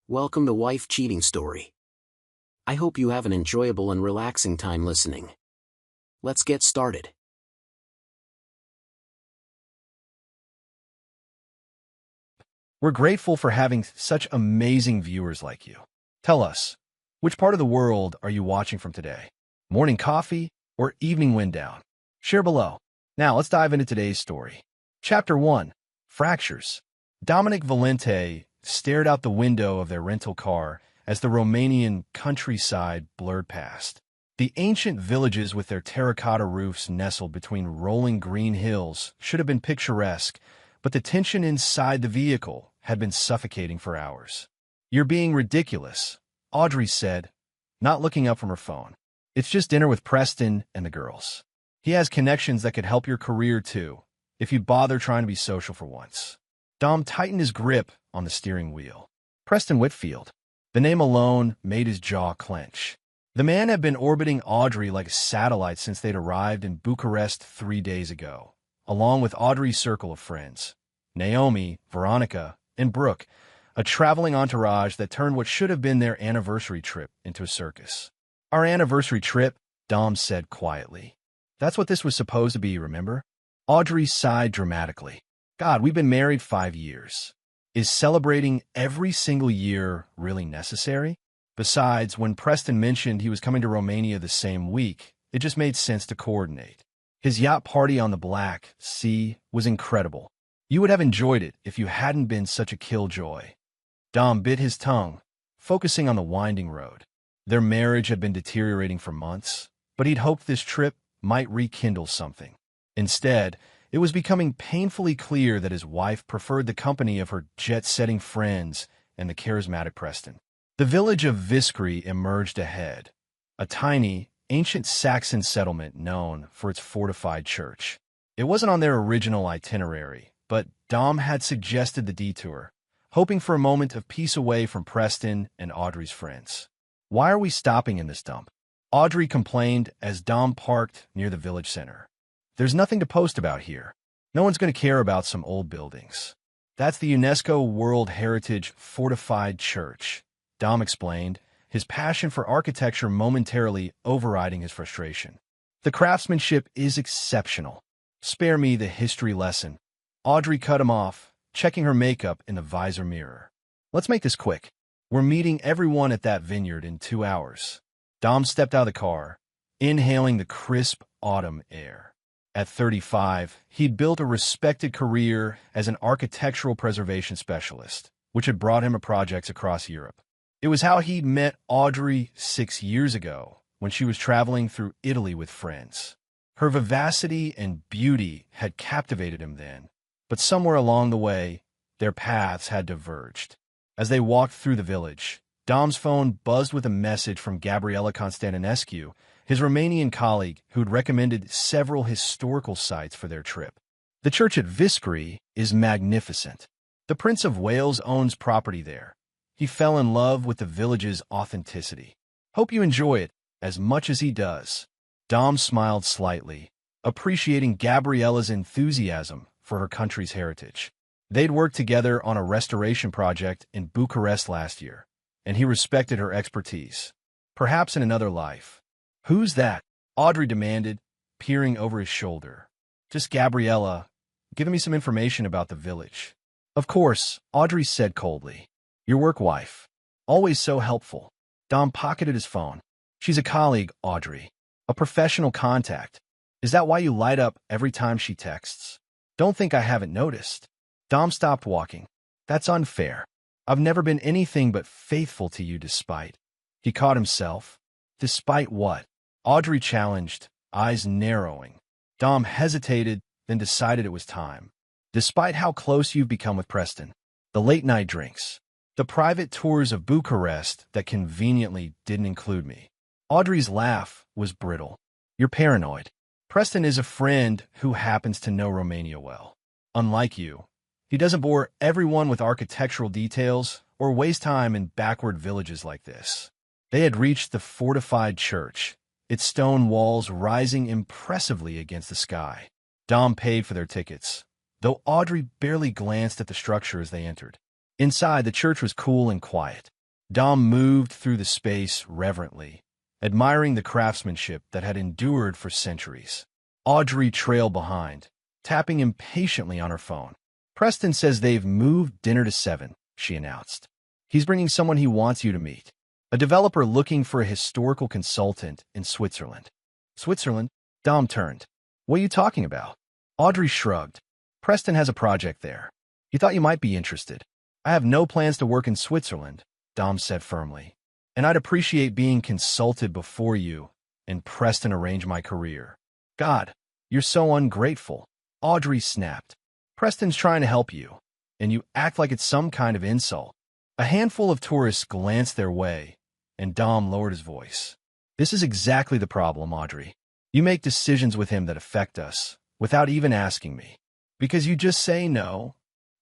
Welcome to Wife Cheating Story. I hope you have an enjoyable and relaxing time listening. Let's get started. We're grateful for having such amazing viewers like you. Tell us, which part of the world are you watching from today? Morning coffee or evening wind down? Share below. Now let's dive into today's story. Chapter 1. Fractures. Dominic Valente stared out the window of their rental car as the Romanian countryside blurred past. The ancient villages with their terracotta roofs nestled between rolling green hills should have been picturesque, but the tension inside the vehicle had been suffocating for hours. "You're being ridiculous," Audrey said, not looking up from her phone. "It's just dinner with Preston and the girls. He has connections that could help your career too, if you'd bother trying to be social for once." Dom tightened his grip on the steering wheel. Preston Whitfield. The name alone made his jaw clench. The man had been orbiting Audrey like a satellite since they'd arrived in Bucharest 3 days ago, along with Audrey's circle of friends, Naomi, Veronica, and Brooke, a traveling entourage that turned what should have been their anniversary trip into a circus. "Our anniversary trip," Dom said quietly. "That's what this was supposed to be, remember?" Audrey sighed dramatically. "God, we've been married 5 years. Is celebrating every single year really necessary? Besides, when Preston mentioned he was coming to Romania the same week, it just made sense to coordinate. His yacht party on the Black Sea was incredible. You would have enjoyed it if you hadn't been such a killjoy." Dom bit his tongue, focusing on the winding road. Their marriage had been deteriorating for months, but he'd hoped this trip might rekindle something. Instead, it was becoming painfully clear that his wife preferred the company of her jet-setting friends and the charismatic Preston. The village of Viskry emerged ahead, a tiny, ancient Saxon settlement known for its fortified church. It wasn't on their original itinerary, but Dom had suggested the detour, hoping for a moment of peace away from Preston and Audrey's friends. "Why are we stopping in this dump?" Audrey complained as Dom parked near the village center. "There's nothing to post about here. No one's going to care about some old buildings." "That's the UNESCO World Heritage Fortified Church," Dom explained, his passion for architecture momentarily overriding his frustration. "The craftsmanship is exceptional. Spare me the history lesson." Audrey cut him off, checking her makeup in the visor mirror. "Let's make this quick. We're meeting everyone at that vineyard in 2 hours." Dom stepped out of the car, inhaling the crisp autumn air. At 35, he'd built a respected career as an architectural preservation specialist, which had brought him to projects across Europe. It was how he'd met Audrey 6 years ago, when she was traveling through Italy with friends. Her vivacity and beauty had captivated him then, but somewhere along the way, their paths had diverged. As they walked through the village, Dom's phone buzzed with a message from Gabriela Constantinescu, his Romanian colleague who'd recommended several historical sites for their trip. "The church at Viskry is magnificent. The Prince of Wales owns property there. He fell in love with the village's authenticity. Hope you enjoy it as much as he does." Dom smiled slightly, appreciating Gabriela's enthusiasm for her country's heritage. They'd worked together on a restoration project in Bucharest last year, and he respected her expertise. Perhaps in another life. "Who's that?" Audrey demanded, peering over his shoulder. "Just Gabriela, giving me some information about the village." "Of course," Audrey said coldly. "Your work wife. Always so helpful." Dom pocketed his phone. "She's a colleague, Audrey. A professional contact. Is that why you light up every time she texts?" "Don't think I haven't noticed." Dom stopped walking. "That's unfair. I've never been anything but faithful to you despite." He caught himself. "Despite what?" Audrey challenged, eyes narrowing. Dom hesitated, then decided it was time. "Despite how close you've become with Preston. The late-night drinks. The private tours of Bucharest that conveniently didn't include me." Audrey's laugh was brittle. "You're paranoid. Preston is a friend who happens to know Romania well. Unlike you, he doesn't bore everyone with architectural details or waste time in backward villages like this." They had reached the fortified church, its stone walls rising impressively against the sky. Dom paid for their tickets, though Audrey barely glanced at the structure as they entered. Inside, the church was cool and quiet. Dom moved through the space reverently, admiring the craftsmanship that had endured for centuries. Audrey trailed behind, tapping impatiently on her phone. Preston says they've moved dinner to 7, she announced. He's bringing someone he wants you to meet. A developer looking for a historical consultant in Switzerland. Switzerland? Dom turned. What are you talking about? Audrey shrugged. Preston has a project there. He thought you might be interested. I have no plans to work in Switzerland, Dom said firmly. And I'd appreciate being consulted before you and Preston arrange my career. God, you're so ungrateful. Audrey snapped. Preston's trying to help you, and you act like it's some kind of insult. A handful of tourists glanced their way, and Dom lowered his voice. This is exactly the problem, Audrey. You make decisions with him that affect us, without even asking me. Because you just say no.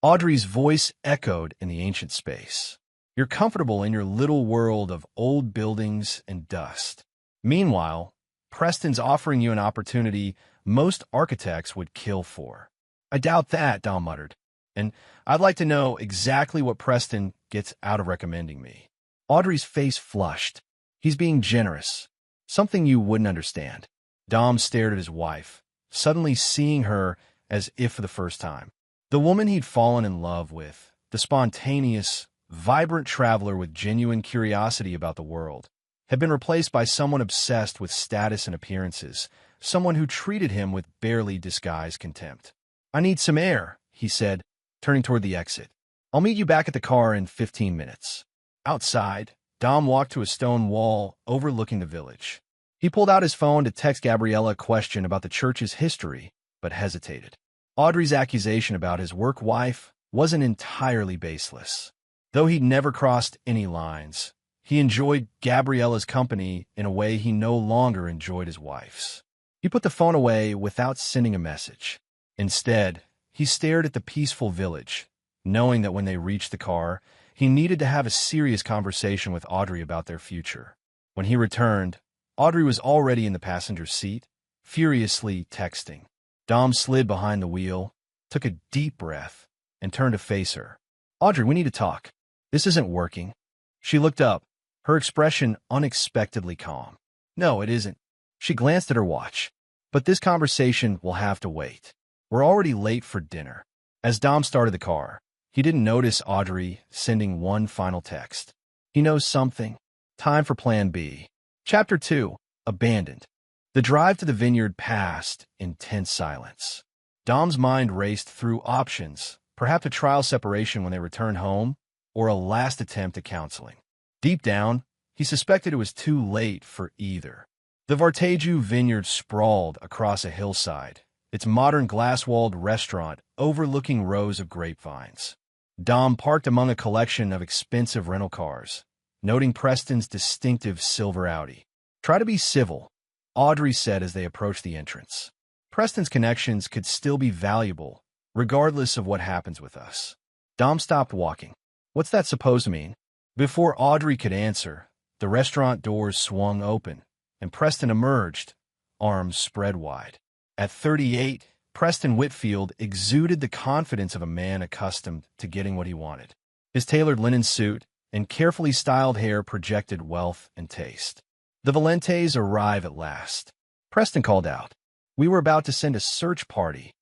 Audrey's voice echoed in the ancient space. You're comfortable in your little world of old buildings and dust. Meanwhile, Preston's offering you an opportunity most architects would kill for. I doubt that, Dom muttered. And I'd like to know exactly what Preston gets out of recommending me. Audrey's face flushed. He's being generous. Something you wouldn't understand. Dom stared at his wife, suddenly seeing her as if for the first time. The woman he'd fallen in love with, the spontaneous, vibrant traveler with genuine curiosity about the world, had been replaced by someone obsessed with status and appearances, someone who treated him with barely disguised contempt. I need some air, he said, turning toward the exit. I'll meet you back at the car in 15 minutes. Outside, Dom walked to a stone wall overlooking the village. He pulled out his phone to text Gabriella a question about the church's history, but hesitated. Audrey's accusation about his work wife wasn't entirely baseless. Though he'd never crossed any lines, he enjoyed Gabriella's company in a way he no longer enjoyed his wife's. He put the phone away without sending a message. Instead, he stared at the peaceful village, knowing that when they reached the car, he needed to have a serious conversation with Audrey about their future. When he returned, Audrey was already in the passenger seat, furiously texting. Dom slid behind the wheel, took a deep breath, and turned to face her. Audrey, we need to talk. This isn't working. She looked up, her expression unexpectedly calm. No, it isn't. She glanced at her watch. But this conversation will have to wait. We're already late for dinner. As Dom started the car, he didn't notice Audrey sending one final text. He knows something. Time for Plan B. Chapter 2. Abandoned. The drive to the vineyard passed in tense silence. Dom's mind raced through options, perhaps a trial separation when they returned home, or a last attempt at counseling. Deep down, he suspected it was too late for either. The Varteju vineyard sprawled across a hillside, its modern glass-walled restaurant overlooking rows of grapevines. Dom parked among a collection of expensive rental cars, noting Preston's distinctive silver Audi. Try to be civil, Audrey said as they approached the entrance. Preston's connections could still be valuable, regardless of what happens with us. Dom stopped walking. What's that supposed to mean? Before Audrey could answer, the restaurant doors swung open, and Preston emerged, arms spread wide. At 38, Preston Whitfield exuded the confidence of a man accustomed to getting what he wanted. His tailored linen suit and carefully styled hair projected wealth and taste. The Valentes arrive at last. Preston called out. We were about to send a search party.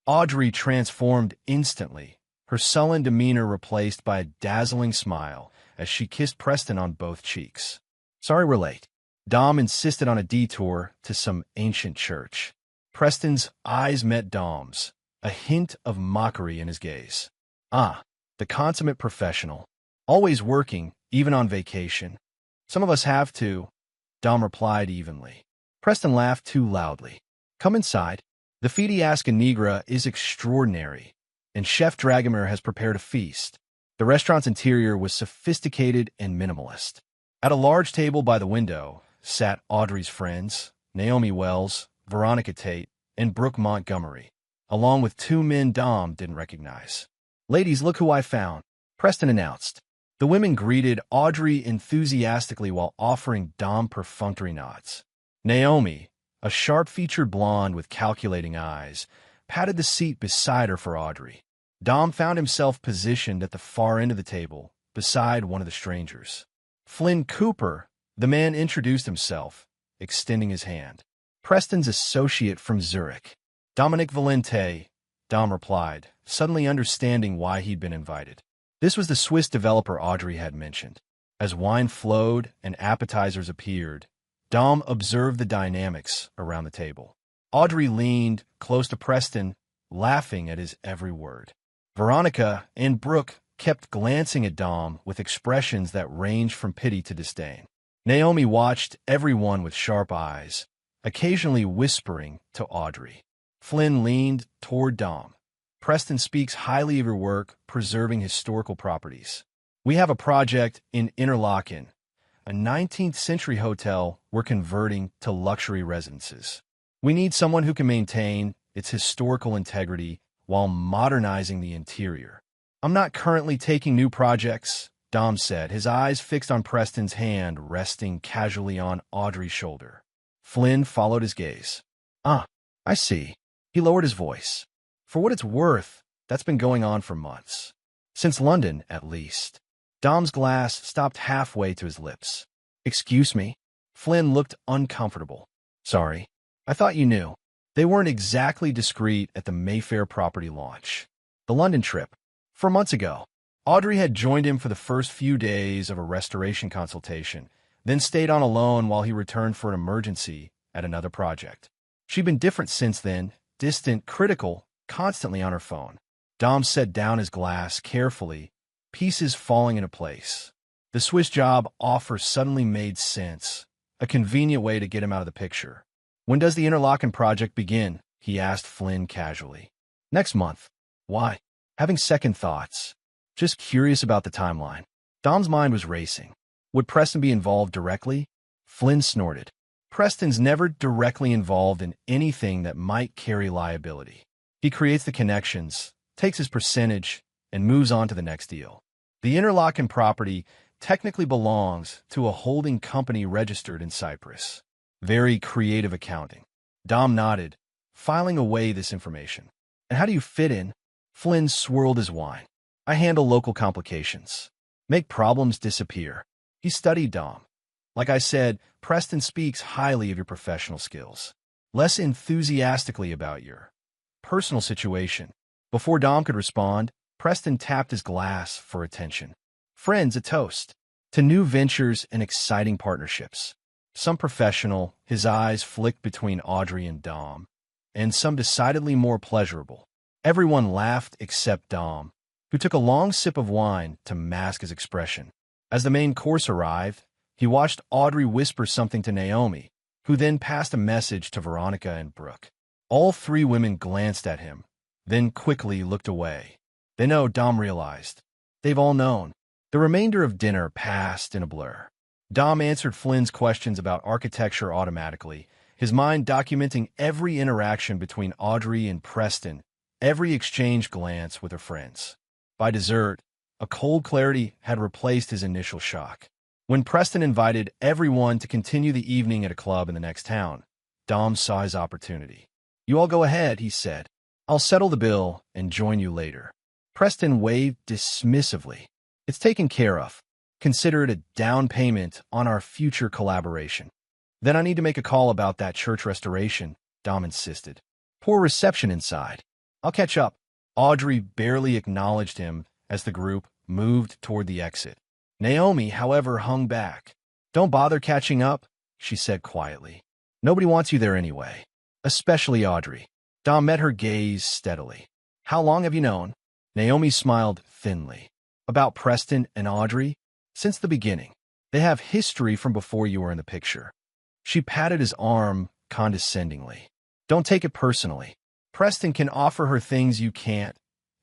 Audrey transformed instantly, her sullen demeanor replaced by a dazzling smile as she kissed Preston on both cheeks. Sorry we're late. Dom insisted on a detour to some ancient church. Preston's eyes met Dom's, a hint of mockery in his gaze. Ah, the consummate professional. Always working, even on vacation. Some of us have to, Dom replied evenly. Preston laughed too loudly. Come inside. The Fidiasca Negra is extraordinary, and Chef Dragomir has prepared a feast. The restaurant's interior was sophisticated and minimalist. At a large table by the window sat Audrey's friends, Naomi Wells, Veronica Tate, and Brooke Montgomery, along with two men Dom didn't recognize. Ladies, look who I found, Preston announced. The women greeted Audrey enthusiastically while offering Dom perfunctory nods. Naomi, a sharp-featured blonde with calculating eyes, patted the seat beside her for Audrey. Dom found himself positioned at the far end of the table, beside one of the strangers. Flynn Cooper, the man introduced himself, extending his hand. Preston's associate from Zurich. Dominic Valente, Dom replied, suddenly understanding why he'd been invited. This was the Swiss developer Audrey had mentioned. As wine flowed and appetizers appeared, Dom observed the dynamics around the table. Audrey leaned close to Preston, laughing at his every word. Veronica and Brooke kept glancing at Dom with expressions that ranged from pity to disdain. Naomi watched everyone with sharp eyes, occasionally whispering to Audrey. Flynn leaned toward Dom. Preston speaks highly of your work, preserving historical properties. We have a project in Interlaken, a 19th century hotel we're converting to luxury residences. We need someone who can maintain its historical integrity while modernizing the interior. I'm not currently taking new projects, Dom said, his eyes fixed on Preston's hand resting casually on Audrey's shoulder. Flynn followed his gaze. I see. He lowered his voice. For what it's worth, that's been going on for months. Since London, at least. Dom's glass stopped halfway to his lips. Excuse me? Flynn looked uncomfortable. Sorry. I thought you knew. They weren't exactly discreet at the Mayfair property launch. The London trip. 4 months ago. Audrey had joined him for the first few days of a restoration consultation, then stayed on alone while he returned for an emergency at another project. She'd been different since then, distant, critical, constantly on her phone. Dom set down his glass carefully, pieces falling into place. The Swiss job offer suddenly made sense, a convenient way to get him out of the picture. When does the Interlaken project begin? He asked Flynn casually. Next month. Why? Having second thoughts. Just curious about the timeline. Dom's mind was racing. Would Preston be involved directly? Flynn snorted. Preston's never directly involved in anything that might carry liability. He creates the connections, takes his percentage, and moves on to the next deal. The Interlaken property technically belongs to a holding company registered in Cyprus. Very creative accounting. Dom nodded, filing away this information. And how do you fit in? Flynn swirled his wine. I handle local complications. Make problems disappear. He studied Dom. Like I said, Preston speaks highly of your professional skills. Less enthusiastically about your personal situation. Before Dom could respond, Preston tapped his glass for attention. Friends, a toast. To new ventures and exciting partnerships. Some professional, his eyes flicked between Audrey and Dom, and some decidedly more pleasurable. Everyone laughed except Dom, who took a long sip of wine to mask his expression. As the main course arrived, he watched Audrey whisper something to Naomi, who then passed a message to Veronica and Brooke. All 3 women glanced at him, then quickly looked away. They know, Dom realized. They've all known. The remainder of dinner passed in a blur. Dom answered Flynn's questions about architecture automatically, his mind documenting every interaction between Audrey and Preston, every exchange glance with her friends. By dessert, a cold clarity had replaced his initial shock. When Preston invited everyone to continue the evening at a club in the next town, Dom saw his opportunity. You all go ahead, he said. I'll settle the bill and join you later. Preston waved dismissively. It's taken care of. Consider it a down payment on our future collaboration. Then I need to make a call about that church restoration, Dom insisted. Poor reception inside. I'll catch up. Audrey barely acknowledged him as the group moved toward the exit. Naomi, however, hung back. Don't bother catching up, she said quietly. Nobody wants you there anyway. Especially Audrey. Dom met her gaze steadily. How long have you known? Naomi smiled thinly. About Preston and Audrey? Since the beginning. They have history from before you were in the picture. She patted his arm condescendingly. Don't take it personally. Preston can offer her things you can't.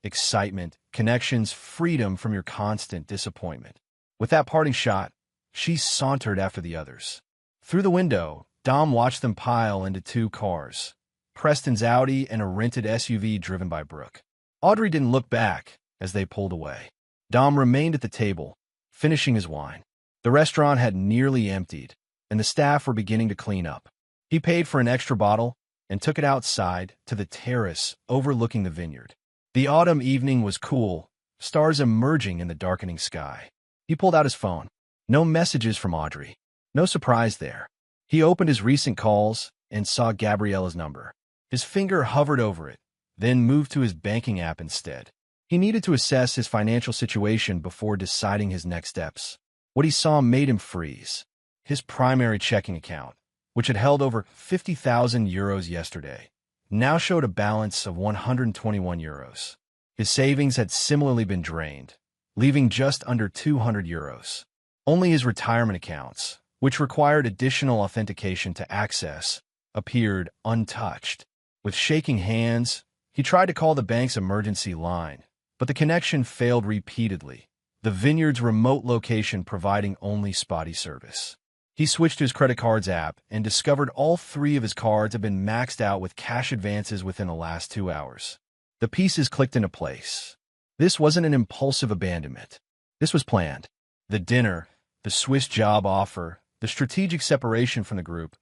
Excitement, connections, freedom from your constant disappointment. With that parting shot, she sauntered after the others. Through the window, Dom watched them pile into 2 cars. Preston's Audi and a rented SUV driven by Brooke. Audrey didn't look back as they pulled away. Dom remained at the table, finishing his wine. The restaurant had nearly emptied, and the staff were beginning to clean up. He paid for an extra bottle and took it outside to the terrace overlooking the vineyard. The autumn evening was cool, stars emerging in the darkening sky. He pulled out his phone. No messages from Audrey. No surprise there. He opened his recent calls and saw Gabriella's number. His finger hovered over it, then moved to his banking app instead. He needed to assess his financial situation before deciding his next steps. What he saw made him freeze. His primary checking account, which had held over 50,000 euros yesterday, now showed a balance of 121 euros. His savings had similarly been drained, leaving just under 200 euros. Only his retirement accounts, which required additional authentication to access, appeared untouched. With shaking hands, he tried to call the bank's emergency line, but the connection failed repeatedly, the vineyard's remote location providing only spotty service. He switched to his credit cards app and discovered all 3 of his cards had been maxed out with cash advances within the last 2 hours. The pieces clicked into place. This wasn't an impulsive abandonment. This was planned. The dinner, the Swiss job offer, the strategic separation from the group,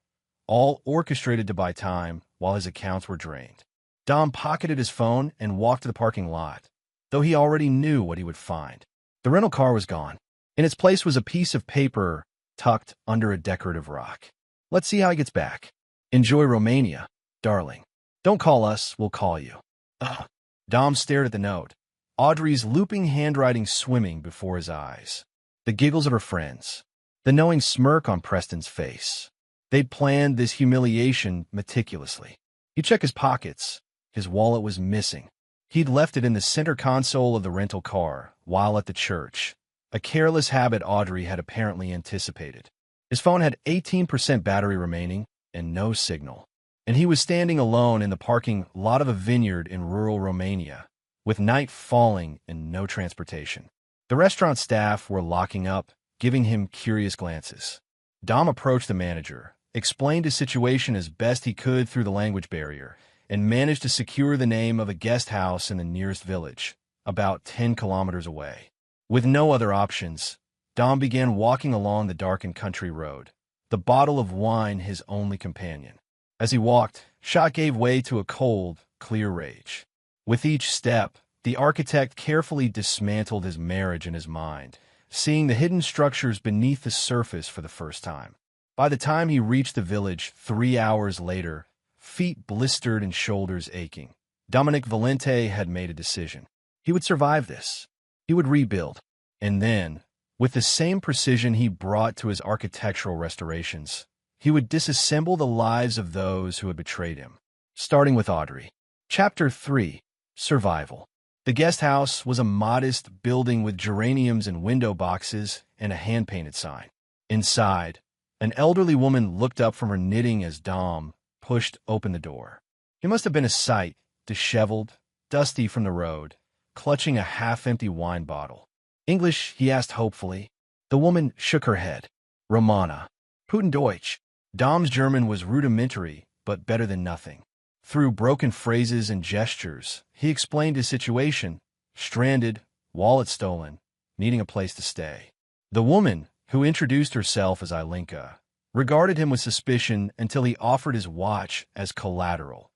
all orchestrated to buy time while his accounts were drained. Dom pocketed his phone and walked to the parking lot, though he already knew what he would find. The rental car was gone. In its place was a piece of paper tucked under a decorative rock. Let's see how he gets back. Enjoy Romania, darling. Don't call us, we'll call you. Ugh. Dom stared at the note, Audrey's looping handwriting swimming before his eyes. The giggles of her friends, the knowing smirk on Preston's face. They'd planned this humiliation meticulously. He checked his pockets. His wallet was missing. He'd left it in the center console of the rental car while at the church, a careless habit Audrey had apparently anticipated. His phone had 18% battery remaining and no signal, and he was standing alone in the parking lot of a vineyard in rural Romania, with night falling and no transportation. The restaurant staff were locking up, giving him curious glances. Dom approached the manager, explained his situation as best he could through the language barrier, and managed to secure the name of a guest house in the nearest village, about 10 kilometers away. With no other options, Dom began walking along the darkened country road, the bottle of wine his only companion. As he walked, shock gave way to a cold, clear rage. With each step, the architect carefully dismantled his marriage in his mind, seeing the hidden structures beneath the surface for the first time. By the time he reached the village 3 hours later, feet blistered and shoulders aching, Dominic Valente had made a decision. He would survive this. He would rebuild. And then, with the same precision he brought to his architectural restorations, he would disassemble the lives of those who had betrayed him. Starting with Audrey. Chapter 3. Survival. The guest house was a modest building with geraniums and window boxes and a hand-painted sign. Inside, an elderly woman looked up from her knitting as Dom pushed open the door. He must have been a sight, disheveled, dusty from the road, clutching a half-empty wine bottle. English, he asked hopefully. The woman shook her head. Romana. Guten Deutsch. Dom's German was rudimentary, but better than nothing. Through broken phrases and gestures, he explained his situation: stranded, wallet stolen, needing a place to stay. The woman, who introduced herself as Ilinka, regarded him with suspicion until he offered his watch as collateral,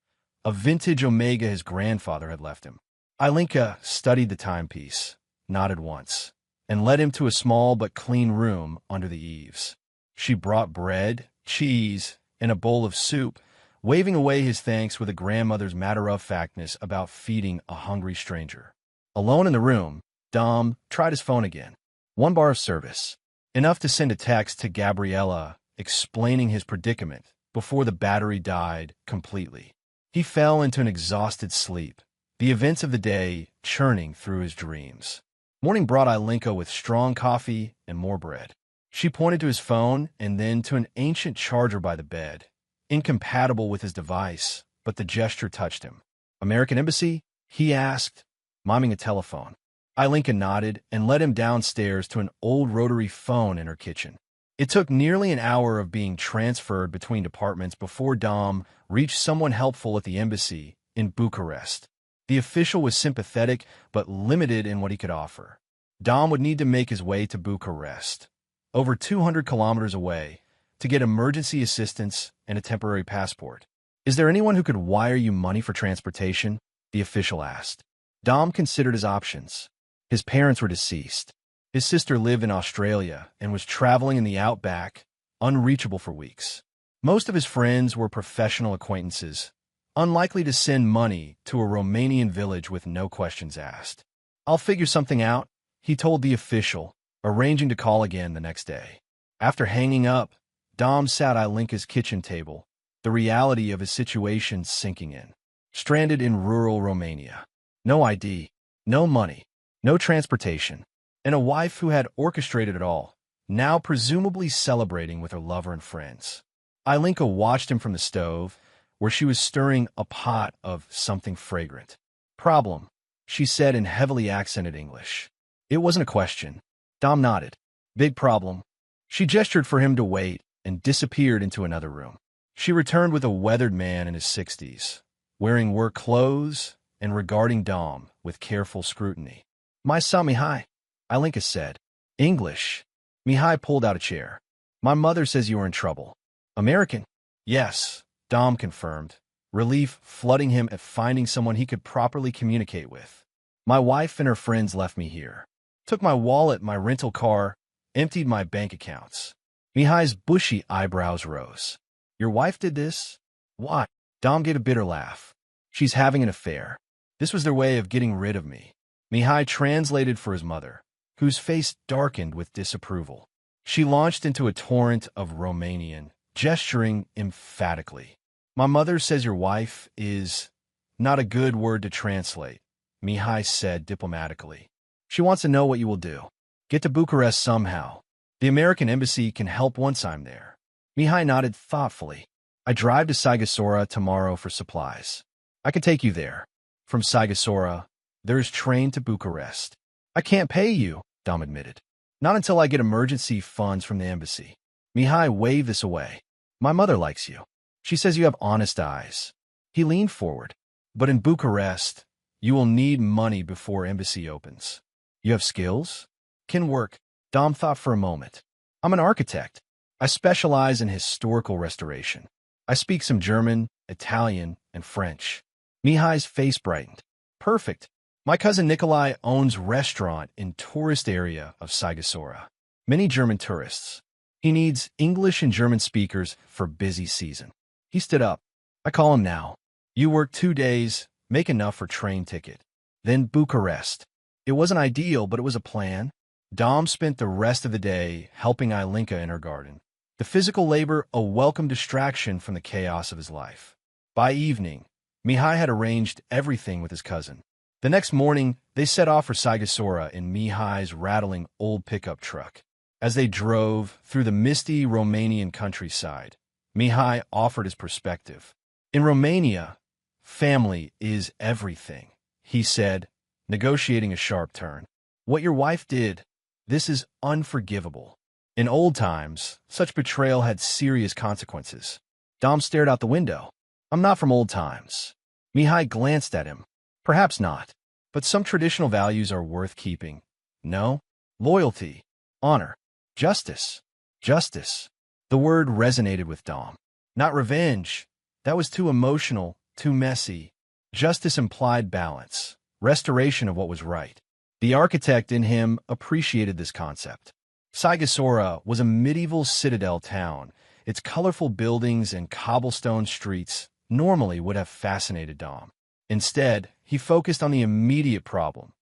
a vintage Omega his grandfather had left him. Ilinka studied the timepiece, nodded once, and led him to a small but clean room under the eaves. She brought bread, cheese, and a bowl of soup, waving away his thanks with a grandmother's matter-of-factness about feeding a hungry stranger. Alone in the room, Dom tried his phone again. 1 bar of service, enough to send a text to Gabriella explaining his predicament before the battery died completely. He fell into an exhausted sleep, the events of the day churning through his dreams. Morning brought Ilinka with strong coffee and more bread. She pointed to his phone and then to an ancient charger by the bed, incompatible with his device, but the gesture touched him. American Embassy? He asked, miming a telephone. Ilinka nodded and led him downstairs to an old rotary phone in her kitchen. It took nearly an hour of being transferred between departments before Dom reached someone helpful at the embassy in Bucharest. The official was sympathetic but limited in what he could offer. Dom would need to make his way to Bucharest, over 200 kilometers away, to get emergency assistance and a temporary passport. Is there anyone who could wire you money for transportation? The official asked. Dom considered his options. His parents were deceased. His sister lived in Australia and was traveling in the outback, unreachable for weeks. Most of his friends were professional acquaintances, unlikely to send money to a Romanian village with no questions asked. "I'll figure something out," he told the official, arranging to call again the next day. After hanging up, Dom sat at Ilinka's kitchen table, the reality of his situation sinking in. Stranded in rural Romania. No ID, no money, no transportation, and a wife who had orchestrated it all, now presumably celebrating with her lover and friends. Ilinka watched him from the stove, where she was stirring a pot of something fragrant. "Problem," she said in heavily accented English. It wasn't a question. Dom nodded. "Big problem." She gestured for him to wait and disappeared into another room. She returned with a weathered man in his 60s, wearing work clothes and regarding Dom with careful scrutiny. "My son Mihai," Ilinka said. "English." Mihai pulled out a chair. "My mother says you are in trouble." "American?" "Yes," Dom confirmed, relief flooding him at finding someone he could properly communicate with. "My wife and her friends left me here. Took my wallet, my rental car, emptied my bank accounts." Mihai's bushy eyebrows rose. "Your wife did this? Why?" Dom gave a bitter laugh. "She's having an affair. This was their way of getting rid of me." Mihai translated for his mother, whose face darkened with disapproval. She launched into a torrent of Romanian, gesturing emphatically. "My mother says your wife is not a good word to translate," Mihai said diplomatically. "She wants to know what you will do. Get to Bucharest somehow. The American embassy can help once I'm there." Mihai nodded thoughtfully. "I drive to Sighisoara tomorrow for supplies. I can take you there. From Sighisoara, there's train to Bucharest." "I can't pay you," Dom admitted. "Not until I get emergency funds from the embassy." Mihai waved this away. "My mother likes you. She says you have honest eyes." He leaned forward. "But in Bucharest, you will need money before embassy opens. You have skills? Can work." Dom thought for a moment. "I'm an architect. I specialize in historical restoration. I speak some German, Italian, and French." Mihai's face brightened. "Perfect. My cousin Nikolai owns restaurant in tourist area of Sighisoara. Many German tourists. He needs English and German speakers for busy season." He stood up. "I call him now. You work 2 days, make enough for train ticket. Then Bucharest." It wasn't ideal, but it was a plan. Dom spent the rest of the day helping Ilinka in her garden. The physical labor a welcome distraction from the chaos of his life. By evening, Mihai had arranged everything with his cousin. The next morning, they set off for Sighisoara in Mihai's rattling old pickup truck. As they drove through the misty Romanian countryside, Mihai offered his perspective. "In Romania, family is everything," he said, negotiating a sharp turn. "What your wife did, this is unforgivable. In old times, such betrayal had serious consequences." Dom stared out the window. "I'm not from old times." Mihai glanced at him. "Perhaps not, but some traditional values are worth keeping. No? Loyalty, honor, justice. Justice." The word resonated with Dom. Not revenge. That was too emotional, too messy. Justice implied balance, restoration of what was right. The architect in him appreciated this concept. Sighisoara was a medieval citadel town. Its colorful buildings and cobblestone streets normally would have fascinated Dom. Instead, he focused on the immediate problem,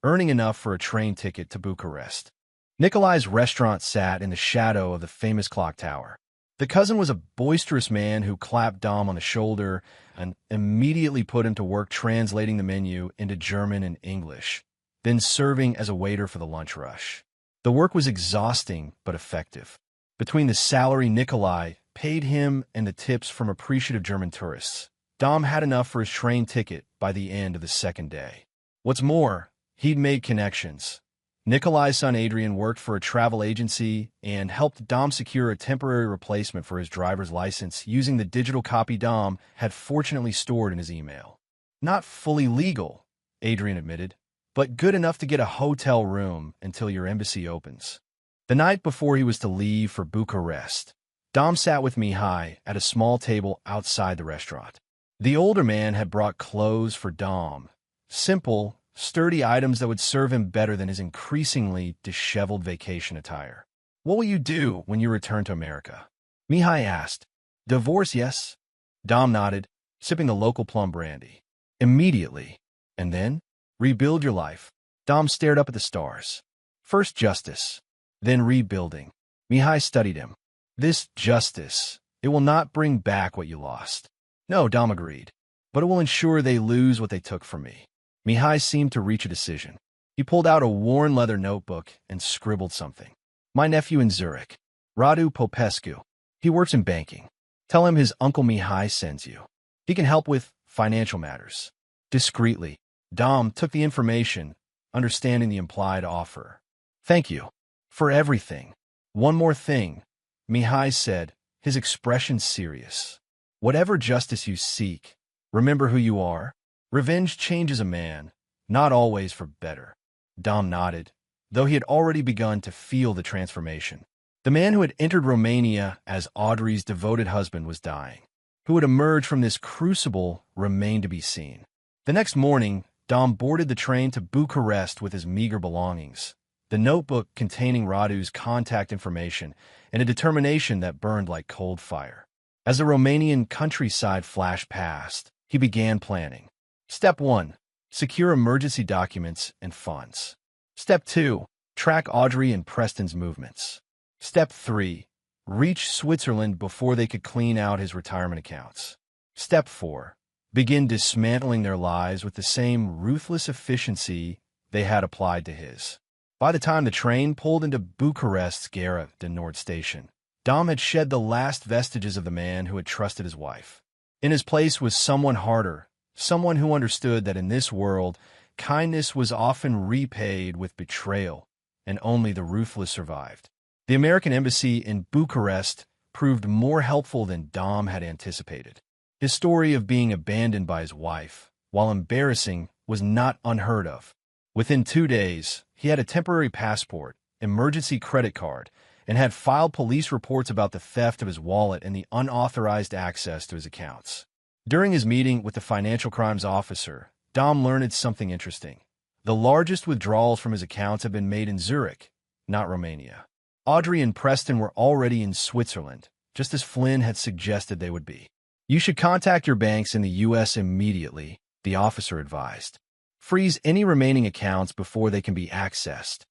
earning enough for a train ticket to Bucharest. Nikolai's restaurant sat in the shadow of the famous clock tower. The cousin was a boisterous man who clapped Dom on the shoulder and immediately put him to work translating the menu into German and English, then serving as a waiter for the lunch rush. The work was exhausting but effective. Between the salary Nikolai paid him and the tips from appreciative German tourists, Dom had enough for his train ticket by the end of the second day. What's more, he'd made connections. Nikolai's son Adrian worked for a travel agency and helped Dom secure a temporary replacement for his driver's license using the digital copy Dom had fortunately stored in his email. "Not fully legal," Adrian admitted, "but good enough to get a hotel room until your embassy opens." The night before he was to leave for Bucharest, Dom sat with Mihai at a small table outside the restaurant. The older man had brought clothes for Dom, simple, sturdy items that would serve him better than his increasingly disheveled vacation attire. "What will you do when you return to America?" Mihai asked. "Divorce, yes." Dom nodded, sipping the local plum brandy. "Immediately. And then? Rebuild your life." Dom stared up at the stars. "First justice, then rebuilding." Mihai studied him. "This justice, it will not bring back what you lost." "No," Dom agreed, "but it will ensure they lose what they took from me." Mihai seemed to reach a decision. He pulled out a worn leather notebook and scribbled something. "My nephew in Zurich, Radu Popescu. He works in banking. Tell him his Uncle Mihai sends you. He can help with financial matters." Discreetly, Dom took the information, understanding the implied offer. "Thank you. For everything. One more thing," Mihai said, his expression serious. "Whatever justice you seek, remember who you are. Revenge changes a man, not always for better." Dom nodded, though he had already begun to feel the transformation. The man who had entered Romania as Audrey's devoted husband was dying. Who would emerge from this crucible remained to be seen. The next morning, Dom boarded the train to Bucharest with his meager belongings, the notebook containing Radu's contact information and a determination that burned like cold fire. As the Romanian countryside flashed past, he began planning. Step 1. Secure emergency documents and funds. Step 2. Track Audrey and Preston's movements. Step 3. Reach Switzerland before they could clean out his retirement accounts. Step 4. Begin dismantling their lives with the same ruthless efficiency they had applied to his. By the time the train pulled into Bucharest's Gara de Nord station, Dom had shed the last vestiges of the man who had trusted his wife. In his place was someone harder, someone who understood that in this world, kindness was often repaid with betrayal, and only the ruthless survived. The American embassy in Bucharest proved more helpful than Dom had anticipated. His story of being abandoned by his wife, while embarrassing, was not unheard of. Within 2 days, he had a temporary passport, emergency credit card, and had filed police reports about the theft of his wallet and the unauthorized access to his accounts. During his meeting with the financial crimes officer, Dom learned something interesting. The largest withdrawals from his accounts had been made in Zurich, not Romania. Audrey and Preston were already in Switzerland, just as Flynn had suggested they would be. "You should contact your banks in the U.S. immediately," the officer advised. "Freeze any remaining accounts before they can be accessed."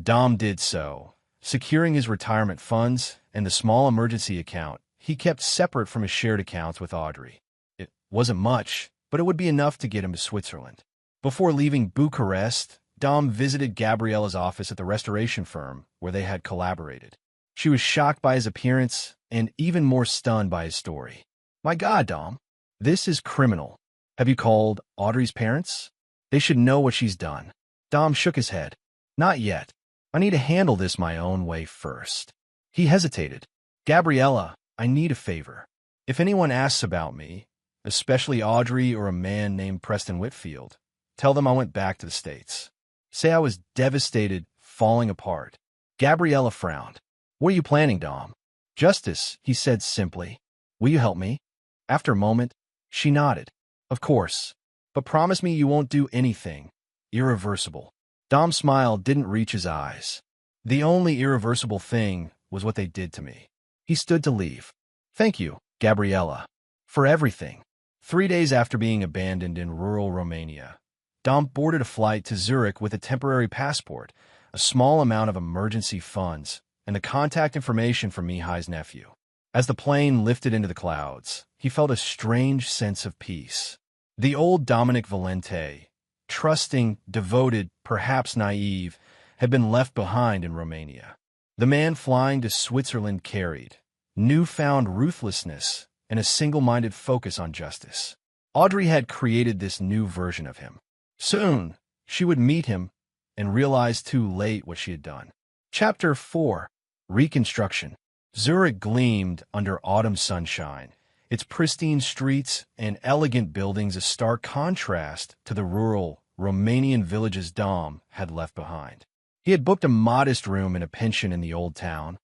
Dom did so, securing his retirement funds and the small emergency account he kept separate from his shared accounts with Audrey. It wasn't much, but it would be enough to get him to Switzerland. Before leaving Bucharest, Dom visited Gabriella's office at the restoration firm where they had collaborated. She was shocked by his appearance and even more stunned by his story. "My God, Dom, this is criminal. Have you called Audrey's parents? They should know what she's done." Dom shook his head. "Not yet. I need to handle this my own way first." He hesitated. "Gabriella, I need a favor. If anyone asks about me, especially Audrey or a man named Preston Whitfield, tell them I went back to the States. Say I was devastated, falling apart." Gabriella frowned. "What are you planning, Dom?" "Justice," he said simply. "Will you help me?" After a moment, she nodded. "Of course. But promise me you won't do anything irreversible." Dom's smile didn't reach his eyes. "The only irreversible thing was what they did to me." He stood to leave. "Thank you, Gabriella, for everything." 3 days after being abandoned in rural Romania, Dom boarded a flight to Zurich with a temporary passport, a small amount of emergency funds, and the contact information for Mihai's nephew. As the plane lifted into the clouds, he felt a strange sense of peace. The old Dominic Valente, trusting, devoted, perhaps naive, had been left behind in Romania. The man flying to Switzerland carried newfound ruthlessness and a single-minded focus on justice. Audrey had created this new version of him. Soon, she would meet him and realize too late what she had done. Chapter 4. Reconstruction. Zurich gleamed under autumn sunshine, its pristine streets and elegant buildings a stark contrast to the rural, Romanian villages Dom had left behind. He had booked a modest room in a pension in the old town,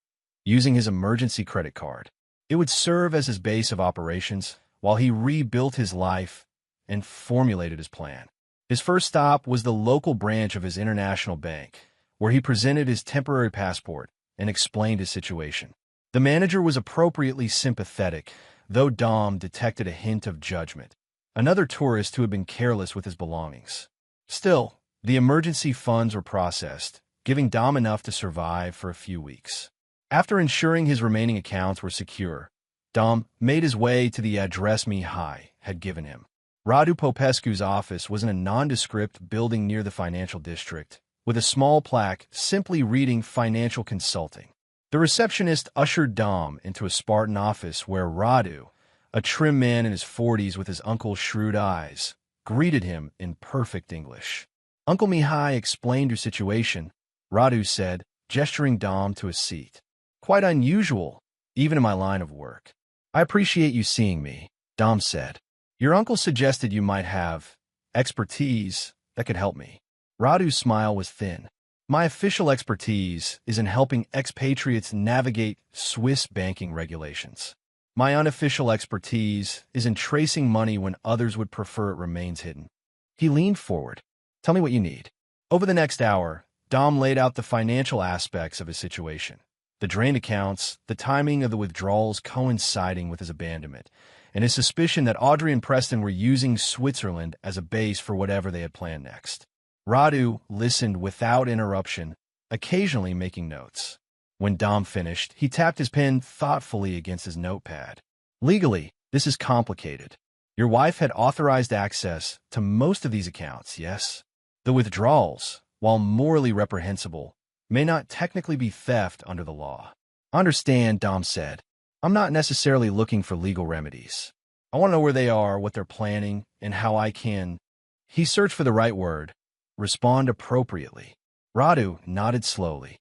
using his emergency credit card. It would serve as his base of operations while he rebuilt his life and formulated his plan. His first stop was the local branch of his international bank, where he presented his temporary passport and explained his situation. The manager was appropriately sympathetic, though Dom detected a hint of judgment. Another tourist who had been careless with his belongings. Still, the emergency funds were processed, giving Dom enough to survive for a few weeks. After ensuring his remaining accounts were secure, Dom made his way to the address Mihai had given him. Radu Popescu's office was in a nondescript building near the financial district, with a small plaque simply reading Financial Consulting. The receptionist ushered Dom into a Spartan office where Radu, a trim man in his 40s with his uncle's shrewd eyes, greeted him in perfect English. Uncle Mihai explained your situation, Radu said, gesturing Dom to a seat. Quite unusual, even in my line of work. I appreciate you seeing me, Dom said. Your uncle suggested you might have expertise that could help me. Radu's smile was thin. My official expertise is in helping expatriates navigate Swiss banking regulations. My unofficial expertise is in tracing money when others would prefer it remains hidden. He leaned forward. Tell me what you need. Over the next hour, Dom laid out the financial aspects of his situation. The drained accounts, the timing of the withdrawals coinciding with his abandonment, and his suspicion that Audrey and Preston were using Switzerland as a base for whatever they had planned next. Radu listened without interruption, occasionally making notes. When Dom finished, he tapped his pen thoughtfully against his notepad. Legally, this is complicated. Your wife had authorized access to most of these accounts, yes? The withdrawals, while morally reprehensible, may not technically be theft under the law. Understand, Dom said. I'm not necessarily looking for legal remedies. I want to know where they are, what they're planning, and how I can... He searched for the right word. Respond appropriately. Radu nodded slowly.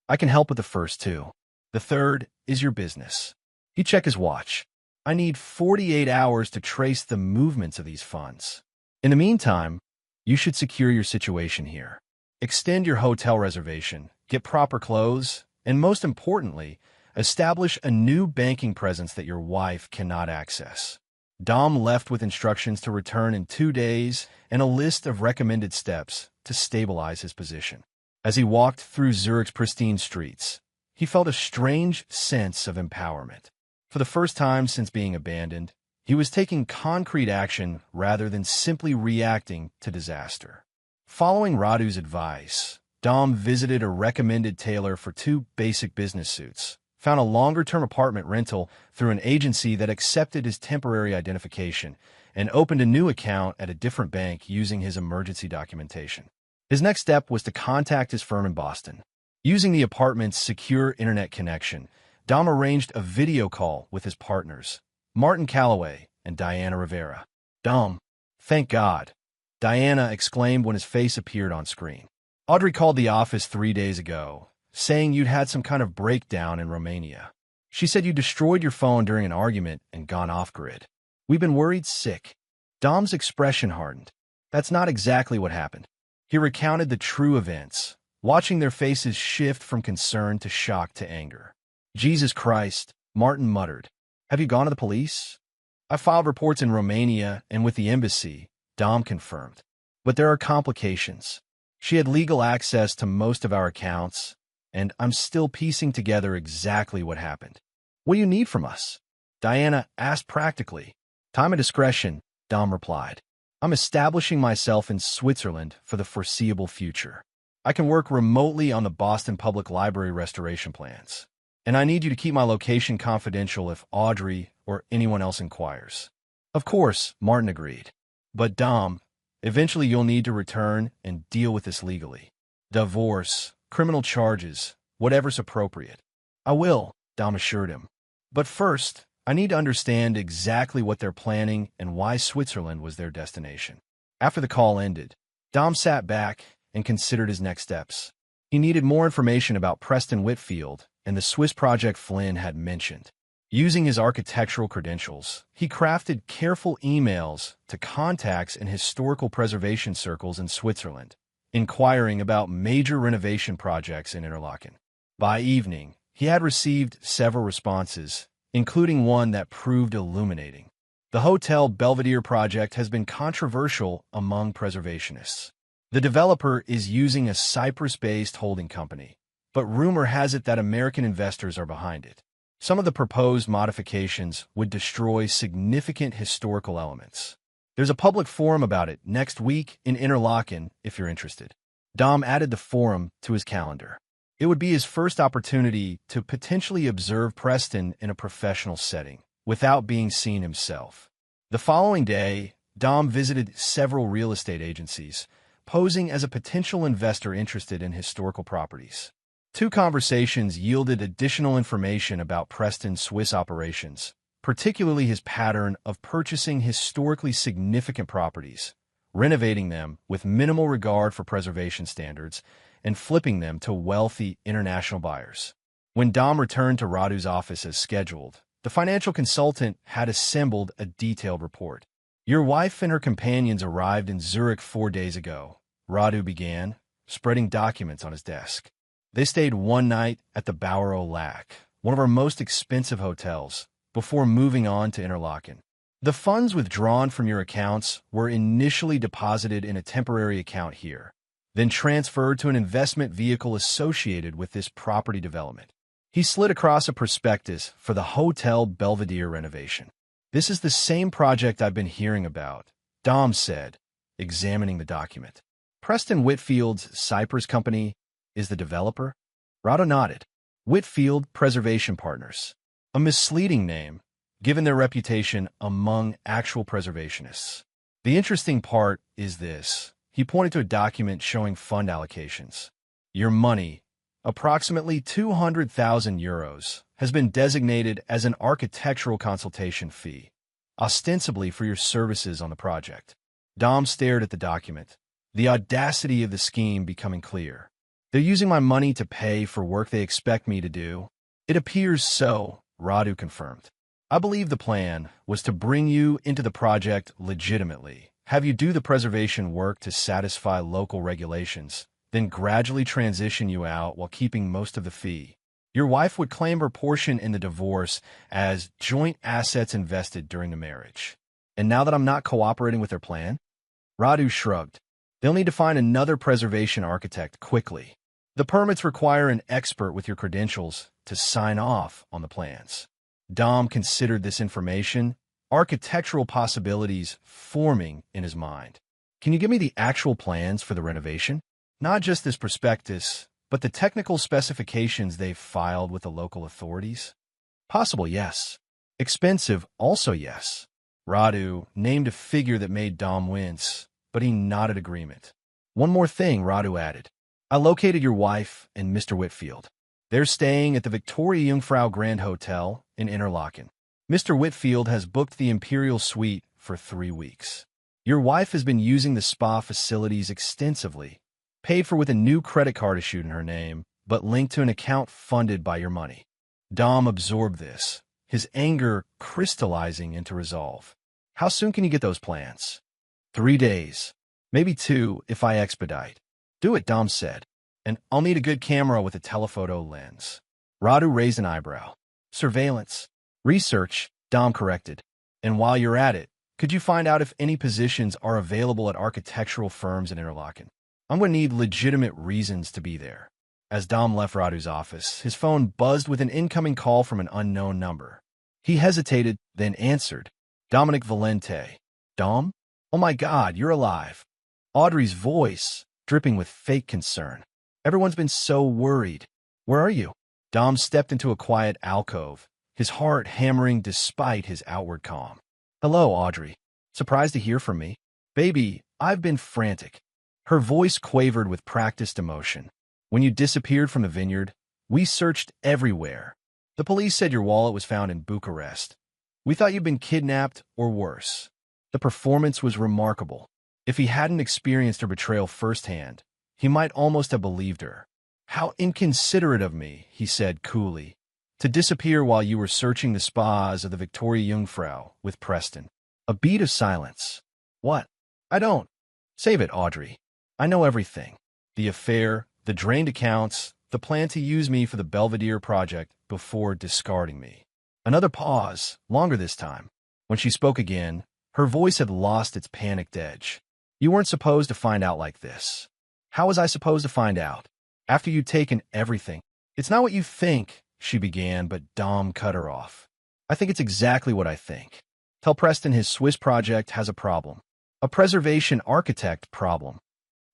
I can help with the first two. The third is your business. He checked his watch. I need 48 hours to trace the movements of these funds. In the meantime, you should secure your situation here. Extend your hotel reservation, get proper clothes, and most importantly, establish a new banking presence that your wife cannot access. Dom left with instructions to return in 2 days and a list of recommended steps to stabilize his position. As he walked through Zurich's pristine streets, he felt a strange sense of empowerment. For the first time since being abandoned, he was taking concrete action rather than simply reacting to disaster. Following Radu's advice, Dom visited a recommended tailor for 2 basic business suits, found a longer-term apartment rental through an agency that accepted his temporary identification, and opened a new account at a different bank using his emergency documentation. His next step was to contact his firm in Boston. Using the apartment's secure internet connection, Dom arranged a video call with his partners, Martin Calloway and Diana Rivera. Dom, thank God, Diana exclaimed when his face appeared on screen. Audrey called the office 3 days ago, saying you'd had some kind of breakdown in Romania. She said you destroyed your phone during an argument and gone off-grid. We've been worried sick. Dom's expression hardened. That's not exactly what happened. He recounted the true events, watching their faces shift from concern to shock to anger. Jesus Christ, Martin muttered. Have you gone to the police? I filed reports in Romania and with the embassy, Dom confirmed. But there are complications. She had legal access to most of our accounts, and I'm still piecing together exactly what happened. What do you need from us? Diana asked practically. Time and discretion, Dom replied. I'm establishing myself in Switzerland for the foreseeable future. I can work remotely on the Boston Public Library restoration plans, and I need you to keep my location confidential if Audrey or anyone else inquires. Of course, Martin agreed. But Dom, eventually you'll need to return and deal with this legally. Divorce, criminal charges, whatever's appropriate. I will, Dom assured him. But first, I need to understand exactly what they're planning and why Switzerland was their destination. After the call ended, Dom sat back and considered his next steps. He needed more information about Preston Whitfield and the Swiss project Flynn had mentioned. Using his architectural credentials, he crafted careful emails to contacts in historical preservation circles in Switzerland, inquiring about major renovation projects in Interlaken. By evening, he had received several responses, including one that proved illuminating. The Hotel Belvedere project has been controversial among preservationists. The developer is using a Cyprus-based holding company, but rumor has it that American investors are behind it. Some of the proposed modifications would destroy significant historical elements. There's a public forum about it next week in Interlaken if you're interested. Dom added the forum to his calendar. It would be his first opportunity to potentially observe Preston in a professional setting, without being seen himself. The following day, Dom visited several real estate agencies, posing as a potential investor interested in historical properties. 2 conversations yielded additional information about Preston's Swiss operations, particularly his pattern of purchasing historically significant properties, renovating them with minimal regard for preservation standards, and flipping them to wealthy international buyers. When Dom returned to Radu's office as scheduled, the financial consultant had assembled a detailed report. Your wife and her companions arrived in Zurich 4 days ago, Radu began, spreading documents on his desk. They stayed one night at the Bauer Lac, one of our most expensive hotels, before moving on to Interlaken. The funds withdrawn from your accounts were initially deposited in a temporary account here, then transferred to an investment vehicle associated with this property development. He slid across a prospectus for the Hotel Belvedere renovation. This is the same project I've been hearing about, Dom said, examining the document. Preston Whitfield's Cyprus company is the developer? Rado nodded. Whitfield Preservation Partners. A misleading name, given their reputation among actual preservationists. The interesting part is this. He pointed to a document showing fund allocations. Your money, approximately 200,000 euros, has been designated as an architectural consultation fee, ostensibly for your services on the project. Dom stared at the document, the audacity of the scheme becoming clear. They're using my money to pay for work they expect me to do. It appears so, Radu confirmed. I believe the plan was to bring you into the project legitimately, have you do the preservation work to satisfy local regulations, then gradually transition you out while keeping most of the fee. Your wife would claim her portion in the divorce as joint assets invested during the marriage. And now that I'm not cooperating with their plan? Radu shrugged. They'll need to find another preservation architect quickly. The permits require an expert with your credentials to sign off on the plans. Dom considered this information, architectural possibilities forming in his mind. Can you give me the actual plans for the renovation? Not just this prospectus, but the technical specifications they've filed with the local authorities? Possible, yes. Expensive, also yes. Radu named a figure that made Dom wince, but he nodded agreement. One more thing, Radu added. I located your wife and Mr. Whitfield. They're staying at the Victoria Jungfrau Grand Hotel in Interlaken. Mr. Whitfield has booked the Imperial Suite for 3 weeks. Your wife has been using the spa facilities extensively, paid for with a new credit card issued in her name, but linked to an account funded by your money. Dom absorbed this, his anger crystallizing into resolve. How soon can you get those plans? 3 days. Maybe 2 if I expedite. Do it, Dom said. And I'll need a good camera with a telephoto lens. Radu raised an eyebrow. Surveillance. Research, Dom corrected. And while you're at it, could you find out if any positions are available at architectural firms in Interlaken? I'm going to need legitimate reasons to be there. As Dom left Radu's office, his phone buzzed with an incoming call from an unknown number. He hesitated, then answered. Dominic Valente. Dom? Oh my God, you're alive. Audrey's voice, dripping with fake concern. Everyone's been so worried. Where are you? Dom stepped into a quiet alcove, his heart hammering despite his outward calm. Hello, Audrey. Surprised to hear from me? Baby, I've been frantic. Her voice quavered with practiced emotion. When you disappeared from the vineyard, we searched everywhere. The police said your wallet was found in Bucharest. We thought you'd been kidnapped or worse. The performance was remarkable. If he hadn't experienced her betrayal firsthand, he might almost have believed her. How inconsiderate of me, he said coolly, to disappear while you were searching the spas of the Victoria Jungfrau with Preston. A beat of silence. What? I don't. Save it, Audrey. I know everything. The affair, the drained accounts, the plan to use me for the Belvedere project before discarding me. Another pause, longer this time. When she spoke again, her voice had lost its panicked edge. "You weren't supposed to find out like this." "How was I supposed to find out? After you'd taken everything." "It's not what you think," she began, but Dom cut her off. "I think it's exactly what I think. Tell Preston his Swiss project has a problem. A preservation architect problem."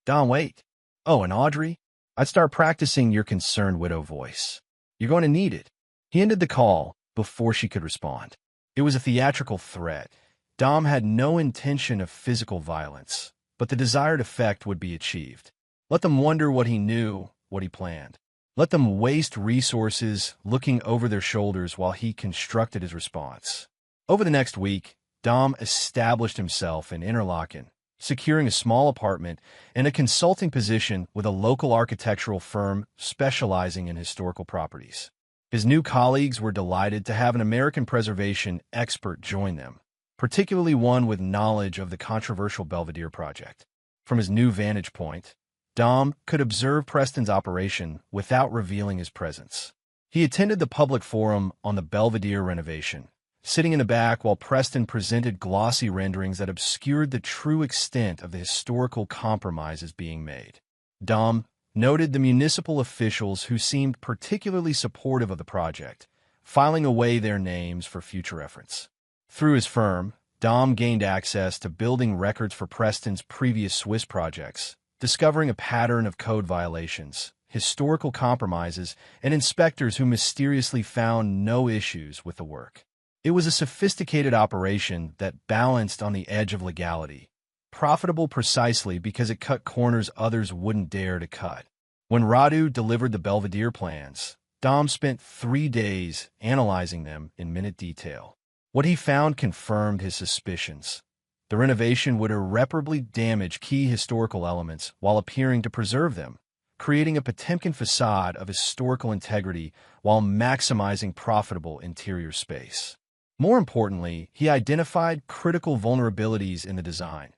"Dom, wait." "Oh, and Audrey?" "I'd start practicing your concerned widow voice. You're going to need it." He ended the call before she could respond. It was a theatrical threat. Dom had no intention of physical violence, but the desired effect would be achieved. Let them wonder what he knew, what he planned. Let them waste resources looking over their shoulders while he constructed his response. Over the next week, Dom established himself in Interlaken, securing a small apartment and a consulting position with a local architectural firm specializing in historical properties. His new colleagues were delighted to have an American preservation expert join them, particularly one with knowledge of the controversial Belvedere project. From his new vantage point, Dom could observe Preston's operation without revealing his presence. He attended the public forum on the Belvedere renovation, sitting in the back while Preston presented glossy renderings that obscured the true extent of the historical compromises being made. Dom noted the municipal officials who seemed particularly supportive of the project, filing away their names for future reference. Through his firm, Dom gained access to building records for Preston's previous Swiss projects, discovering a pattern of code violations, historical compromises, and inspectors who mysteriously found no issues with the work. It was a sophisticated operation that balanced on the edge of legality, profitable precisely because it cut corners others wouldn't dare to cut. When Radu delivered the Belvedere plans, Dom spent 3 days analyzing them in minute detail. What he found confirmed his suspicions. The renovation would irreparably damage key historical elements while appearing to preserve them, creating a Potemkin facade of historical integrity while maximizing profitable interior space. More importantly, he identified critical vulnerabilities in the design,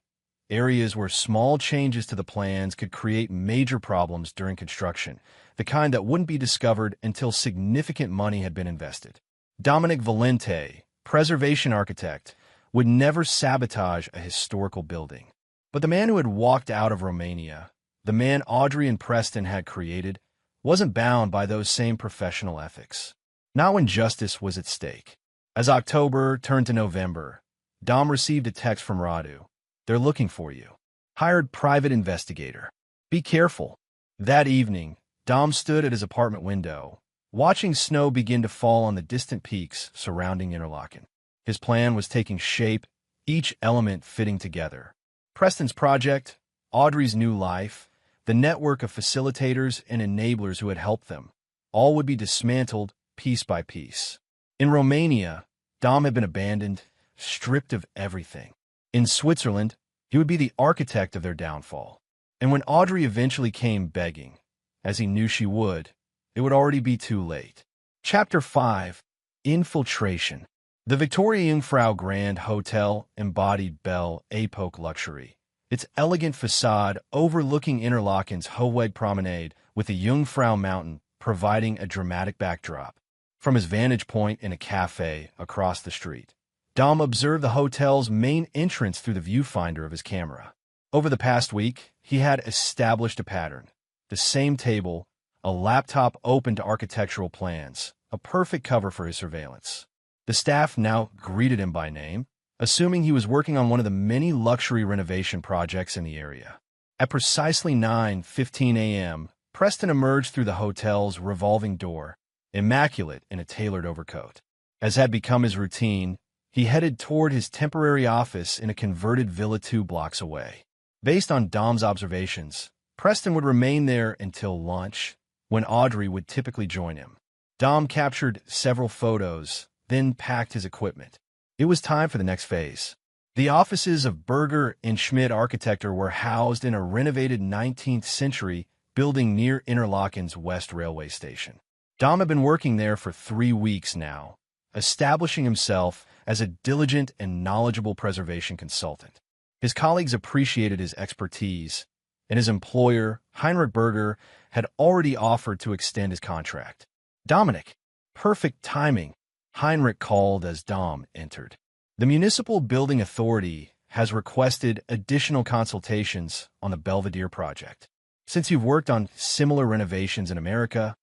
areas where small changes to the plans could create major problems during construction, the kind that wouldn't be discovered until significant money had been invested. Dominic Valente, preservation architect, would never sabotage a historical building. But the man who had walked out of Romania, the man Audrey and Preston had created, wasn't bound by those same professional ethics. Not when justice was at stake. As October turned to November, Dom received a text from Radu. "They're looking for you. Hired private investigator. Be careful." That evening, Dom stood at his apartment window, watching snow begin to fall on the distant peaks surrounding Interlaken. His plan was taking shape, each element fitting together. Preston's project, Audrey's new life, the network of facilitators and enablers who had helped them, all would be dismantled piece by piece. In Romania, Dom had been abandoned, stripped of everything. In Switzerland, he would be the architect of their downfall. And when Audrey eventually came begging, as he knew she would, it would already be too late. Chapter 5. Infiltration. The Victoria Jungfrau Grand Hotel embodied Belle Epoque luxury, its elegant facade overlooking Interlaken's Hohweg Promenade with the Jungfrau Mountain providing a dramatic backdrop. From his vantage point in a cafe across the street, Dom observed the hotel's main entrance through the viewfinder of his camera. Over the past week, he had established a pattern. The same table, a laptop open to architectural plans, a perfect cover for his surveillance. The staff now greeted him by name, assuming he was working on one of the many luxury renovation projects in the area. At precisely 9:15 a.m., Preston emerged through the hotel's revolving door, immaculate in a tailored overcoat. As had become his routine, he headed toward his temporary office in a converted villa 2 blocks away. Based on Dom's observations, Preston would remain there until lunch, when Audrey would typically join him. Dom captured several photos, then packed his equipment. It was time for the next phase. The offices of Berger and Schmidt Architecture were housed in a renovated 19th century building near Interlaken's West Railway Station. Dom had been working there for 3 weeks now, establishing himself as a diligent and knowledgeable preservation consultant. His colleagues appreciated his expertise, and his employer, Heinrich Berger, had already offered to extend his contract. "Dominic, perfect timing," Heinrich called as Dom entered. The Municipal Building Authority has requested additional consultations on the Belvedere project. Since you've worked on similar renovations in America,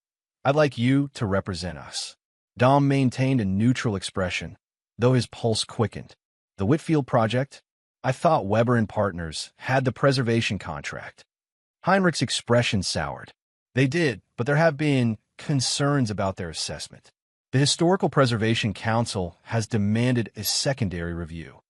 I'd like you to represent us. Dom maintained a neutral expression, though his pulse quickened. The Whitfield project? I thought Weber and Partners had the preservation contract. Heinrich's expression soured. They did, but there have been concerns about their assessment. The Historical Preservation Council has demanded a secondary review.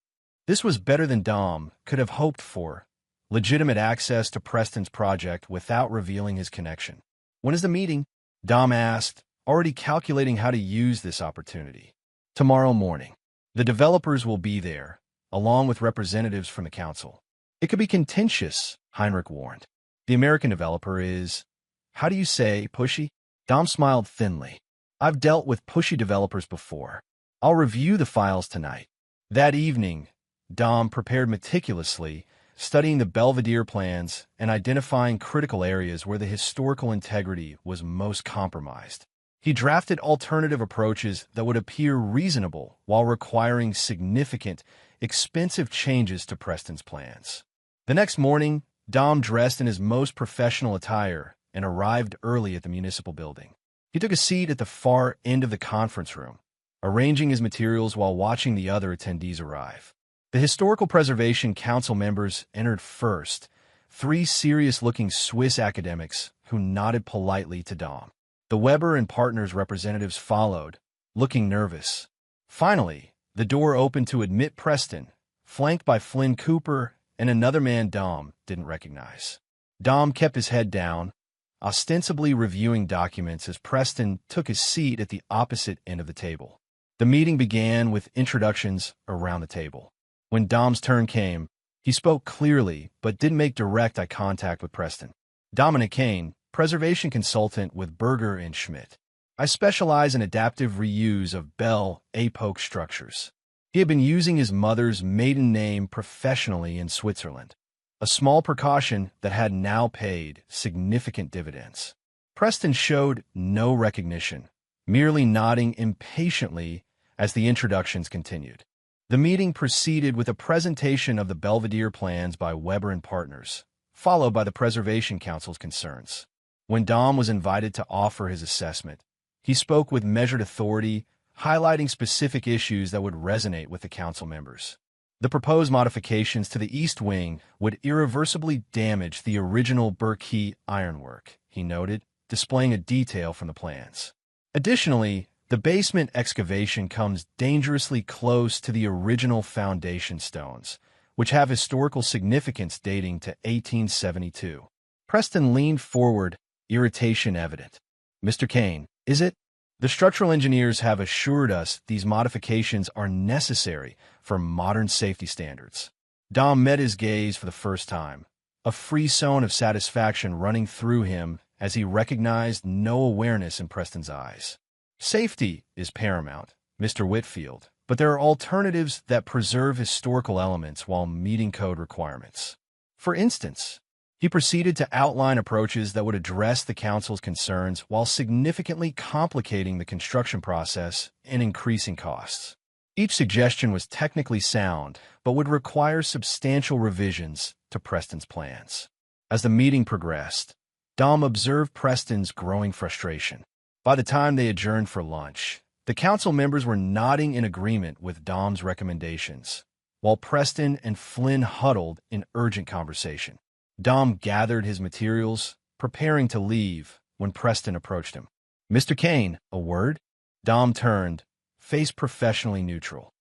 This was better than Dom could have hoped for, legitimate access to Preston's project without revealing his connection. When is the meeting? Dom asked, already calculating how to use this opportunity. Tomorrow morning. The developers will be there, along with representatives from the council. It could be contentious, Heinrich warned. The American developer is, how do you say, pushy? Dom smiled thinly. I've dealt with pushy developers before. I'll review the files tonight. That evening, Dom prepared meticulously, studying the Belvedere plans and identifying critical areas where the historical integrity was most compromised. He drafted alternative approaches that would appear reasonable while requiring significant, expensive changes to Preston's plans. The next morning, Dom dressed in his most professional attire and arrived early at the municipal building. He took a seat at the far end of the conference room, arranging his materials while watching the other attendees arrive. The Historical Preservation Council members entered first, three serious-looking Swiss academics who nodded politely to Dom. The Weber and Partners representatives followed, looking nervous. Finally, the door opened to admit Preston, flanked by Flynn Cooper and another man Dom didn't recognize. Dom kept his head down, ostensibly reviewing documents as Preston took his seat at the opposite end of the table. The meeting began with introductions around the table. When Dom's turn came, he spoke clearly but didn't make direct eye contact with Preston. Dominic Kane, preservation consultant with Berger and Schmidt. I specialize in adaptive reuse of Belle Epoque structures. He had been using his mother's maiden name professionally in Switzerland, a small precaution that had now paid significant dividends. Preston showed no recognition, merely nodding impatiently as the introductions continued. The meeting proceeded with a presentation of the Belvedere plans by Weber and Partners, followed by the Preservation Council's concerns. When Dom was invited to offer his assessment, he spoke with measured authority, highlighting specific issues that would resonate with the council members. The proposed modifications to the east wing would irreversibly damage the original Berkey ironwork, he noted, displaying a detail from the plans. Additionally, the basement excavation comes dangerously close to the original foundation stones, which have historical significance dating to 1872. Preston leaned forward, irritation evident. Mr. Kane, is it? The structural engineers have assured us these modifications are necessary for modern safety standards. Dom met his gaze for the first time, a frisson of satisfaction running through him as he recognized no awareness in Preston's eyes. Safety is paramount, Mr. Whitfield, but there are alternatives that preserve historical elements while meeting code requirements. For instance, he proceeded to outline approaches that would address the council's concerns while significantly complicating the construction process and increasing costs. Each suggestion was technically sound, but would require substantial revisions to Preston's plans. As the meeting progressed, Dom observed Preston's growing frustration. By the time they adjourned for lunch, the council members were nodding in agreement with Dom's recommendations, while Preston and Flynn huddled in urgent conversation. Dom gathered his materials, preparing to leave, when Preston approached him. Mr. Kane, a word? Dom turned, face professionally neutral.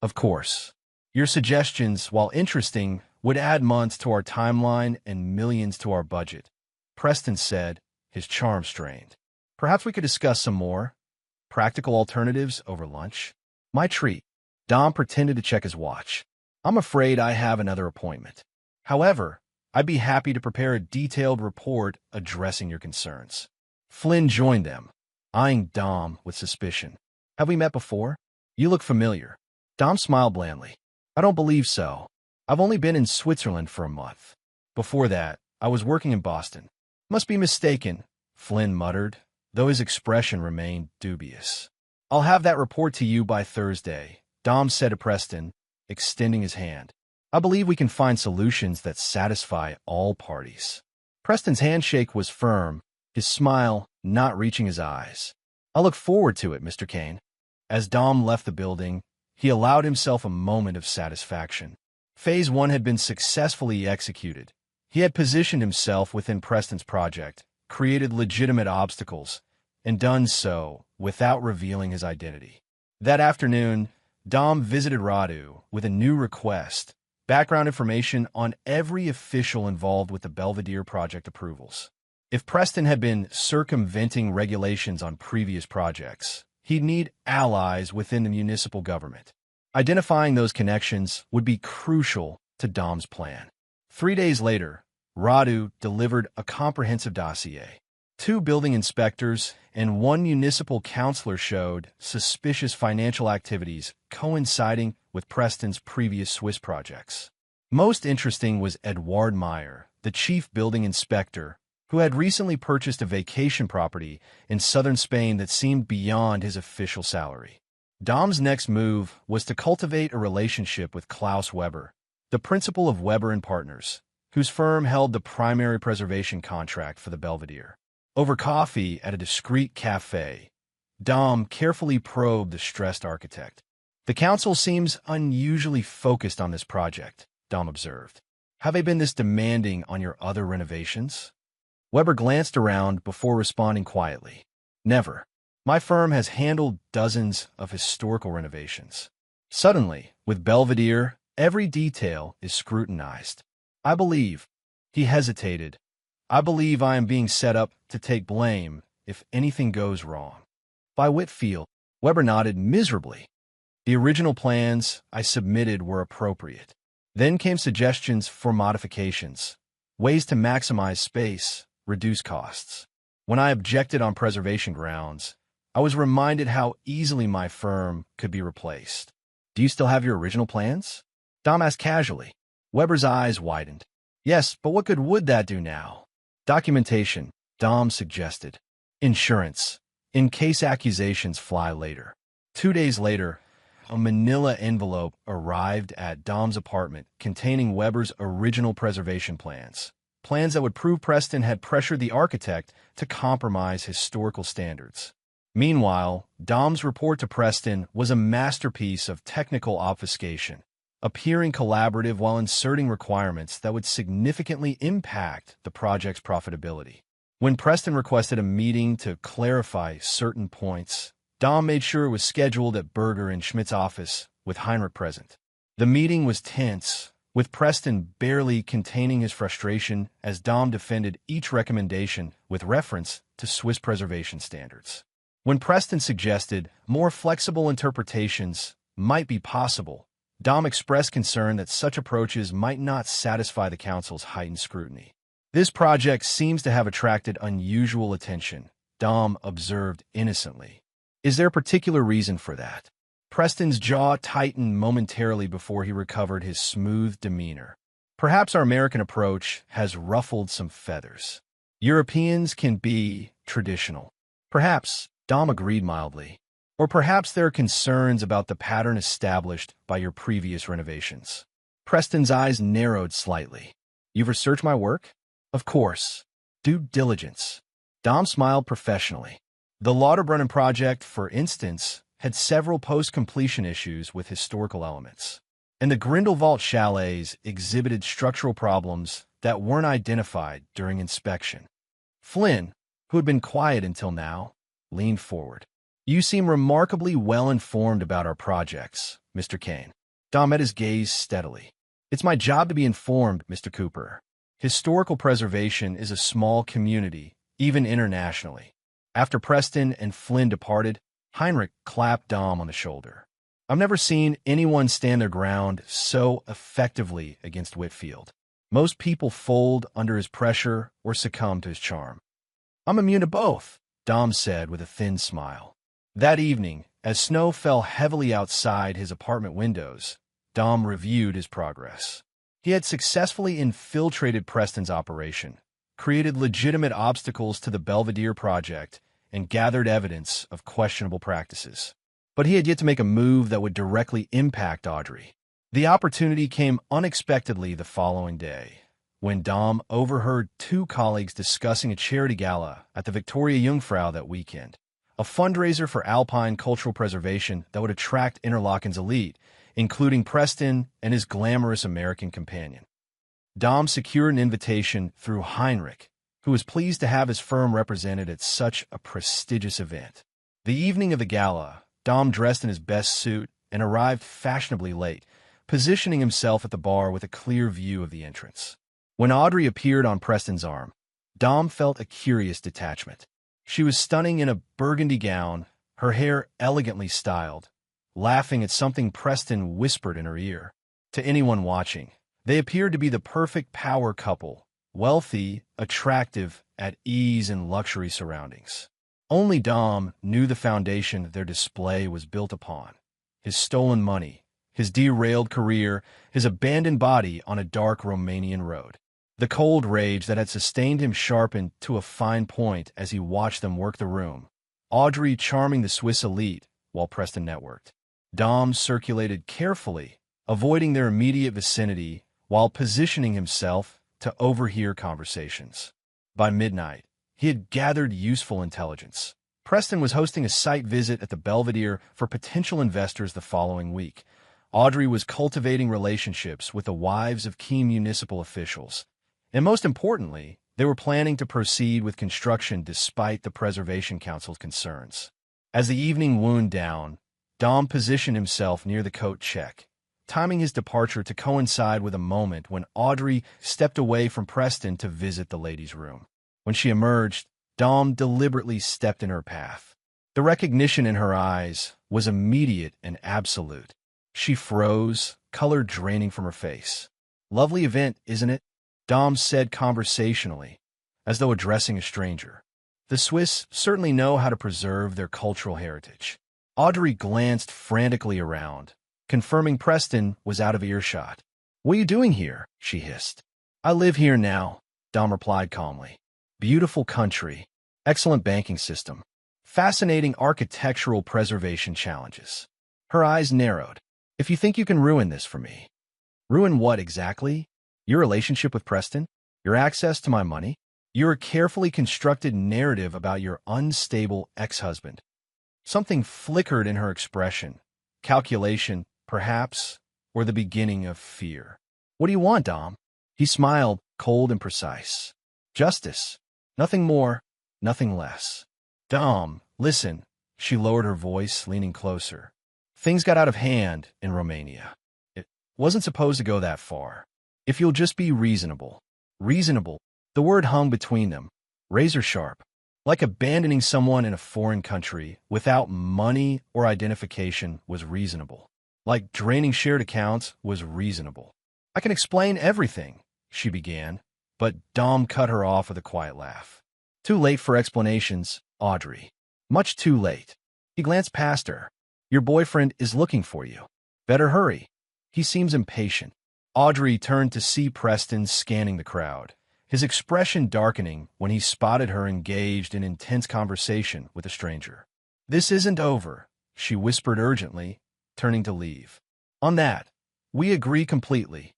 Of course. Your suggestions, while interesting, would add months to our timeline and millions to our budget, Preston said, his charm strained. Perhaps we could discuss some more practical alternatives over lunch. My treat. Dom pretended to check his watch. I'm afraid I have another appointment. However, I'd be happy to prepare a detailed report addressing your concerns. Flynn joined them, eyeing Dom with suspicion. Have we met before? You look familiar. Dom smiled blandly. I don't believe so. I've only been in Switzerland for a month. Before that, I was working in Boston. Must be mistaken, Flynn muttered, though his expression remained dubious. I'll have that report to you by Thursday, Dom said to Preston, extending his hand. I believe we can find solutions that satisfy all parties. Preston's handshake was firm, his smile not reaching his eyes. I look forward to it, Mr. Kane. As Dom left the building, he allowed himself a moment of satisfaction. Phase 1 had been successfully executed. He had positioned himself within Preston's project, created legitimate obstacles, and done so without revealing his identity. That afternoon, Dom visited Radu with a new request: background information on every official involved with the Belvedere project approvals. If Preston had been circumventing regulations on previous projects, he'd need allies within the municipal government. Identifying those connections would be crucial to Dom's plan. 3 days later, Radu delivered a comprehensive dossier. 2 building inspectors and 1 municipal councilor showed suspicious financial activities coinciding with Preston's previous Swiss projects. Most interesting was Edouard Meyer, the chief building inspector, who had recently purchased a vacation property in southern Spain that seemed beyond his official salary. Dom's next move was to cultivate a relationship with Klaus Weber, the principal of Weber & Partners, whose firm held the primary preservation contract for the Belvedere. Over coffee at a discreet cafe, Dom carefully probed the stressed architect. The council seems unusually focused on this project, Dom observed. Have they been this demanding on your other renovations? Weber glanced around before responding quietly. Never. My firm has handled dozens of historical renovations. Suddenly, with Belvedere, every detail is scrutinized. I believe, he hesitated, I believe I am being set up to take blame if anything goes wrong. By Whitfield, Weber nodded miserably. The original plans I submitted were appropriate. Then came suggestions for modifications, ways to maximize space, reduce costs. When I objected on preservation grounds, I was reminded how easily my firm could be replaced. Do you still have your original plans? Dom asked casually. Weber's eyes widened. Yes, but what good would that do now? Documentation, Dom suggested. Insurance, in case accusations fly later. 2 days later, a manila envelope arrived at Dom's apartment containing Weber's original preservation plans. Plans that would prove Preston had pressured the architect to compromise historical standards. Meanwhile, Dom's report to Preston was a masterpiece of technical obfuscation, appearing collaborative while inserting requirements that would significantly impact the project's profitability. When Preston requested a meeting to clarify certain points, Dom made sure it was scheduled at Berger and Schmidt's office with Heinrich present. The meeting was tense, with Preston barely containing his frustration as Dom defended each recommendation with reference to Swiss preservation standards. When Preston suggested more flexible interpretations might be possible, Dom expressed concern that such approaches might not satisfy the council's heightened scrutiny. This project seems to have attracted unusual attention, Dom observed innocently. Is there a particular reason for that? Preston's jaw tightened momentarily before he recovered his smooth demeanor. Perhaps our American approach has ruffled some feathers. Europeans can be traditional. Perhaps, Dom agreed mildly. Or perhaps there are concerns about the pattern established by your previous renovations. Preston's eyes narrowed slightly. You've researched my work? Of course. Due diligence. Dom smiled professionally. The Lauterbrunnen project, for instance, had several post-completion issues with historical elements, and the Grindelwald chalets exhibited structural problems that weren't identified during inspection. Flynn, who had been quiet until now, leaned forward. You seem remarkably well-informed about our projects, Mr. Kane. Dom met his gaze steadily. It's my job to be informed, Mr. Cooper. Historical preservation is a small community, even internationally. After Preston and Flynn departed, Heinrich clapped Dom on the shoulder. I've never seen anyone stand their ground so effectively against Whitfield. Most people fold under his pressure or succumb to his charm. I'm immune to both, Dom said with a thin smile. That evening, as snow fell heavily outside his apartment windows, Dom reviewed his progress. He had successfully infiltrated Preston's operation, created legitimate obstacles to the Belvedere project, and gathered evidence of questionable practices. but he had yet to make a move that would directly impact Audrey. The opportunity came unexpectedly the following day, when Dom overheard two colleagues discussing a charity gala at the Victoria Jungfrau that weekend, a fundraiser for alpine cultural preservation that would attract Interlaken's elite, including Preston and his glamorous American companion. Dom secured an invitation through Heinrich, who was pleased to have his firm represented at such a prestigious event. The evening of the gala, Dom dressed in his best suit and arrived fashionably late, positioning himself at the bar with a clear view of the entrance. When Audrey appeared on Preston's arm, Dom felt a curious detachment. She was stunning in a burgundy gown, her hair elegantly styled, laughing at something Preston whispered in her ear. To anyone watching, they appeared to be the perfect power couple, wealthy, attractive, at ease in luxury surroundings. Only Dom knew the foundation their display was built upon: his stolen money, his derailed career, his abandoned body on a dark Romanian road. The cold rage that had sustained him sharpened to a fine point as he watched them work the room, Audrey charming the Swiss elite while Preston networked. Dom circulated carefully, avoiding their immediate vicinity while positioning himself to overhear conversations. By midnight, he had gathered useful intelligence. Preston was hosting a site visit at the Belvedere for potential investors the following week. Audrey was cultivating relationships with the wives of key municipal officials. And most importantly, they were planning to proceed with construction despite the Preservation Council's concerns. As the evening wound down, Dom positioned himself near the coat check, timing his departure to coincide with a moment when Audrey stepped away from Preston to visit the ladies' room. When she emerged, Dom deliberately stepped in her path. The recognition in her eyes was immediate and absolute. She froze, color draining from her face. "Lovely event, isn't it?" Dom said conversationally, as though addressing a stranger. The Swiss certainly know how to preserve their cultural heritage. Audrey glanced frantically around, confirming Preston was out of earshot. "What are you doing here?" she hissed. "I live here now," Dom replied calmly. "Beautiful country, excellent banking system, fascinating architectural preservation challenges." Her eyes narrowed. "If you think you can ruin this for me." "Ruin what exactly? Your relationship with Preston? Your access to my money? Your carefully constructed narrative about your unstable ex-husband?" Something flickered in her expression. Calculation, perhaps, or the beginning of fear. "What do you want, Dom?" He smiled, cold and precise. "Justice. Nothing more, nothing less." "Dom, listen." She lowered her voice, leaning closer. "Things got out of hand in Romania. It wasn't supposed to go that far. If you'll just be reasonable." Reasonable. The word hung between them, razor sharp. Like abandoning someone in a foreign country without money or identification was reasonable. Like draining shared accounts was reasonable. "I can explain everything," she began, but Dom cut her off with a quiet laugh. "Too late for explanations, Audrey. Much too late." He glanced past her. "Your boyfriend is looking for you. Better hurry. He seems impatient." Audrey turned to see Preston scanning the crowd, his expression darkening when he spotted her engaged in intense conversation with a stranger. "This isn't over," she whispered urgently, turning to leave. "On that, we agree completely,"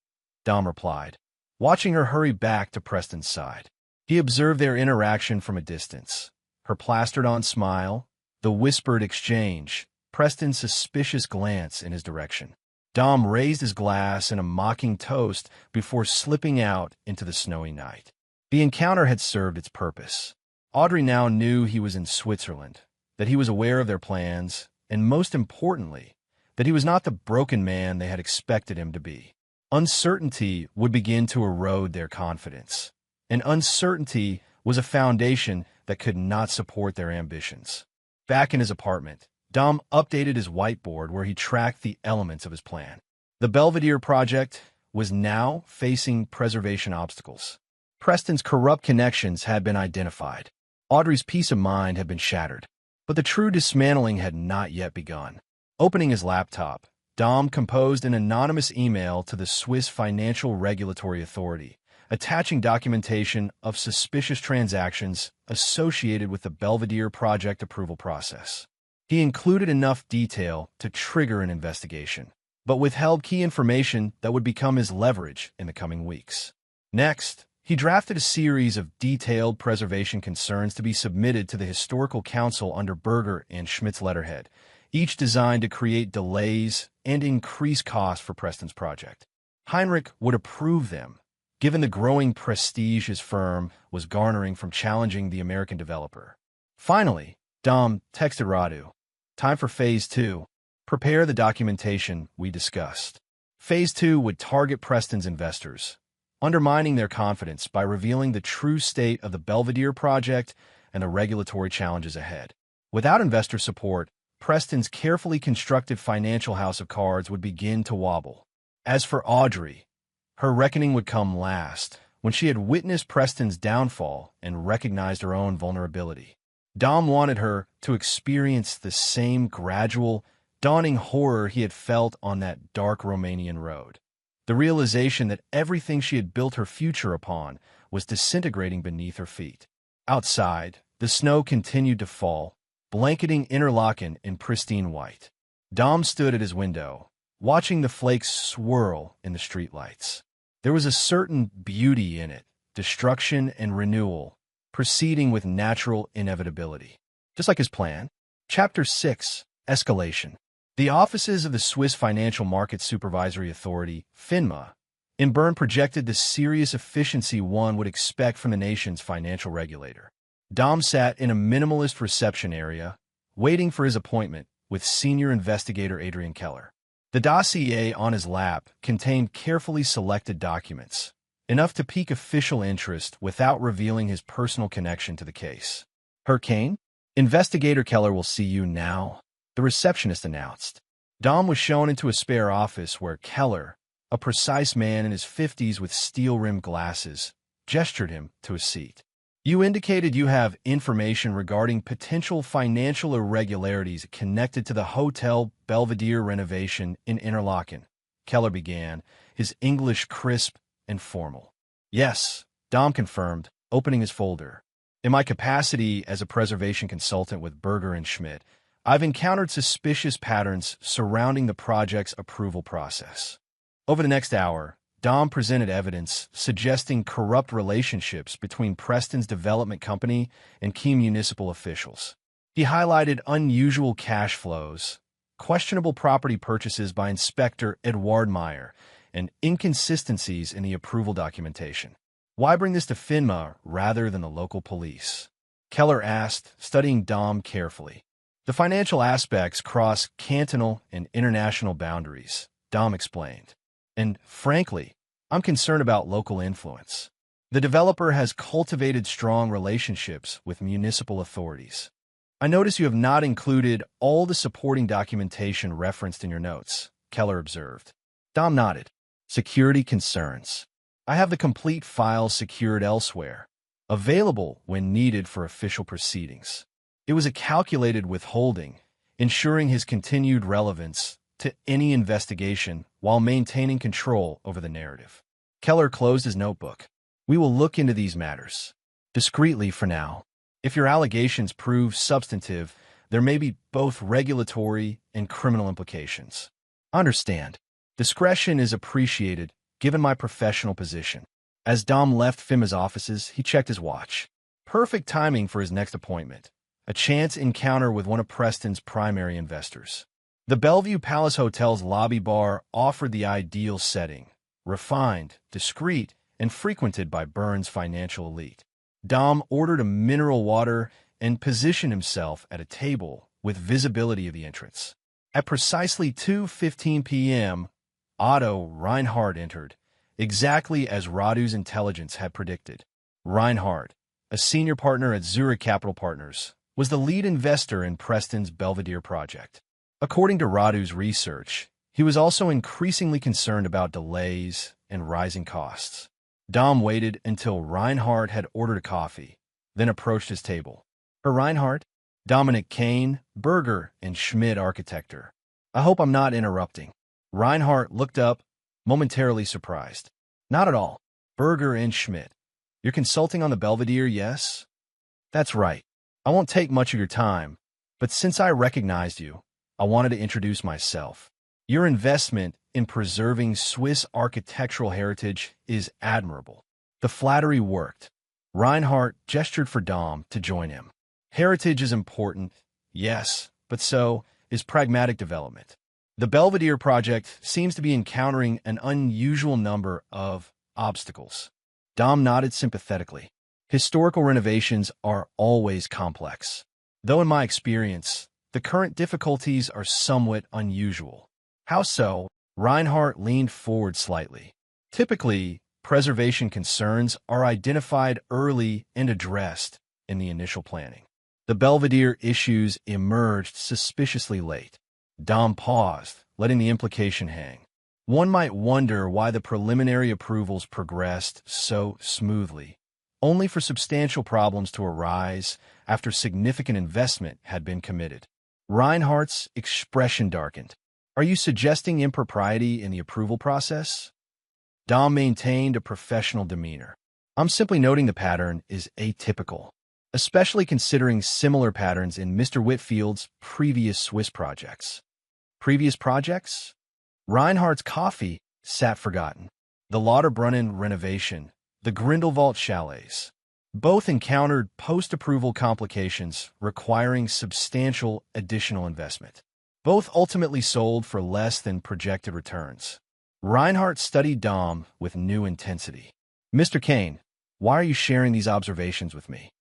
Dom replied, watching her hurry back to Preston's side. He observed their interaction from a distance. Her plastered-on smile, the whispered exchange, Preston's suspicious glance in his direction. Dom raised his glass in a mocking toast before slipping out into the snowy night. The encounter had served its purpose. Audrey now knew he was in Switzerland, that he was aware of their plans, and most importantly, that he was not the broken man they had expected him to be. Uncertainty would begin to erode their confidence, and uncertainty was a foundation that could not support their ambitions. Back in his apartment, Dom updated his whiteboard where he tracked the elements of his plan. The Belvedere project was now facing preservation obstacles. Preston's corrupt connections had been identified. Audrey's peace of mind had been shattered. But the true dismantling had not yet begun. Opening his laptop, Dom composed an anonymous email to the Swiss Financial Regulatory Authority, attaching documentation of suspicious transactions associated with the Belvedere project approval process. He included enough detail to trigger an investigation, but withheld key information that would become his leverage in the coming weeks. Next, he drafted a series of detailed preservation concerns to be submitted to the Historical Council under Berger and Schmidt's letterhead, each designed to create delays and increase costs for Preston's project. Heinrich would approve them, given the growing prestige his firm was garnering from challenging the American developer. Finally, Dom texted Radu, "Time for Phase 2. Prepare the documentation we discussed." Phase 2 would target Preston's investors, undermining their confidence by revealing the true state of the Belvedere project and the regulatory challenges ahead. Without investor support, Preston's carefully constructed financial house of cards would begin to wobble. As for Audrey, her reckoning would come last, when she had witnessed Preston's downfall and recognized her own vulnerability. Dom wanted her to experience the same gradual, dawning horror he had felt on that dark Romanian road. The realization that everything she had built her future upon was disintegrating beneath her feet. Outside, the snow continued to fall, blanketing Interlaken in pristine white. Dom stood at his window, watching the flakes swirl in the streetlights. There was a certain beauty in it, destruction and renewal, proceeding with natural inevitability. Just like his plan. Chapter 6. Escalation. The offices of the Swiss Financial Markets Supervisory Authority, FINMA, in Bern projected the serious efficiency one would expect from the nation's financial regulator. Dom sat in a minimalist reception area, waiting for his appointment with senior investigator Adrian Keller. The dossier on his lap contained carefully selected documents, enough to pique official interest without revealing his personal connection to the case. "Hurricane? Investigator Keller will see you now," the receptionist announced. Dom was shown into a spare office where Keller, a precise man in his 50s with steel-rimmed glasses, gestured him to a seat. "You indicated you have information regarding potential financial irregularities connected to the Hotel Belvedere renovation in Interlaken," Keller began, his English crisp and formal. "Yes," Dom confirmed, opening his folder. "In my capacity as a preservation consultant with Berger and Schmidt, I've encountered suspicious patterns surrounding the project's approval process." Over the next hour, Dom presented evidence suggesting corrupt relationships between Preston's development company and key municipal officials. He highlighted unusual cash flows, questionable property purchases by Inspector Edouard Meyer, and inconsistencies in the approval documentation. "Why bring this to FINMA rather than the local police?" Keller asked, studying Dom carefully. "The financial aspects cross cantonal and international boundaries," Dom explained. "And frankly, I'm concerned about local influence. The developer has cultivated strong relationships with municipal authorities. I notice you have not included all the supporting documentation referenced in your notes," Keller observed. Dom nodded. "Security concerns. I have the complete files secured elsewhere, available when needed for official proceedings." It was a calculated withholding, ensuring his continued relevance to any investigation while maintaining control over the narrative. Keller closed his notebook. "We will look into these matters discreetly for now. If your allegations prove substantive, there may be both regulatory and criminal implications. Understand, discretion is appreciated given my professional position." As Dom left FINMA's offices, he checked his watch. Perfect timing for his next appointment, a chance encounter with one of Preston's primary investors. The Bellevue Palace Hotel's lobby bar offered the ideal setting, refined, discreet, and frequented by Bern's financial elite. Dom ordered a mineral water and positioned himself at a table with visibility of the entrance. At precisely 2:15 p.m., Otto Reinhardt entered, exactly as Radu's intelligence had predicted. Reinhardt, a senior partner at Zurich Capital Partners, was the lead investor in Preston's Belvedere project. According to Radu's research, he was also increasingly concerned about delays and rising costs. Dom waited until Reinhardt had ordered a coffee, then approached his table. "Herr Reinhardt, Dominic Kane, Berger, and Schmidt Architecture. I hope I'm not interrupting." Reinhardt looked up, momentarily surprised. "Not at all. Berger and Schmidt. You're consulting on the Belvedere, yes?" "That's right. I won't take much of your time. But since I recognized you, I wanted to introduce myself. Your investment in preserving Swiss architectural heritage is admirable." The flattery worked. Reinhardt gestured for Dom to join him. Heritage is important, yes, but so is pragmatic development. The Belvedere project seems to be encountering an unusual number of obstacles. Dom nodded sympathetically. Historical renovations are always complex. Though in my experience, the current difficulties are somewhat unusual. How so? Reinhardt leaned forward slightly. Typically, preservation concerns are identified early and addressed in the initial planning. The Belvedere issues emerged suspiciously late. Dom paused, letting the implication hang. One might wonder why the preliminary approvals progressed so smoothly, only for substantial problems to arise after significant investment had been committed. Reinhardt's expression darkened. "Are you suggesting impropriety in the approval process?" Dom maintained a professional demeanor. "I'm simply noting the pattern is atypical, especially considering similar patterns in Mr. Whitfield's previous Swiss projects." Previous projects? Reinhardt's coffee sat forgotten. The Lauterbrunnen renovation, the Grindelwald chalets. Both encountered post-approval complications requiring substantial additional investment. Both ultimately sold for less than projected returns. Reinhardt studied Dom with new intensity. "Mr. Kane, why are you sharing these observations with me?"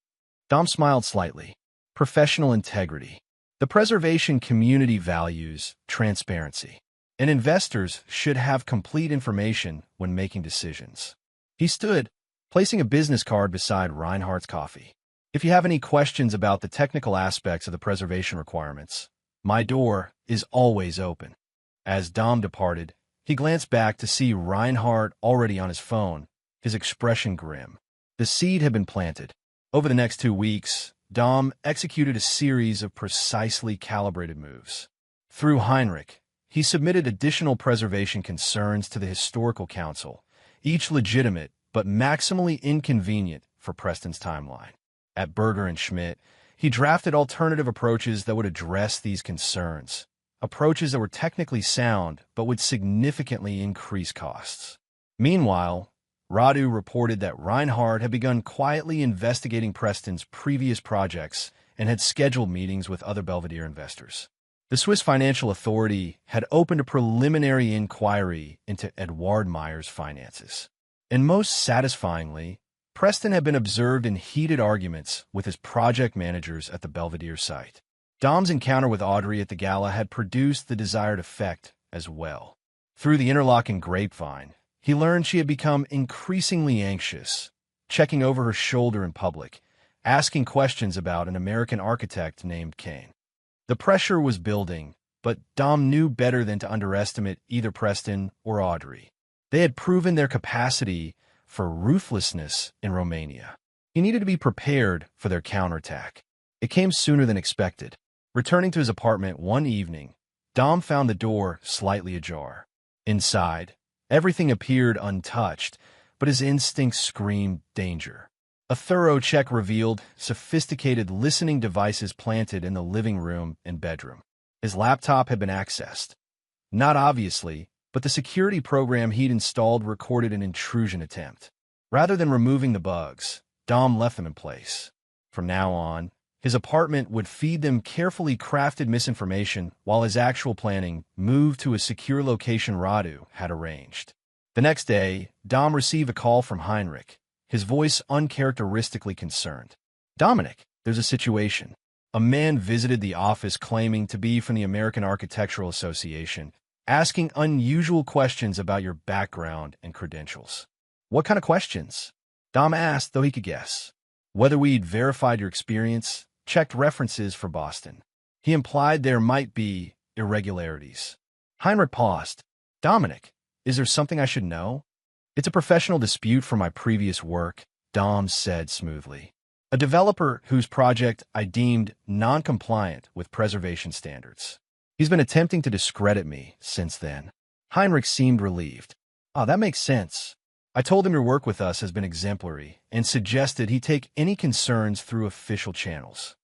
Dom smiled slightly. "Professional integrity. The preservation community values transparency, and investors should have complete information when making decisions." He stood, placing a business card beside Reinhardt's coffee. "If you have any questions about the technical aspects of the preservation requirements, my door is always open." As Dom departed, he glanced back to see Reinhardt already on his phone, his expression grim. The seed had been planted. Over the next 2 weeks, Dom executed a series of precisely calibrated moves. Through Heinrich, he submitted additional preservation concerns to the Historical Council, each legitimate but maximally inconvenient for Preston's timeline. At Berger and Schmidt, he drafted alternative approaches that would address these concerns, approaches that were technically sound but would significantly increase costs. Meanwhile, Radu reported that Reinhardt had begun quietly investigating Preston's previous projects and had scheduled meetings with other Belvedere investors. The Swiss Financial Authority had opened a preliminary inquiry into Eduard Meyer's finances. And most satisfyingly, Preston had been observed in heated arguments with his project managers at the Belvedere site. Dom's encounter with Audrey at the gala had produced the desired effect as well. Through the interlocking grapevine, he learned she had become increasingly anxious, checking over her shoulder in public, asking questions about an American architect named Kane. The pressure was building, but Dom knew better than to underestimate either Preston or Audrey. They had proven their capacity for ruthlessness in Romania. He needed to be prepared for their counterattack. It came sooner than expected. Returning to his apartment one evening, Dom found the door slightly ajar. Inside, everything appeared untouched, but his instincts screamed danger. A thorough check revealed sophisticated listening devices planted in the living room and bedroom. His laptop had been accessed. Not obviously, but the security program he'd installed recorded an intrusion attempt. Rather than removing the bugs, Dom left them in place. From now on, his apartment would feed them carefully crafted misinformation while his actual planning moved to a secure location Radu had arranged. The next day, Dom received a call from Heinrich, his voice uncharacteristically concerned. "Dominic, there's a situation. A man visited the office claiming to be from the American Architectural Association, asking unusual questions about your background and credentials." "What kind of questions?" Dom asked, though he could guess. "Whether we'd verified your experience, checked references for Boston." He implied there might be irregularities. Heinrich paused. "Dominic, is there something I should know?" "It's a professional dispute from my previous work," Dom said smoothly. "A developer whose project I deemed non-compliant with preservation standards. He's been attempting to discredit me since then." Heinrich seemed relieved. "Oh, that makes sense. I told him your work with us has been exemplary and suggested he take any concerns through official channels."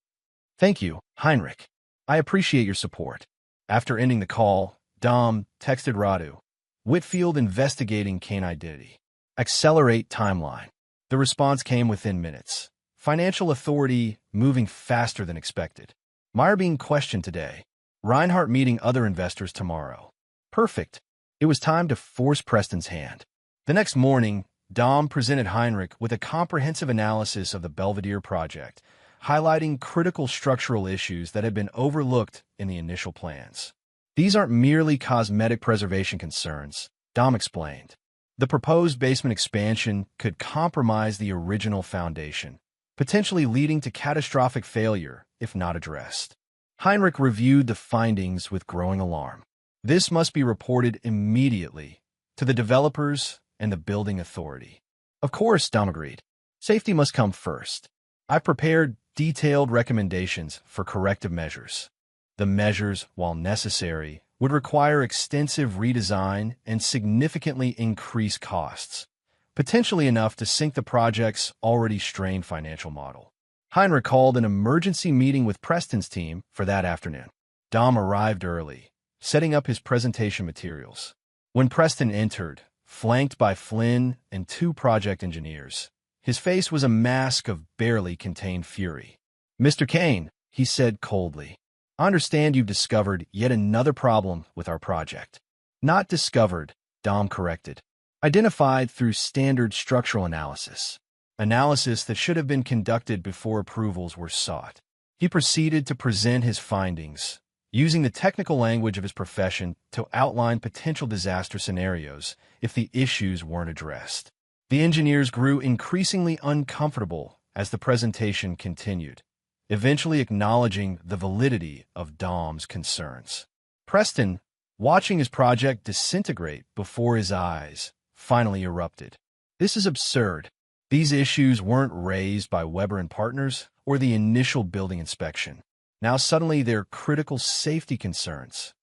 "Thank you, Heinrich." I appreciate your support. After ending the call, Dom texted Radu. Whitfield investigating Kane identity. Accelerate timeline. The response came within minutes. Financial authority moving faster than expected. Meyer being questioned today. Reinhardt meeting other investors tomorrow. Perfect. It was time to force Preston's hand. The next morning, Dom presented Heinrich with a comprehensive analysis of the Belvedere project, highlighting critical structural issues that had been overlooked in the initial plans. These aren't merely cosmetic preservation concerns, Dom explained. The proposed basement expansion could compromise the original foundation, potentially leading to catastrophic failure if not addressed. Heinrich reviewed the findings with growing alarm. This must be reported immediately to the developers and the building authority. Of course, Dom agreed. Safety must come first. I've prepared detailed recommendations for corrective measures. The measures, while necessary, would require extensive redesign and significantly increase costs, potentially enough to sink the project's already strained financial model. Heinrich called an emergency meeting with Preston's team for that afternoon. Dom arrived early, setting up his presentation materials. When Preston entered, flanked by Flynn and two project engineers, his face was a mask of barely contained fury. "Mr. Kane," he said coldly, "I understand you've discovered yet another problem with our project." "Not discovered," Dom corrected. "Identified through standard structural analysis. Analysis that should have been conducted before approvals were sought." He proceeded to present his findings, using the technical language of his profession to outline potential disaster scenarios if the issues weren't addressed. The engineers grew increasingly uncomfortable as the presentation continued, eventually acknowledging the validity of Dom's concerns. Preston, watching his project disintegrate before his eyes, finally erupted. "This is absurd. These issues weren't raised by Weber and Partners or the initial building inspection. Now suddenly they're critical safety concerns.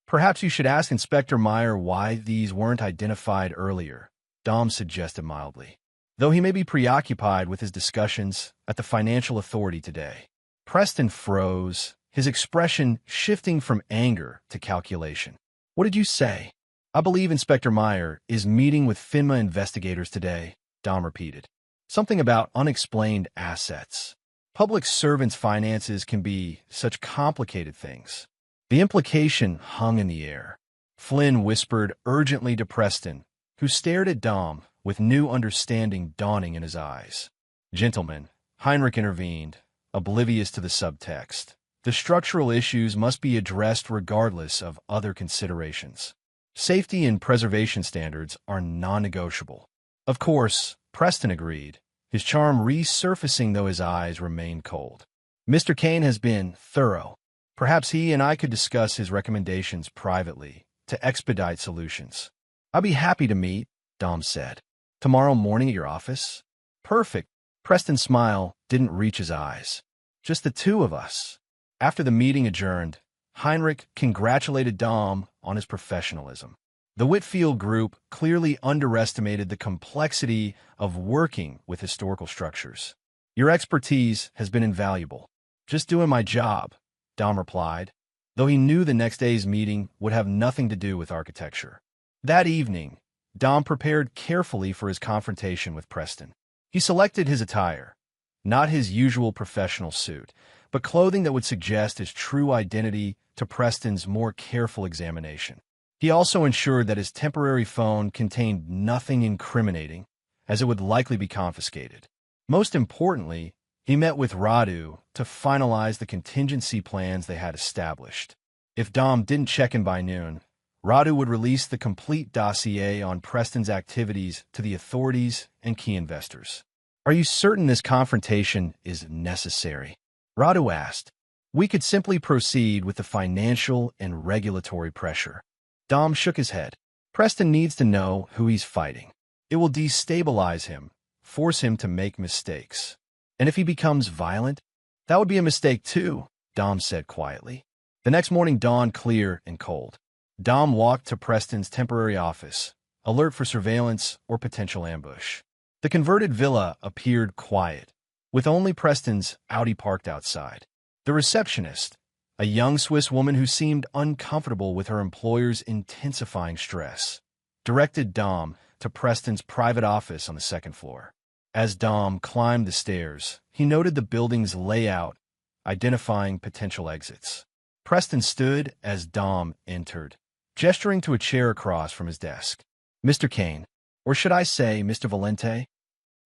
Perhaps you should ask Inspector Meyer why these weren't identified earlier," Dom suggested mildly, though he may be preoccupied with his discussions at the financial authority today. Preston froze, his expression shifting from anger to calculation. "What did you say?" "I believe Inspector Meyer is meeting with FINMA investigators today," Dom repeated. "Something about unexplained assets. Public servants' finances can be such complicated things." The implication hung in the air. Flynn whispered urgently to Preston, who stared at Dom with new understanding dawning in his eyes. "Gentlemen," Heinrich intervened, oblivious to the subtext, "the structural issues must be addressed regardless of other considerations. Safety and preservation standards are non-negotiable." Of course, Preston agreed, his charm resurfacing though his eyes remained cold. "Mr. Kane has been thorough. Perhaps he and I could discuss his recommendations privately to expedite solutions." "I'd be happy to meet," Dom said. "Tomorrow morning at your office?" "Perfect." Preston's smile didn't reach his eyes. "Just the two of us." After the meeting adjourned, Heinrich congratulated Dom on his professionalism. The Whitfield Group clearly underestimated the complexity of working with historical structures. "Your expertise has been invaluable." "Just doing my job," Dom replied, though he knew the next day's meeting would have nothing to do with architecture. That evening, Dom prepared carefully for his confrontation with Preston. He selected his attire, not his usual professional suit, but clothing that would suggest his true identity to Preston's more careful examination. He also ensured that his temporary phone contained nothing incriminating, as it would likely be confiscated. Most importantly, he met with Radu to finalize the contingency plans they had established. If Dom didn't check in by noon, Radu would release the complete dossier on Preston's activities to the authorities and key investors. "Are you certain this confrontation is necessary?" Radu asked. "We could simply proceed with the financial and regulatory pressure." Dom shook his head. "Preston needs to know who he's fighting. It will destabilize him, force him to make mistakes. And if he becomes violent, that would be a mistake too," Dom said quietly. The next morning dawned clear and cold. Dom walked to Preston's temporary office, alert for surveillance or potential ambush. The converted villa appeared quiet, with only Preston's Audi parked outside. The receptionist, a young Swiss woman who seemed uncomfortable with her employer's intensifying stress, directed Dom to Preston's private office on the second floor. As Dom climbed the stairs, he noted the building's layout, identifying potential exits. Preston stood as Dom entered, gesturing to a chair across from his desk. "Mr. Kane, or should I say Mr. Valente?"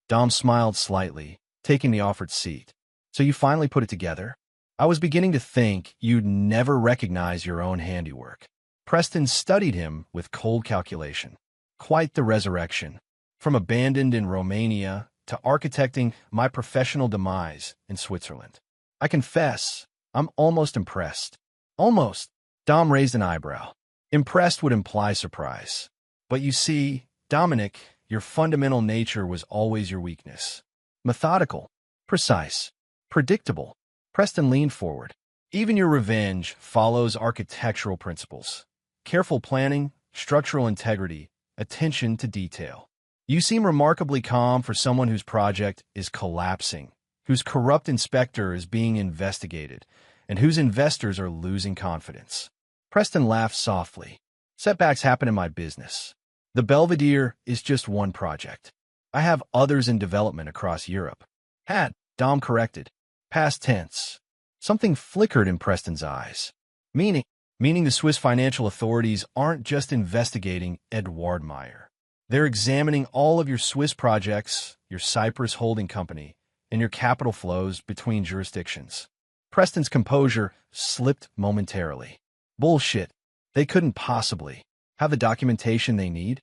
Dom smiled slightly, taking the offered seat. "So you finally put it together? I was beginning to think you'd never recognize your own handiwork." Preston studied him with cold calculation. Quite the resurrection. From abandoned in Romania to architecting my professional demise in Switzerland. "I confess, I'm almost impressed." "Almost?" Dom raised an eyebrow. Impressed would imply surprise. "But you see, Dominic, your fundamental nature was always your weakness. Methodical, precise, predictable." Preston leaned forward. "Even your revenge follows architectural principles. Careful planning, structural integrity, attention to detail. You seem remarkably calm for someone whose project is collapsing, whose corrupt inspector is being investigated, and whose investors are losing confidence." Preston laughed softly. "Setbacks happen in my business. The Belvedere is just one project. I have others in development across Europe." "Had," Dom corrected. Past tense. Something flickered in Preston's eyes. Meaning the Swiss financial authorities aren't just investigating Eduard Meyer. They're examining all of your Swiss projects, your Cyprus holding company, and your capital flows between jurisdictions. Preston's composure slipped momentarily. "Bullshit. They couldn't possibly have the documentation they need."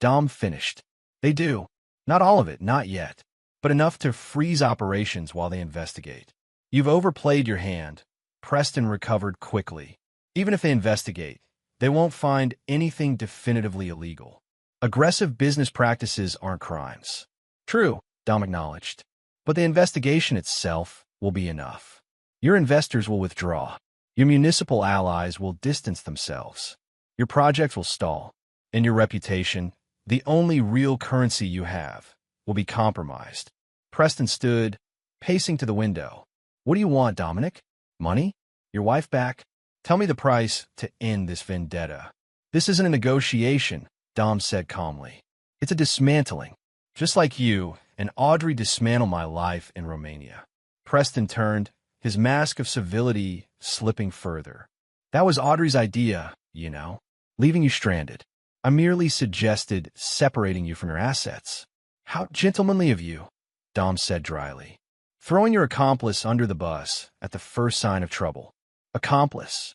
Dom finished. "They do. Not all of it, not yet, but enough to freeze operations while they investigate." "You've overplayed your hand." Preston recovered quickly. "Even if they investigate, they won't find anything definitively illegal. Aggressive business practices aren't crimes." "True," Dom acknowledged. "But the investigation itself will be enough. Your investors will withdraw. Your municipal allies will distance themselves. Your projects will stall. And your reputation, the only real currency you have, will be compromised." Preston stood, pacing to the window. "What do you want, Dominic? Money? Your wife back? Tell me the price to end this vendetta." "This isn't a negotiation," Dom said calmly. "It's a dismantling. Just like you and Audrey dismantled my life in Romania." Preston turned, his mask of civility slipping further. "That was Audrey's idea, you know, leaving you stranded. I merely suggested separating you from your assets." "How gentlemanly of you," Dom said dryly. "Throwing your accomplice under the bus at the first sign of trouble." "Accomplice?"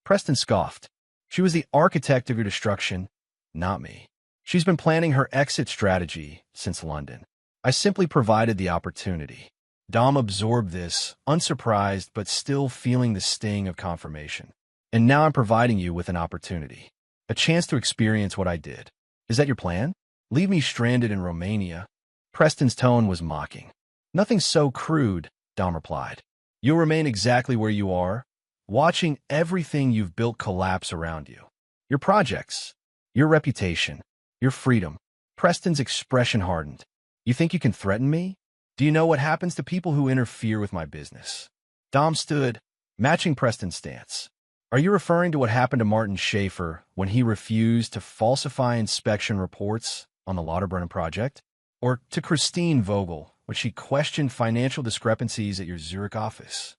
Preston scoffed. "She was the architect of your destruction, not me. She's been planning her exit strategy since London. I simply provided the opportunity." Dom absorbed this, unsurprised but still feeling the sting of confirmation. "And now I'm providing you with an opportunity. A chance to experience what I did. Is that your plan? Leave me stranded in Romania?" Preston's tone was mocking. "Nothing so crude," Dom replied. "You'll remain exactly where you are, watching everything you've built collapse around you. Your projects, your reputation, your freedom." Preston's expression hardened. "You think you can threaten me? Do you know what happens to people who interfere with my business?" Dom stood, matching Preston's stance. "Are you referring to what happened to Martin Schaefer when he refused to falsify inspection reports on the Lauterbrunnen project? Or to Christine Vogel when she questioned financial discrepancies at your Zurich office?"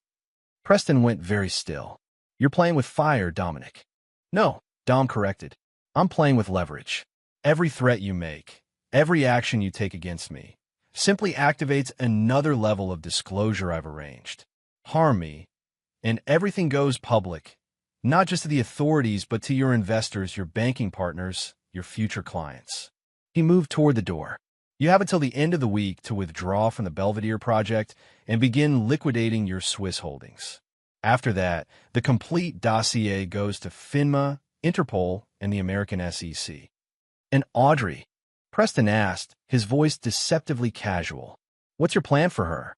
Preston went very still. "You're playing with fire, Dominic." "No," Dom corrected. "I'm playing with leverage. Every threat you make, every action you take against me, simply activates another level of disclosure I've arranged. Harm me, and everything goes public, not just to the authorities, but to your investors, your banking partners, your future clients." He moved toward the door. "You have until the end of the week to withdraw from the Belvedere project and begin liquidating your Swiss holdings. After that, the complete dossier goes to FINMA, Interpol, and the American SEC. "And Audrey?" Preston asked, his voice deceptively casual. "What's your plan for her?"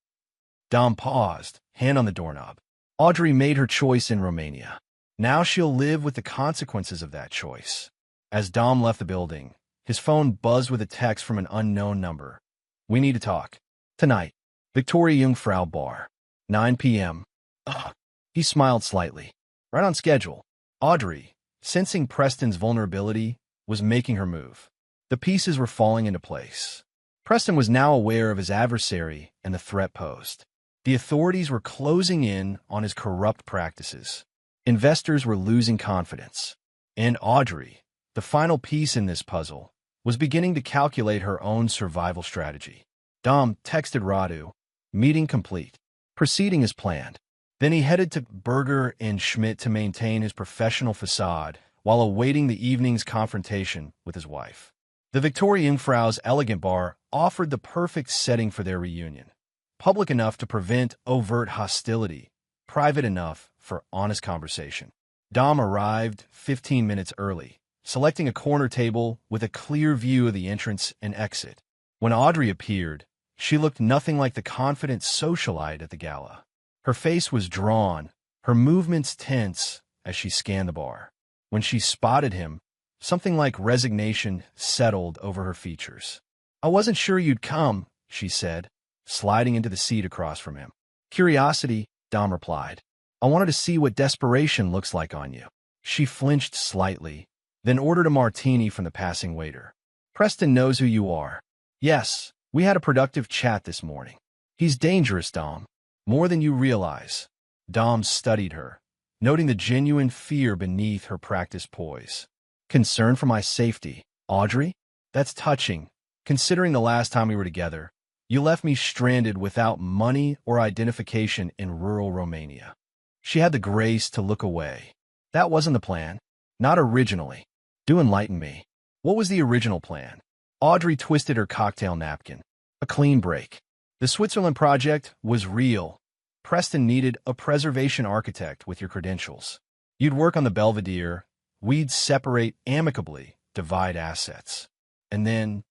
Dom paused, hand on the doorknob. "Audrey made her choice in Romania. Now she'll live with the consequences of that choice." As Dom left the building, his phone buzzed with a text from an unknown number. "We need to talk. Tonight. Victoria Jungfrau Bar. 9 p.m. Ugh. He smiled slightly. Right on schedule. Audrey, sensing Preston's vulnerability, was making her move. The pieces were falling into place. Preston was now aware of his adversary and the threat posed. The authorities were closing in on his corrupt practices. Investors were losing confidence. And Audrey, the final piece in this puzzle, was beginning to calculate her own survival strategy. Dom texted Radu, meeting complete, proceeding as planned. Then he headed to Berger and Schmidt to maintain his professional facade while awaiting the evening's confrontation with his wife. The Victoria Jungfrau's elegant bar offered the perfect setting for their reunion. Public enough to prevent overt hostility, private enough for honest conversation. Dom arrived 15 minutes early, selecting a corner table with a clear view of the entrance and exit. When Audrey appeared, she looked nothing like the confident socialite at the gala. Her face was drawn, her movements tense as she scanned the bar. When she spotted him, something like resignation settled over her features. "I wasn't sure you'd come," she said, sliding into the seat across from him. "Curiosity," Dom replied. "I wanted to see what desperation looks like on you." She flinched slightly, then ordered a martini from the passing waiter. "Preston knows who you are." "Yes, we had a productive chat this morning." "He's dangerous, Dom. More than you realize." Dom studied her, noting the genuine fear beneath her practiced poise. "Concern for my safety, Audrey? That's touching, considering the last time we were together. You left me stranded without money or identification in rural Romania." She had the grace to look away. "That wasn't the plan. Not originally. Do enlighten me. What was the original plan?" Audrey twisted her cocktail napkin. "A clean break. The Switzerland project was real. Preston needed a preservation architect with your credentials. You'd work on the Belvedere. We'd separate amicably, divide assets. And then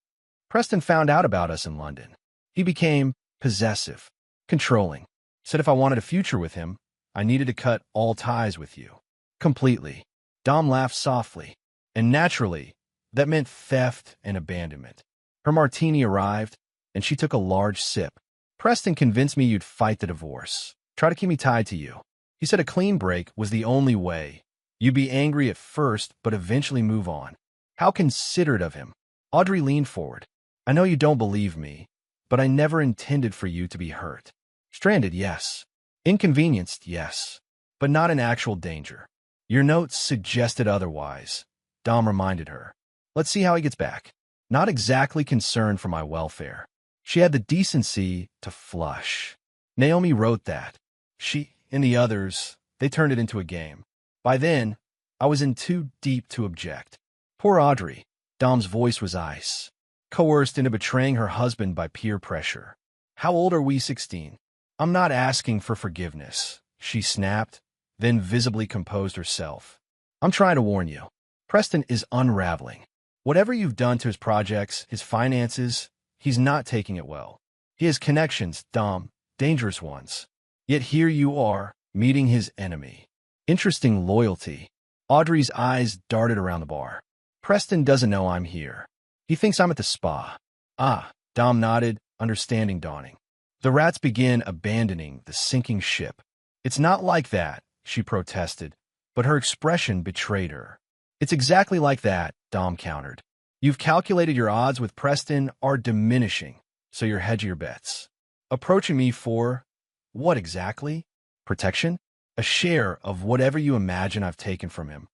Preston found out about us in London. He became possessive, controlling. Said if I wanted a future with him, I needed to cut all ties with you. Completely." Dom laughed softly. "And naturally, that meant theft and abandonment." Her martini arrived, and she took a large sip. "Preston convinced me you'd fight the divorce. Try to keep me tied to you. He said a clean break was the only way. You'd be angry at first, but eventually move on." How considerate of him. Audrey leaned forward. "I know you don't believe me, but I never intended for you to be hurt. Stranded, yes. Inconvenienced, yes. But not in actual danger. Your notes suggested otherwise," Dom reminded her. "Let's see how he gets back. Not exactly concerned for my welfare." She had the decency to flush. "Naomi wrote that. She and the others, they turned it into a game. By then, I was in too deep to object." Poor Audrey. Dom's voice was ice. Coerced into betraying her husband by peer pressure. "How old are we? 16? "I'm not asking for forgiveness," she snapped, then visibly composed herself. "I'm trying to warn you. Preston is unraveling. Whatever you've done to his projects, his finances, he's not taking it well. He has connections, Dom, dangerous ones. Yet here you are, meeting his enemy. Interesting loyalty." Audrey's eyes darted around the bar. "Preston doesn't know I'm here. He thinks I'm at the spa." "Ah," Dom nodded, understanding dawning. The rats began abandoning the sinking ship. "It's not like that," she protested, but her expression betrayed her. "It's exactly like that," Dom countered. "You've calculated your odds with Preston are diminishing, so you're hedging your bets. Approaching me for, what exactly? Protection? A share of whatever you imagine I've taken from him."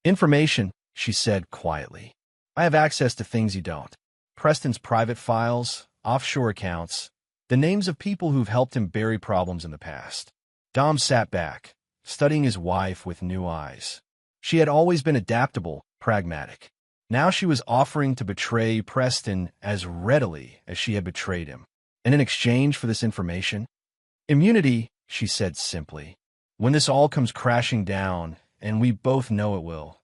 "Information," she said quietly. "I have access to things you don't. Preston's private files, offshore accounts, the names of people who've helped him bury problems in the past." Dom sat back, studying his wife with new eyes. She had always been adaptable, pragmatic. Now she was offering to betray Preston as readily as she had betrayed him. And in exchange for this information? "Immunity," she said simply. "When this all comes crashing down, and we both know it will,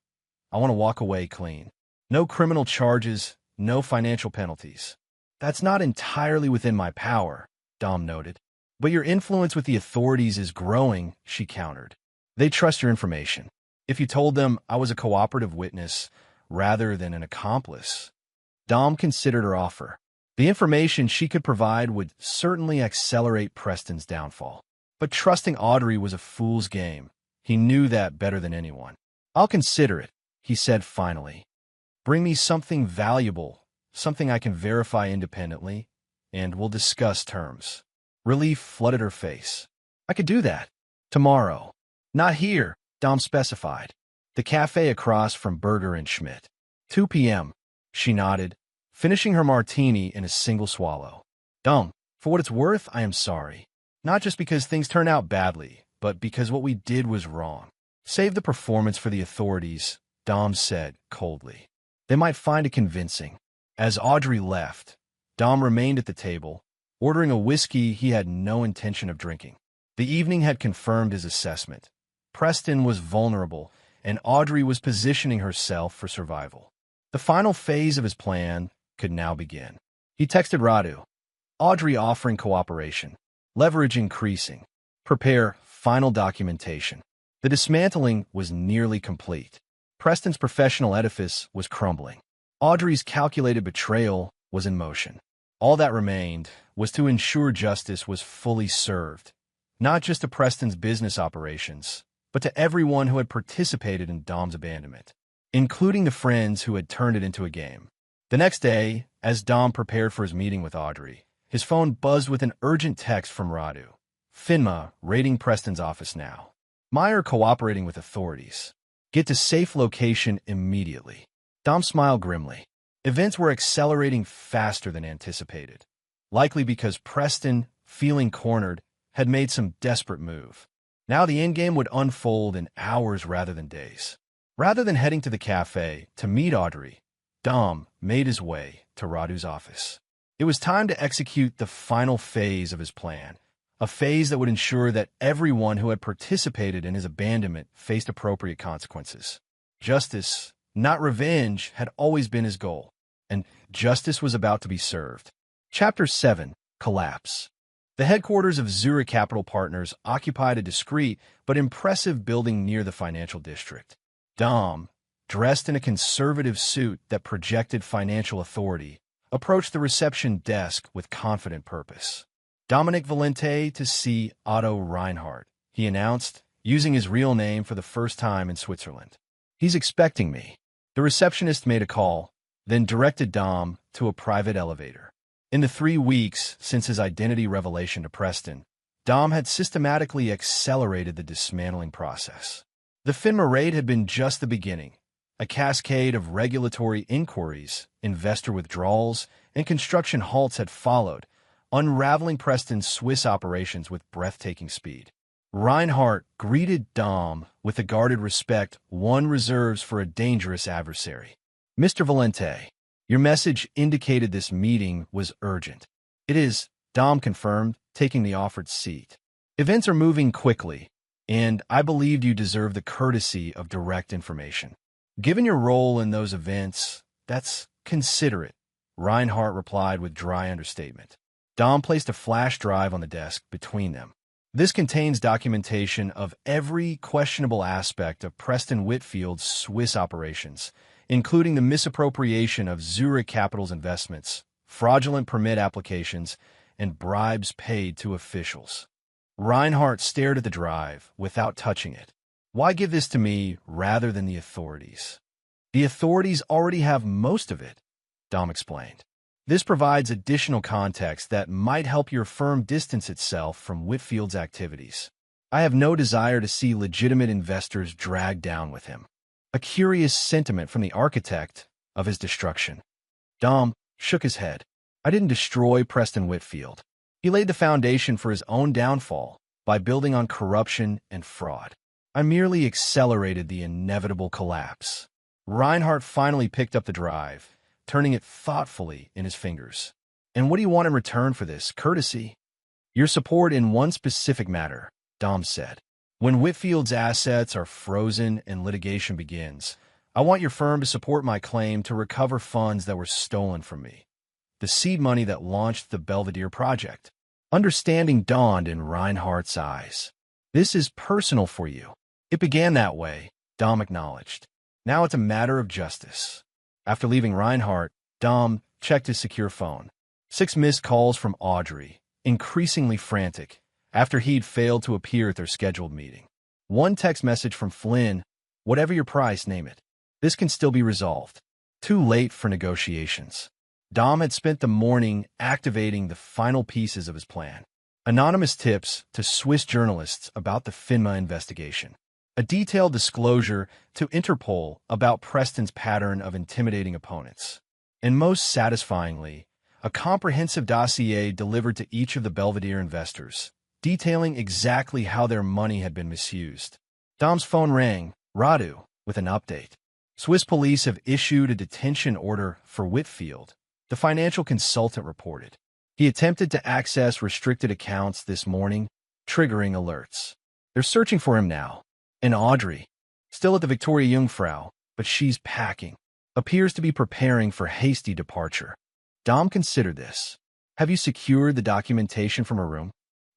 I want to walk away clean. No criminal charges, no financial penalties." "That's not entirely within my power," Dom noted. "But your influence with the authorities is growing," she countered. "They trust your information. If you told them I was a cooperative witness rather than an accomplice." Dom considered her offer. The information she could provide would certainly accelerate Preston's downfall. But trusting Audrey was a fool's game. He knew that better than anyone. "I'll consider it," he said finally. "Bring me something valuable, something I can verify independently, and we'll discuss terms." Relief flooded her face. "I could do that. Tomorrow." "Not here," Dom specified. "The cafe across from Berger and Schmidt. 2 p.m., she nodded, finishing her martini in a single swallow. "Dom, for what it's worth, I am sorry. Not just because things turned out badly, but because what we did was wrong. Save the performance for the authorities," Dom said coldly. "They might find it convincing." As Audrey left, Dom remained at the table, ordering a whiskey he had no intention of drinking. The evening had confirmed his assessment. Preston was vulnerable, and Audrey was positioning herself for survival. The final phase of his plan could now begin. He texted Radu, Audrey offering cooperation, leverage increasing, prepare final documentation. The dismantling was nearly complete. Preston's professional edifice was crumbling. Audrey's calculated betrayal was in motion. All that remained was to ensure justice was fully served, not just to Preston's business operations, but to everyone who had participated in Dom's abandonment, including the friends who had turned it into a game. The next day, as Dom prepared for his meeting with Audrey, his phone buzzed with an urgent text from Radu. "FINMA raiding Preston's office now. Meyer cooperating with authorities. Get to safe location immediately." Dom smiled grimly. Events were accelerating faster than anticipated, likely because Preston, feeling cornered, had made some desperate move. Now the endgame would unfold in hours rather than days. Rather than heading to the cafe to meet Audrey, Dom made his way to Radu's office. It was time to execute the final phase of his plan, a phase that would ensure that everyone who had participated in his abandonment faced appropriate consequences. Justice, not revenge, had always been his goal, and justice was about to be served. Chapter 7. Collapse. The headquarters of Zurich Capital Partners occupied a discreet but impressive building near the financial district. Dom, dressed in a conservative suit that projected financial authority, approached the reception desk with confident purpose. "Dominic Valente to see Otto Reinhardt," he announced, using his real name for the first time in Switzerland. "He's expecting me." The receptionist made a call, then directed Dom to a private elevator. In the 3 weeks since his identity revelation to Preston, Dom had systematically accelerated the dismantling process. The FINMA raid had been just the beginning. A cascade of regulatory inquiries, investor withdrawals, and construction halts had followed, unraveling Preston's Swiss operations with breathtaking speed. Reinhardt greeted Dom with the guarded respect one reserves for a dangerous adversary. "Mr. Valente, your message indicated this meeting was urgent." "It is," Dom confirmed, taking the offered seat. "Events are moving quickly, and I believed you deserve the courtesy of direct information." "Given your role in those events, that's considerate," Reinhardt replied with dry understatement. Dom placed a flash drive on the desk between them. "This contains documentation of every questionable aspect of Preston Whitfield's Swiss operations, including the misappropriation of Zurich Capital's investments, fraudulent permit applications, and bribes paid to officials." Reinhardt stared at the drive without touching it. "Why give this to me rather than the authorities?" "The authorities already have most of it," Dom explained. "This provides additional context that might help your firm distance itself from Whitfield's activities. I have no desire to see legitimate investors dragged down with him." A curious sentiment from the architect of his destruction. Dom shook his head. "I didn't destroy Preston Whitfield. He laid the foundation for his own downfall by building on corruption and fraud. I merely accelerated the inevitable collapse." Reinhardt finally picked up the drive, turning it thoughtfully in his fingers. "And what do you want in return for this courtesy?" "Your support in one specific matter," Dom said. "When Whitfield's assets are frozen and litigation begins, I want your firm to support my claim to recover funds that were stolen from me, the seed money that launched the Belvedere project." Understanding dawned in Reinhardt's eyes. "This is personal for you." "It began that way," Dom acknowledged. "Now it's a matter of justice." After leaving Reinhardt, Dom checked his secure phone. 6 missed calls from Audrey, increasingly frantic, after he'd failed to appear at their scheduled meeting. One text message from Flynn, "Whatever your price, name it. This can still be resolved." Too late for negotiations. Dom had spent the morning activating the final pieces of his plan. Anonymous tips to Swiss journalists about the FINMA investigation. A detailed disclosure to Interpol about Preston's pattern of intimidating opponents. And most satisfyingly, a comprehensive dossier delivered to each of the Belvedere investors, detailing exactly how their money had been misused. Dom's phone rang, Radu, with an update. Swiss police have issued a detention order for Whitfield, the financial consultant reported. He attempted to access restricted accounts this morning, triggering alerts. They're searching for him now. And Audrey, still at the Victoria Jungfrau, but she's packing, appears to be preparing for hasty departure. Dom considered this. Have you secured the documentation from her room?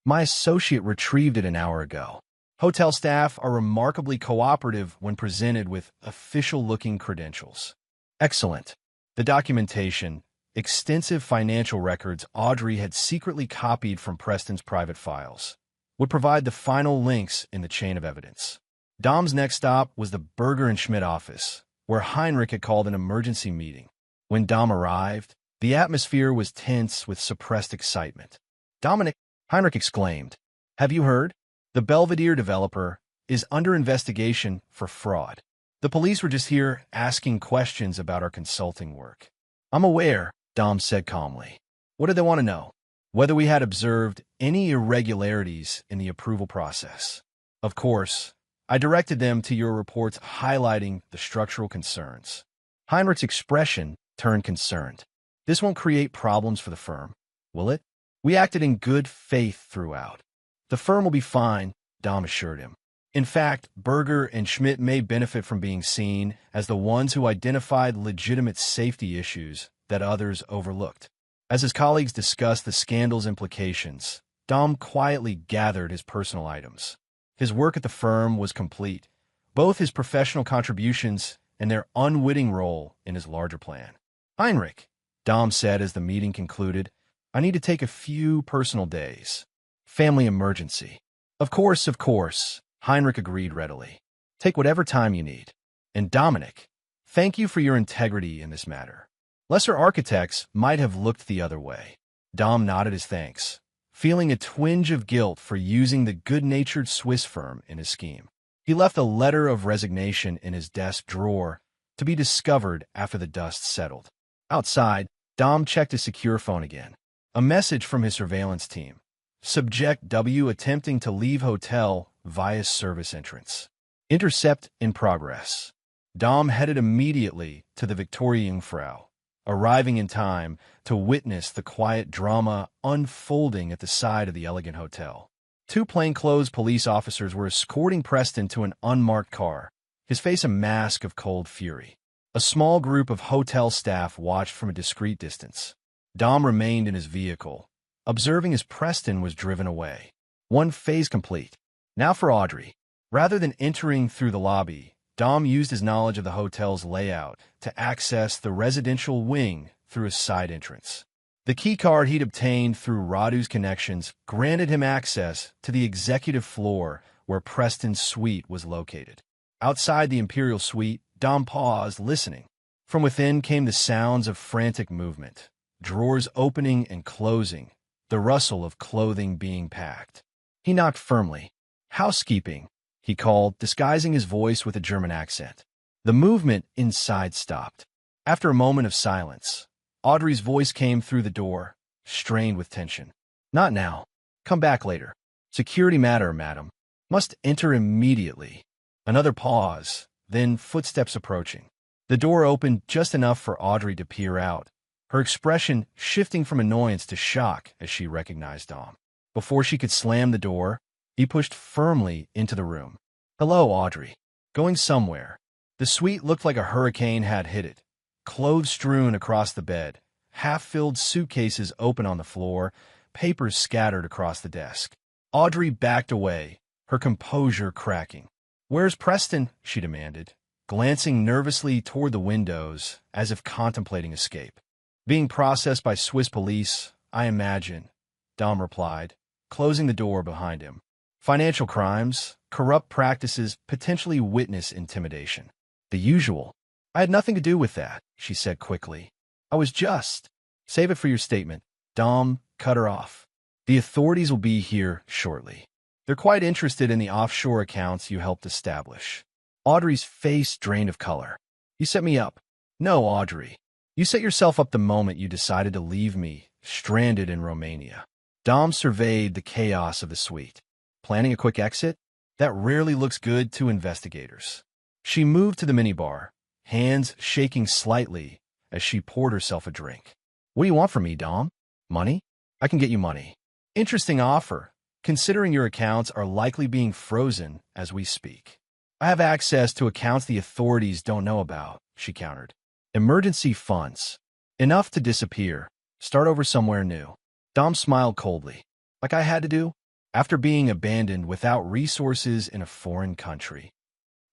My associate retrieved it an hour ago. Hotel staff are remarkably cooperative when presented with official-looking credentials. Excellent. The documentation, extensive financial records Audrey had secretly copied from Preston's private files, would provide the final links in the chain of evidence. Dom's next stop was the Berger and Schmidt office, where Heinrich had called an emergency meeting. When Dom arrived, the atmosphere was tense with suppressed excitement. "Dominic," Heinrich exclaimed, "have you heard? The Belvedere developer is under investigation for fraud. The police were just here asking questions about our consulting work." "I'm aware," Dom said calmly. "What do they want to know?" "Whether we had observed any irregularities in the approval process." "Of course. I directed them to your reports highlighting the structural concerns." Heinrich's expression turned concerned. "This won't create problems for the firm, will it? We acted in good faith throughout." "The firm will be fine," Dom assured him. "In fact, Berger and Schmidt may benefit from being seen as the ones who identified legitimate safety issues that others overlooked." As his colleagues discussed the scandal's implications, Dom quietly gathered his personal items. His work at the firm was complete, both his professional contributions and their unwitting role in his larger plan. "Heinrich," Dom said as the meeting concluded, "I need to take a few personal days. Family emergency." Of course, Heinrich agreed readily. "Take whatever time you need. And Dominic, thank you for your integrity in this matter. Lesser architects might have looked the other way." Dom nodded his thanks, feeling a twinge of guilt for using the good-natured Swiss firm in his scheme. He left a letter of resignation in his desk drawer to be discovered after the dust settled. Outside, Dom checked his secure phone again. A message from his surveillance team. Subject W attempting to leave hotel via service entrance. Intercept in progress. Dom headed immediately to the Victoria Jungfrau, arriving in time to witness the quiet drama unfolding at the side of the elegant hotel. Two plainclothes police officers were escorting Preston to an unmarked car, his face a mask of cold fury. A small group of hotel staff watched from a discreet distance. Dom remained in his vehicle, observing as Preston was driven away. One phase complete. Now for Audrey. Rather than entering through the lobby, Dom used his knowledge of the hotel's layout to access the residential wing through a side entrance. The keycard he'd obtained through Radu's connections granted him access to the executive floor where Preston's suite was located. Outside the Imperial Suite, Dom paused, listening. From within came the sounds of frantic movement, drawers opening and closing, the rustle of clothing being packed. He knocked firmly. "Housekeeping," he called, disguising his voice with a German accent. The movement inside stopped. After a moment of silence, Audrey's voice came through the door, strained with tension. "Not now. Come back later. Security matter, madam. Must enter immediately." Another pause, then footsteps approaching. The door opened just enough for Audrey to peer out, her expression shifting from annoyance to shock as she recognized Dom. Before she could slam the door, he pushed firmly into the room. "Hello, Audrey. Going somewhere?" The suite looked like a hurricane had hit it. Clothes strewn across the bed, half-filled suitcases open on the floor, papers scattered across the desk. Audrey backed away, her composure cracking. "Where's Preston?" she demanded, glancing nervously toward the windows as if contemplating escape. "Being processed by Swiss police, I imagine," Dom replied, closing the door behind him. Financial crimes, corrupt practices, potentially witness intimidation. The usual. I had nothing to do with that, she said quickly. I was just. Save it for your statement. Dom cut her off. The authorities will be here shortly. They're quite interested in the offshore accounts you helped establish. Audrey's face drained of color. You set me up. No, Audrey. You set yourself up the moment you decided to leave me stranded in Romania. Dom surveyed the chaos of the suite. Planning a quick exit? That rarely looks good to investigators. She moved to the minibar, hands shaking slightly as she poured herself a drink. What do you want from me, Dom? Money? I can get you money. Interesting offer, considering your accounts are likely being frozen as we speak. I have access to accounts the authorities don't know about, she countered. Emergency funds. Enough to disappear. Start over somewhere new. Dom smiled coldly. Like I had to do? After being abandoned without resources in a foreign country.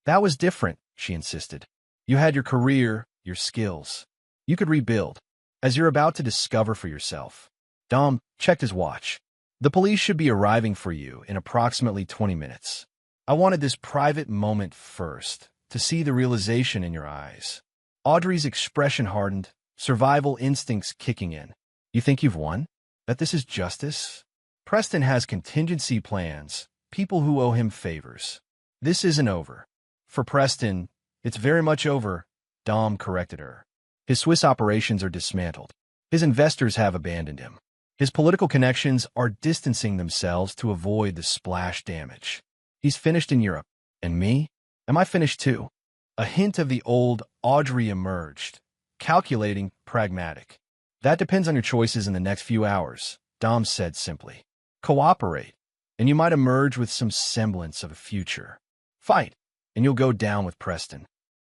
That was different, she insisted. You had your career, your skills. You could rebuild, as you're about to discover for yourself. Dom checked his watch. The police should be arriving for you in approximately 20 minutes. I wanted this private moment first, to see the realization in your eyes. Audrey's expression hardened, survival instincts kicking in. You think you've won? That this is justice? Preston has contingency plans, people who owe him favors. This isn't over. For Preston, it's very much over, Dom corrected her. His Swiss operations are dismantled. His investors have abandoned him. His political connections are distancing themselves to avoid the splash damage. He's finished in Europe. And me? Am I finished too? A hint of the old Audrey emerged, calculating, pragmatic. That depends on your choices in the next few hours, Dom said simply. Cooperate, and you might emerge with some semblance of a future. Fight, and you'll go down with Preston.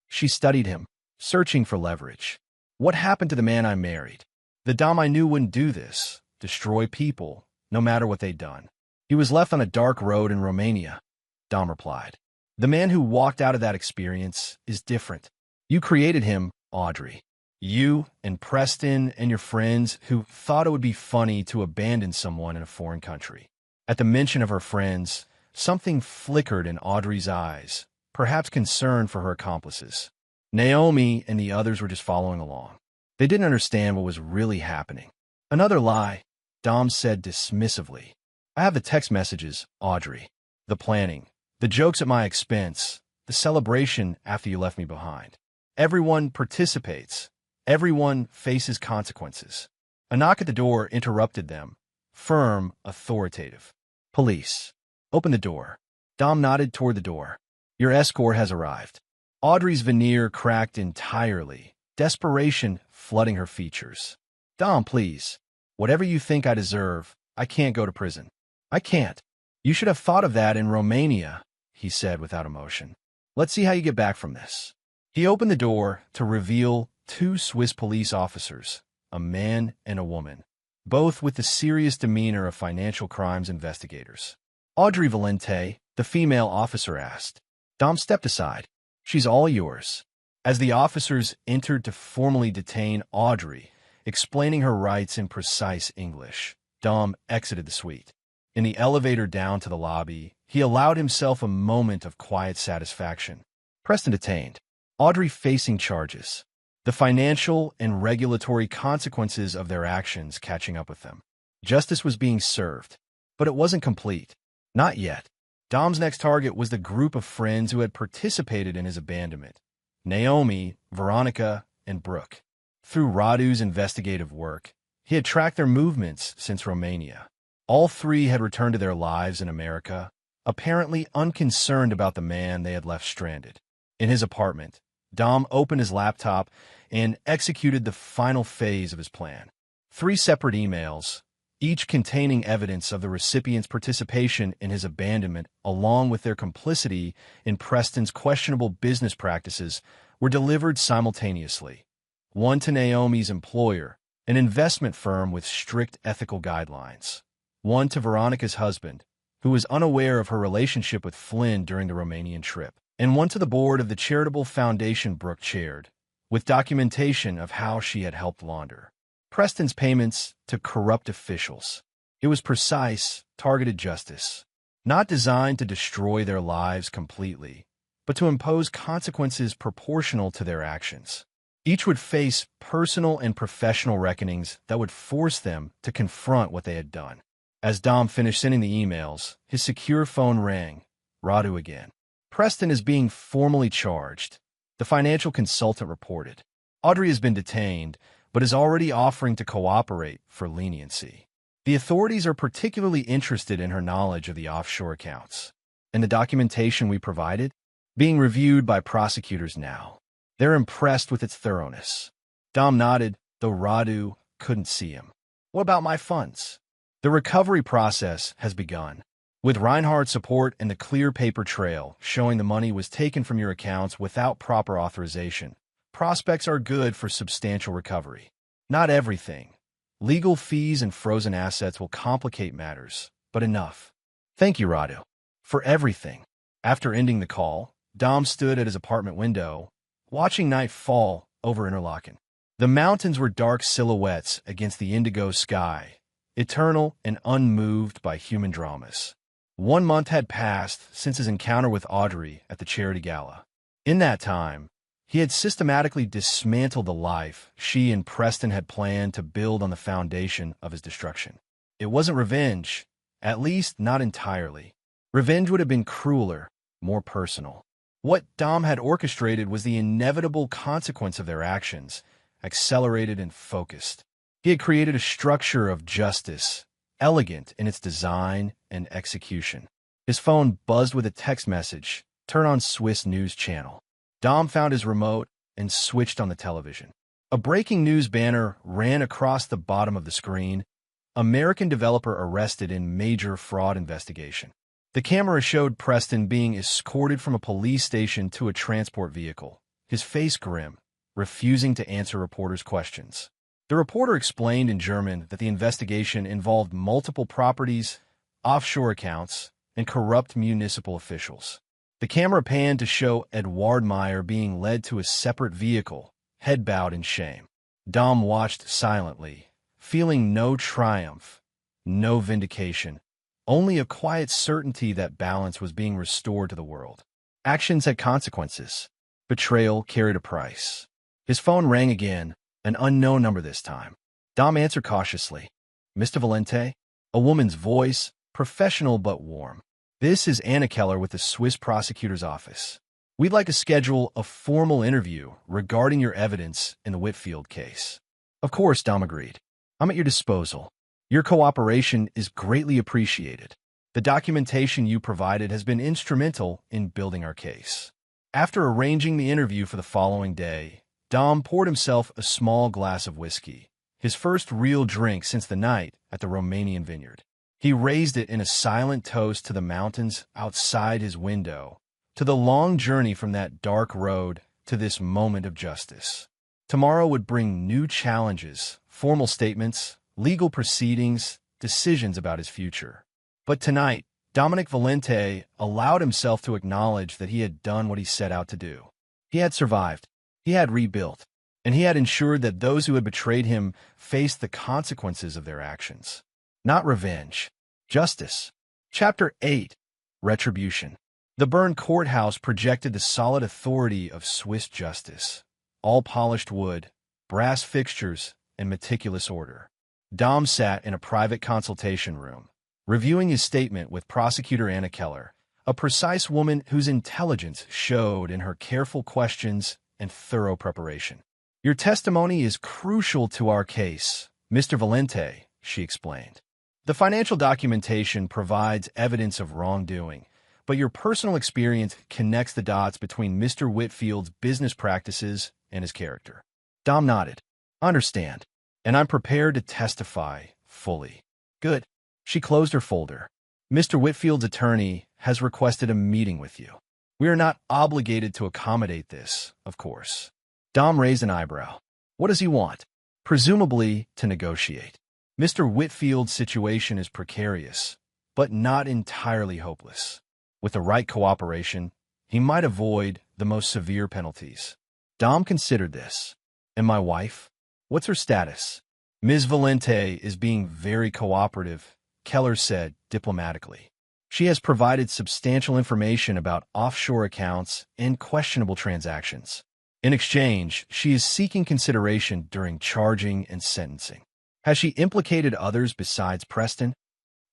She studied him, searching for leverage. What happened to the man I married? The Dom I knew wouldn't do this, destroy people, no matter what they'd done. He was left on a dark road in Romania, Dom replied. The man who walked out of that experience is different. You created him, Audrey. You and Preston and your friends who thought it would be funny to abandon someone in a foreign country. At the mention of her friends, something flickered in Audrey's eyes, perhaps concern for her accomplices. Naomi and the others were just following along. They didn't understand what was really happening. Another lie, Dom said dismissively. I have the text messages, Audrey. The planning, the jokes at my expense, the celebration after you left me behind. Everyone participates. Everyone faces consequences. A knock at the door interrupted them. Firm, authoritative. Police. Open the door. Dom nodded toward the door. Your escort has arrived. Audrey's veneer cracked entirely, desperation flooding her features. Dom, please. Whatever you think I deserve, I can't go to prison. I can't. You should have thought of that in Romania, he said without emotion. Let's see how you get back from this. He opened the door to reveal two Swiss police officers, a man and a woman, both with the serious demeanor of financial crimes investigators. Audrey Valente, the female officer, asked. Dom stepped aside. She's all yours. As the officers entered to formally detain Audrey, explaining her rights in precise English, Dom exited the suite. In the elevator down to the lobby, he allowed himself a moment of quiet satisfaction. Preston detained. Audrey facing charges. The financial and regulatory consequences of their actions catching up with them. Justice was being served, but it wasn't complete. Not yet. Dom's next target was the group of friends who had participated in his abandonment. Naomi, Veronica, and Brooke. Through Radu's investigative work, he had tracked their movements since Romania. All three had returned to their lives in America, apparently unconcerned about the man they had left stranded. In his apartment, Dom opened his laptop and executed the final phase of his plan. 3 separate emails, each containing evidence of the recipient's participation in his abandonment along with their complicity in Preston's questionable business practices, were delivered simultaneously. One to Naomi's employer, an investment firm with strict ethical guidelines. One to Veronica's husband, who was unaware of her relationship with Flynn during the Romanian trip. And one to the board of the charitable foundation Brooke chaired, with documentation of how she had helped launder Preston's payments to corrupt officials. It was precise, targeted justice, not designed to destroy their lives completely, but to impose consequences proportional to their actions. Each would face personal and professional reckonings that would force them to confront what they had done. As Dom finished sending the emails, his secure phone rang. Radu again. Preston is being formally charged, the financial consultant reported. Audrey has been detained, but is already offering to cooperate for leniency. The authorities are particularly interested in her knowledge of the offshore accounts, and the documentation we provided, being reviewed by prosecutors now. They're impressed with its thoroughness. Dom nodded, though Radu couldn't see him. What about my funds? The recovery process has begun. With Reinhardt's support and the clear paper trail showing the money was taken from your accounts without proper authorization, prospects are good for substantial recovery. Not everything. Legal fees and frozen assets will complicate matters, but enough. Thank you, Radu, for everything. After ending the call, Dom stood at his apartment window, watching night fall over Interlaken. The mountains were dark silhouettes against the indigo sky, eternal and unmoved by human dramas. 1 month had passed since his encounter with Audrey at the charity gala. In that time, he had systematically dismantled the life she and Preston had planned to build on the foundation of his destruction. It wasn't revenge, at least not entirely. Revenge would have been crueler, more personal. What Dom had orchestrated was the inevitable consequence of their actions, accelerated and focused. He had created a structure of justice, elegant in its design and execution. His phone buzzed with a text message. Turn on Swiss News Channel. Dom found his remote and switched on the television. A breaking news banner ran across the bottom of the screen. American developer arrested in major fraud investigation. The camera showed Preston being escorted from a police station to a transport vehicle, his face grim, refusing to answer reporters' questions. The reporter explained in German that the investigation involved multiple properties, offshore accounts, and corrupt municipal officials. The camera panned to show Eduard Meyer being led to a separate vehicle, head bowed in shame. Dom watched silently, feeling no triumph, no vindication, only a quiet certainty that balance was being restored to the world. Actions had consequences. Betrayal carried a price. His phone rang again, an unknown number this time. Dom answered cautiously. Mr. Valente? A woman's voice, professional but warm. This is Anna Keller with the Swiss prosecutor's office. We'd like to schedule a formal interview regarding your evidence in the Whitfield case. Of course, Dom agreed. I'm at your disposal. Your cooperation is greatly appreciated. The documentation you provided has been instrumental in building our case. After arranging the interview for the following day, Dom poured himself a small glass of whiskey, his first real drink since the night at the Romanian vineyard. He raised it in a silent toast to the mountains outside his window, to the long journey from that dark road to this moment of justice. Tomorrow would bring new challenges, formal statements, legal proceedings, decisions about his future. But tonight, Dominic Valente allowed himself to acknowledge that he had done what he set out to do. He had survived, he had rebuilt, and he had ensured that those who had betrayed him faced the consequences of their actions. Not revenge, justice. Chapter 8. Retribution. The burned courthouse projected the solid authority of Swiss justice. All polished wood, brass fixtures, and meticulous order. Dom sat in a private consultation room, reviewing his statement with prosecutor Anna Keller, a precise woman whose intelligence showed in her careful questions and thorough preparation. Your testimony is crucial to our case, Mr. Valente, she explained. The financial documentation provides evidence of wrongdoing, but your personal experience connects the dots between Mr. Whitfield's business practices and his character. Dom nodded. Understand, and I'm prepared to testify fully. Good. She closed her folder. Mr. Whitfield's attorney has requested a meeting with you. We are not obligated to accommodate this, of course. Dom raised an eyebrow. What does he want? Presumably to negotiate. Mr. Whitfield's situation is precarious, but not entirely hopeless. With the right cooperation, he might avoid the most severe penalties. Dom considered this. And my wife? What's her status? Ms. Valente is being very cooperative Keller said diplomatically. She has provided substantial information about offshore accounts and questionable transactions. In exchange, she is seeking consideration during charging and sentencing. Has she implicated others besides Preston?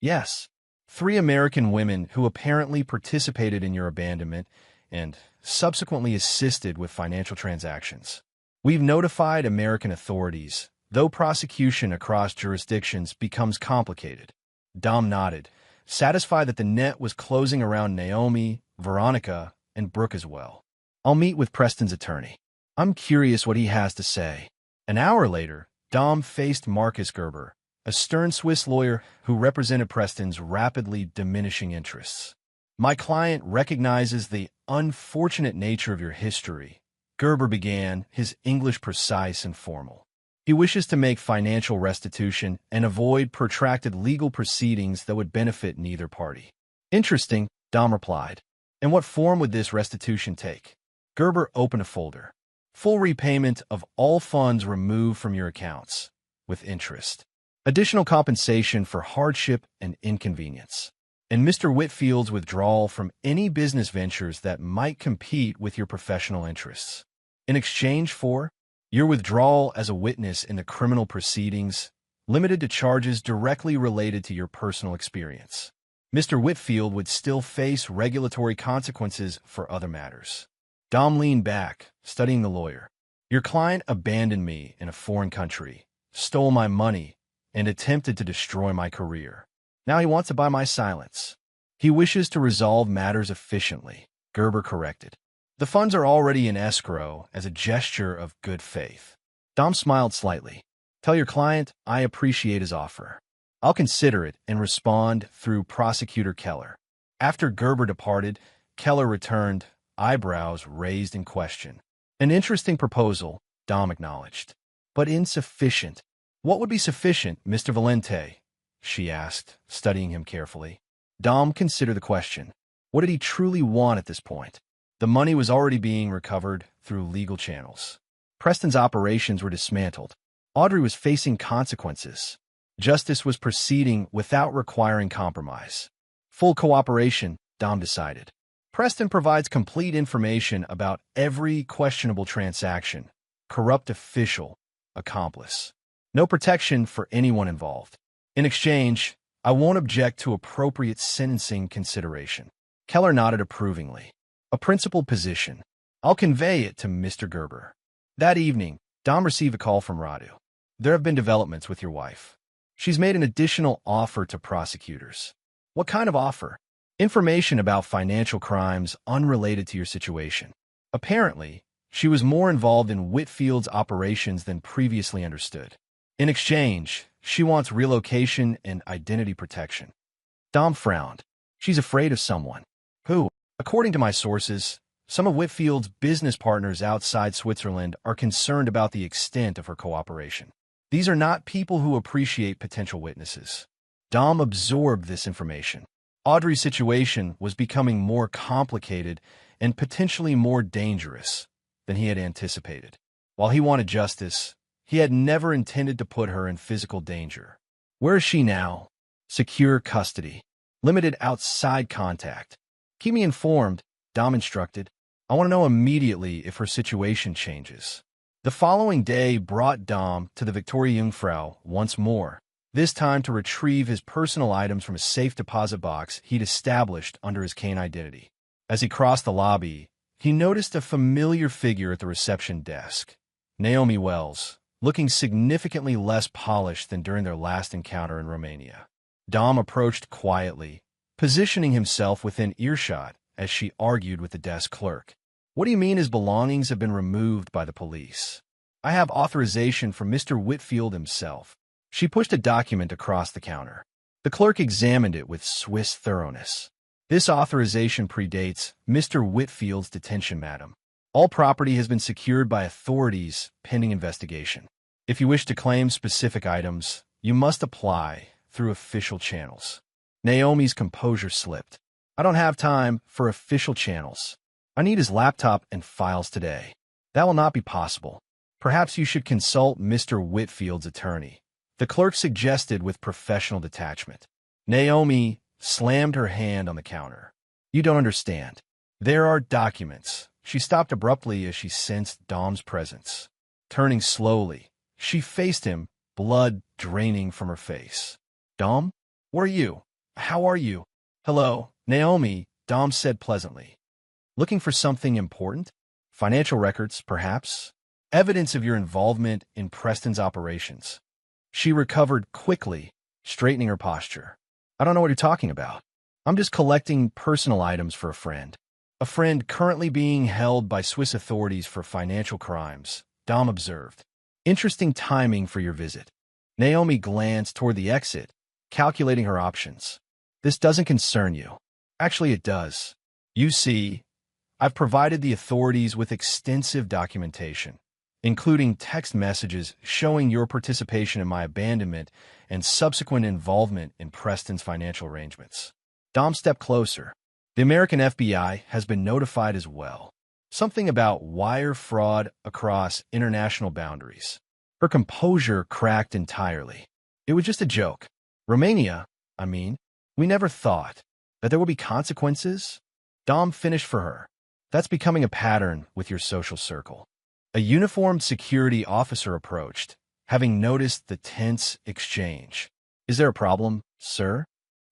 Yes. 3 American women who apparently participated in your abandonment and subsequently assisted with financial transactions. We've notified American authorities, though prosecution across jurisdictions becomes complicated. Dom nodded, satisfied that the net was closing around Naomi, Veronica, and Brooke as well. I'll meet with Preston's attorney. I'm curious what he has to say. An hour later, Dom faced Marcus Gerber, a stern Swiss lawyer who represented Preston's rapidly diminishing interests. My client recognizes the unfortunate nature of your history, Gerber began, his English precise and formal. He wishes to make financial restitution and avoid protracted legal proceedings that would benefit neither party. Interesting, Dom replied. And what form would this restitution take? Gerber opened a folder. Full repayment of all funds removed from your accounts, with interest. Additional compensation for hardship and inconvenience. And Mr. Whitfield's withdrawal from any business ventures that might compete with your professional interests. In exchange for your withdrawal as a witness in the criminal proceedings, limited to charges directly related to your personal experience. Mr. Whitfield would still face regulatory consequences for other matters. Dom leaned back, studying the lawyer. Your client abandoned me in a foreign country, stole my money, and attempted to destroy my career. Now he wants to buy my silence. He wishes to resolve matters efficiently, Gerber corrected. The funds are already in escrow as a gesture of good faith. Dom smiled slightly. Tell your client I appreciate his offer. I'll consider it and respond through Prosecutor Keller. After Gerber departed, Keller returned, eyebrows raised in question. An interesting proposal, Dom acknowledged, but insufficient. What would be sufficient, Mr. Valente? She asked, studying him carefully. Dom considered the question. What did he truly want at this point? The money was already being recovered through legal channels. Preston's operations were dismantled. Audrey was facing consequences. Justice was proceeding without requiring compromise. Full cooperation, Dom decided. Preston provides complete information about every questionable transaction, corrupt official, accomplice. No protection for anyone involved. In exchange, I won't object to appropriate sentencing consideration. Keller nodded approvingly. A principled position. I'll convey it to Mr. Gerber. That evening, Dom received a call from Radu. There have been developments with your wife. She's made an additional offer to prosecutors. What kind of offer? Information about financial crimes unrelated to your situation. Apparently, she was more involved in Whitfield's operations than previously understood. In exchange, she wants relocation and identity protection. Dom frowned. She's afraid of someone. Who? According to my sources, some of Whitfield's business partners outside Switzerland are concerned about the extent of her cooperation. These are not people who appreciate potential witnesses. Dom absorbed this information. Audrey's situation was becoming more complicated and potentially more dangerous than he had anticipated. While he wanted justice, he had never intended to put her in physical danger. Where is she now? Secure custody. Limited outside contact. Keep me informed, Dom instructed. I want to know immediately if her situation changes. The following day brought Dom to the Victoria Jungfrau once more, this time to retrieve his personal items from a safe deposit box he'd established under his Kane identity. As he crossed the lobby, he noticed a familiar figure at the reception desk. Naomi Wells, looking significantly less polished than during their last encounter in Romania. Dom approached quietly, positioning himself within earshot as she argued with the desk clerk. What do you mean his belongings have been removed by the police? I have authorization from Mr. Whitfield himself. She pushed a document across the counter. The clerk examined it with Swiss thoroughness. This authorization predates Mr. Whitfield's detention, madam. All property has been secured by authorities pending investigation. If you wish to claim specific items, you must apply through official channels. Naomi's composure slipped. I don't have time for official channels. I need his laptop and files today. That will not be possible. Perhaps you should consult Mr. Whitfield's attorney. The clerk suggested with professional detachment. Naomi slammed her hand on the counter. You don't understand. There are documents. She stopped abruptly as she sensed Dom's presence. Turning slowly, she faced him, blood draining from her face. Dom? Where are you? How are you? Hello, Naomi, Dom said pleasantly. Looking for something important? Financial records, perhaps? Evidence of your involvement in Preston's operations. She recovered quickly, straightening her posture. I don't know what you're talking about. I'm just collecting personal items for a friend. A friend currently being held by Swiss authorities for financial crimes, Dom observed. Interesting timing for your visit. Naomi glanced toward the exit, calculating her options. This doesn't concern you. Actually, it does. You see, I've provided the authorities with extensive documentation, including text messages showing your participation in my abandonment and subsequent involvement in Preston's financial arrangements. Dom stepped closer. The American FBI has been notified as well. Something about wire fraud across international boundaries. Her composure cracked entirely. It was just a joke. Romania, we never thought that there would be consequences. Dom finished for her. That's becoming a pattern with your social circle. A uniformed security officer approached, having noticed the tense exchange. Is there a problem, sir?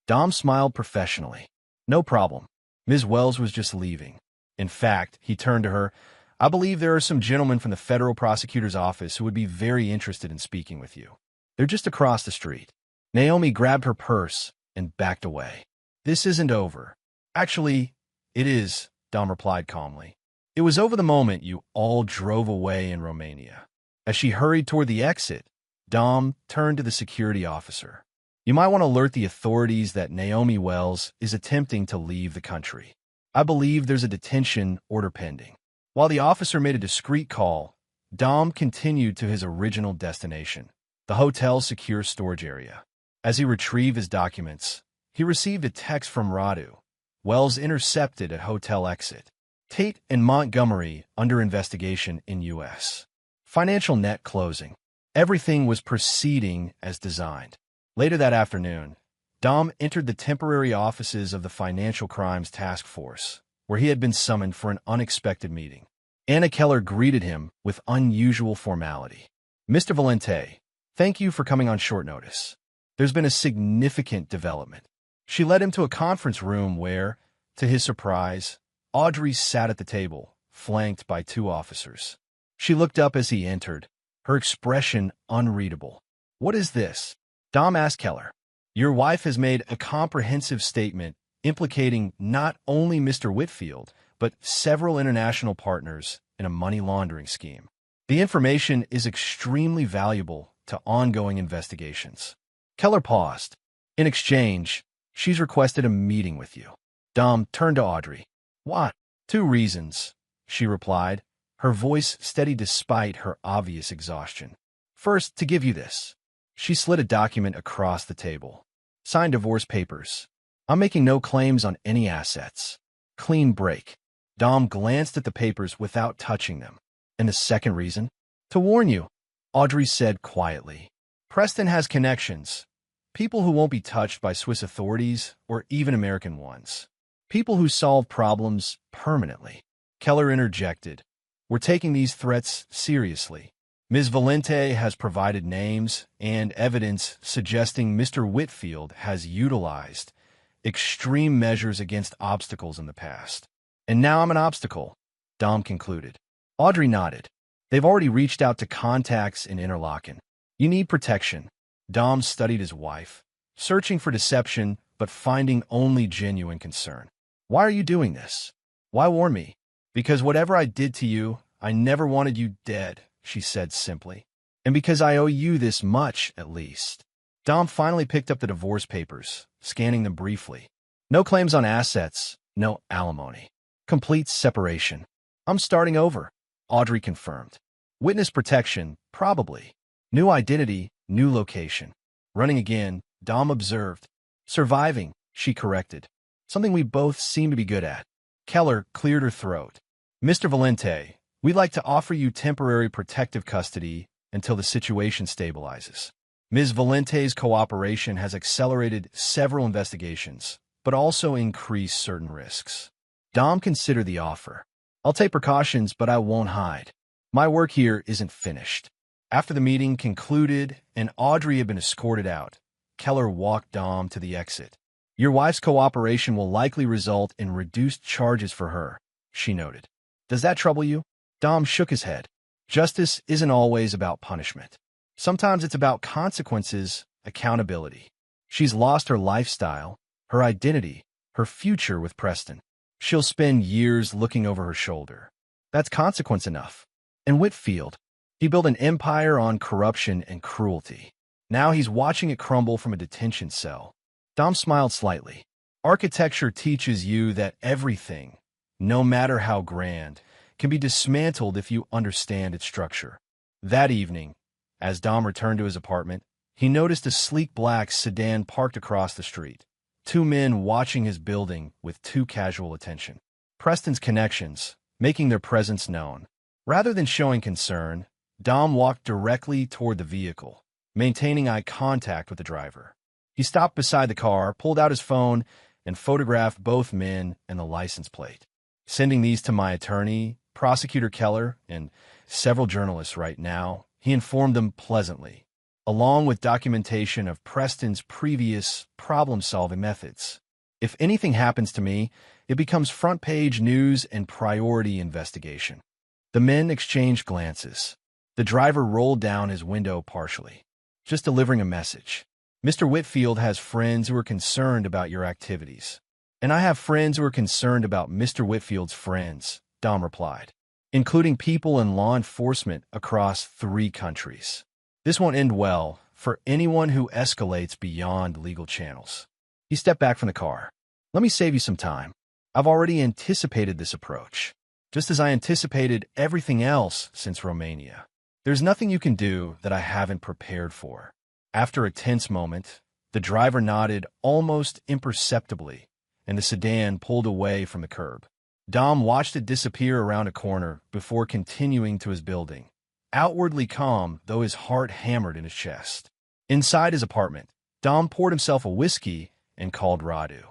Dom smiled professionally. No problem. Ms. Wells was just leaving. In fact, he turned to her, I believe there are some gentlemen from the federal prosecutor's office who would be very interested in speaking with you. They're just across the street. Naomi grabbed her purse and backed away. This isn't over. Actually, it is, Dom replied calmly. It was over the moment you all drove away in Romania. As she hurried toward the exit, Dom turned to the security officer. You might want to alert the authorities that Naomi Wells is attempting to leave the country. I believe there's a detention order pending. While the officer made a discreet call, Dom continued to his original destination, the hotel's secure storage area. As he retrieved his documents, he received a text from Radu. Wells intercepted at hotel exit. Tate and Montgomery under investigation in U.S. Financial net closing. Everything was proceeding as designed. Later that afternoon, Dom entered the temporary offices of the Financial Crimes Task Force, where he had been summoned for an unexpected meeting. Anna Keller greeted him with unusual formality. Mr. Valente, thank you for coming on short notice. There's been a significant development. She led him to a conference room where, to his surprise, Audrey sat at the table, flanked by two officers. She looked up as he entered, her expression unreadable. What is this? Dom asked Keller. Your wife has made a comprehensive statement implicating not only Mr. Whitfield, but several international partners in a money laundering scheme. The information is extremely valuable to ongoing investigations. Keller paused. In exchange, she's requested a meeting with you. Dom turned to Audrey. What? 2 reasons, she replied, her voice steady despite her obvious exhaustion. First, to give you this. She slid a document across the table. Signed divorce papers. I'm making no claims on any assets. Clean break. Dom glanced at the papers without touching them. And the second reason? To warn you, Audrey said quietly. Preston has connections. People who won't be touched by Swiss authorities or even American ones. People who solve problems permanently. Keller interjected. We're taking these threats seriously. Ms. Valente has provided names and evidence suggesting Mr. Whitfield has utilized extreme measures against obstacles in the past. And now I'm an obstacle, Dom concluded. Audrey nodded. They've already reached out to contacts in Interlaken. You need protection. Dom studied his wife, searching for deception but finding only genuine concern. Why are you doing this? Why warn me? Because whatever I did to you, I never wanted you dead, she said simply. And because I owe you this much, at least. Dom finally picked up the divorce papers, scanning them briefly. No claims on assets, no alimony. Complete separation. I'm starting over, Audrey confirmed. Witness protection, probably. New identity, new location. Running again, Dom observed. Surviving, she corrected. Something we both seem to be good at. Keller cleared her throat. Mr. Valente, we'd like to offer you temporary protective custody until the situation stabilizes. Ms. Valente's cooperation has accelerated several investigations, but also increased certain risks. Dom considered the offer. I'll take precautions, but I won't hide. My work here isn't finished. After the meeting concluded and Audrey had been escorted out, Keller walked Dom to the exit. Your wife's cooperation will likely result in reduced charges for her, she noted. Does that trouble you? Dom shook his head. Justice isn't always about punishment. Sometimes it's about consequences, accountability. She's lost her lifestyle, her identity, her future with Preston. She'll spend years looking over her shoulder. That's consequence enough. And Whitfield, he built an empire on corruption and cruelty. Now he's watching it crumble from a detention cell. Dom smiled slightly. Architecture teaches you that everything, no matter how grand, can be dismantled if you understand its structure. That evening, as Dom returned to his apartment, he noticed a sleek black sedan parked across the street. Two men watching his building with too casual attention. Preston's connections, making their presence known. Rather than showing concern, Dom walked directly toward the vehicle, maintaining eye contact with the driver. He stopped beside the car, pulled out his phone, and photographed both men and the license plate. Sending these to my attorney, Prosecutor Keller, and several journalists right now, he informed them pleasantly, along with documentation of Preston's previous problem-solving methods. If anything happens to me, it becomes front-page news and priority investigation. The men exchanged glances. The driver rolled down his window partially, just delivering a message. Mr. Whitfield has friends who are concerned about your activities. And I have friends who are concerned about Mr. Whitfield's friends, Dom replied, including people in law enforcement across 3 countries. This won't end well for anyone who escalates beyond legal channels. He stepped back from the car. Let me save you some time. I've already anticipated this approach, just as I anticipated everything else since Romania. There's nothing you can do that I haven't prepared for. After a tense moment, the driver nodded almost imperceptibly, and the sedan pulled away from the curb. Dom watched it disappear around a corner before continuing to his building, outwardly calm, though his heart hammered in his chest. Inside his apartment, Dom poured himself a whiskey and called Radu.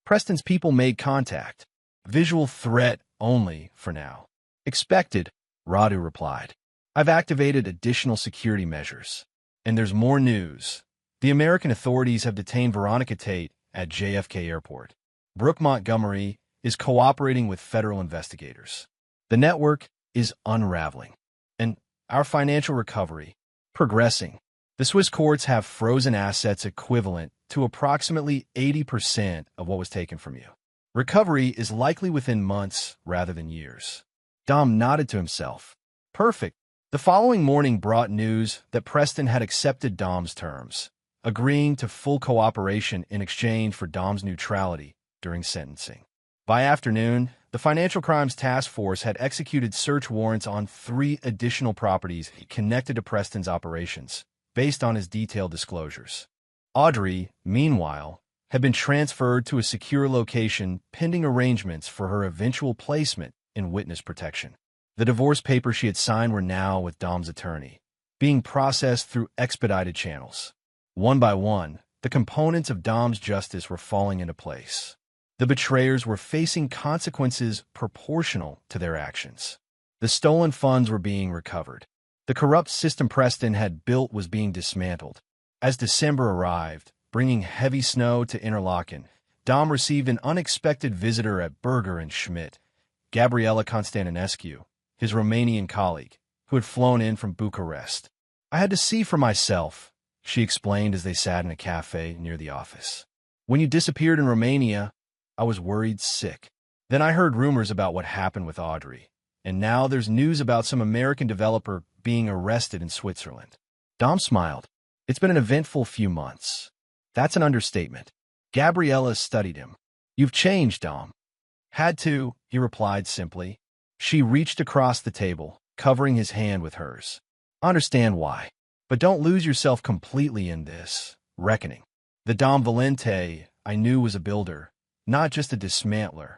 Preston's people made contact. Visual threat only for now. Expected, Radu replied. I've activated additional security measures. And there's more news. The American authorities have detained Veronica Tate at JFK Airport. Brooke Montgomery is cooperating with federal investigators. The network is unraveling. And our financial recovery, progressing. The Swiss courts have frozen assets equivalent to approximately 80% of what was taken from you. Recovery is likely within months rather than years. Dom nodded to himself. Perfect. The following morning brought news that Preston had accepted Dom's terms, agreeing to full cooperation in exchange for Dom's neutrality during sentencing. By afternoon, the Financial Crimes Task Force had executed search warrants on 3 additional properties connected to Preston's operations, based on his detailed disclosures. Audrey, meanwhile, had been transferred to a secure location pending arrangements for her eventual placement in witness protection. The divorce papers she had signed were now with Dom's attorney, being processed through expedited channels. One by one, the components of Dom's justice were falling into place. The betrayers were facing consequences proportional to their actions. The stolen funds were being recovered. The corrupt system Preston had built was being dismantled. As December arrived, bringing heavy snow to Interlaken, Dom received an unexpected visitor at Berger and Schmidt, Gabriela Constantinescu, his Romanian colleague, who had flown in from Bucharest. I had to see for myself, she explained as they sat in a cafe near the office. When you disappeared in Romania, I was worried sick. Then I heard rumors about what happened with Audrey, and now there's news about some American developer being arrested in Switzerland. Dom smiled. It's been an eventful few months. That's an understatement. Gabriella studied him. You've changed, Dom. Had to, he replied simply. She reached across the table, covering his hand with hers. I understand why, but don't lose yourself completely in this reckoning. The Dom Valente I knew was a builder, not just a dismantler.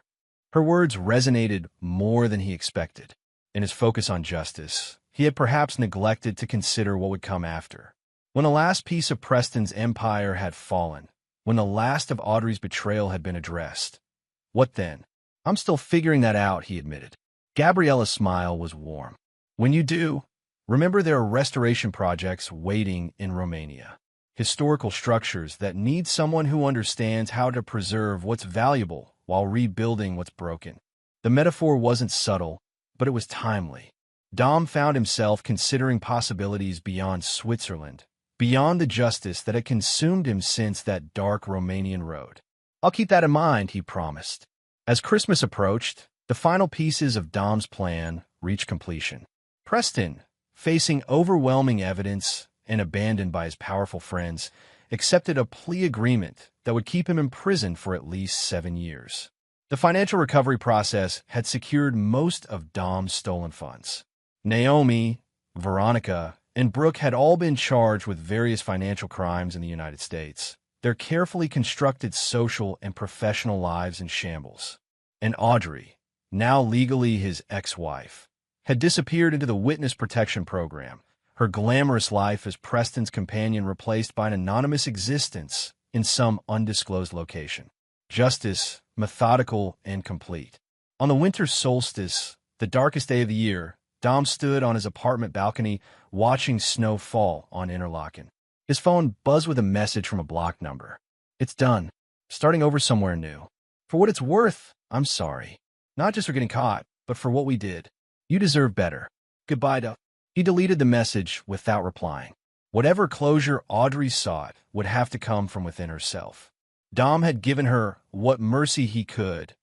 Her words resonated more than he expected. In his focus on justice, he had perhaps neglected to consider what would come after. When the last piece of Preston's empire had fallen, when the last of Audrey's betrayal had been addressed. What then? I'm still figuring that out, he admitted. Gabriella's smile was warm. When you do, remember there are restoration projects waiting in Romania. Historical structures that need someone who understands how to preserve what's valuable while rebuilding what's broken. The metaphor wasn't subtle, but it was timely. Dom found himself considering possibilities beyond Switzerland, beyond the justice that had consumed him since that dark Romanian road. I'll keep that in mind, he promised. As Christmas approached, the final pieces of Dom's plan reached completion. Preston, facing overwhelming evidence and abandoned by his powerful friends, accepted a plea agreement that would keep him in prison for at least 7 years. The financial recovery process had secured most of Dom's stolen funds. Naomi, Veronica, and Brooke had all been charged with various financial crimes in the United States, their carefully constructed social and professional lives in shambles. And Audrey, now legally his ex-wife, had disappeared into the witness protection program, her glamorous life as Preston's companion replaced by an anonymous existence in some undisclosed location. Justice, methodical and complete. On the winter solstice, the darkest day of the year, Dom stood on his apartment balcony watching snow fall on Interlaken. His phone buzzed with a message from a blocked number. It's done. Starting over somewhere new. For what it's worth, I'm sorry. Not just for getting caught, but for what we did. You deserve better. Goodbye, Duff. He deleted the message without replying. Whatever closure Audrey sought would have to come from within herself. Dom had given her what mercy he could,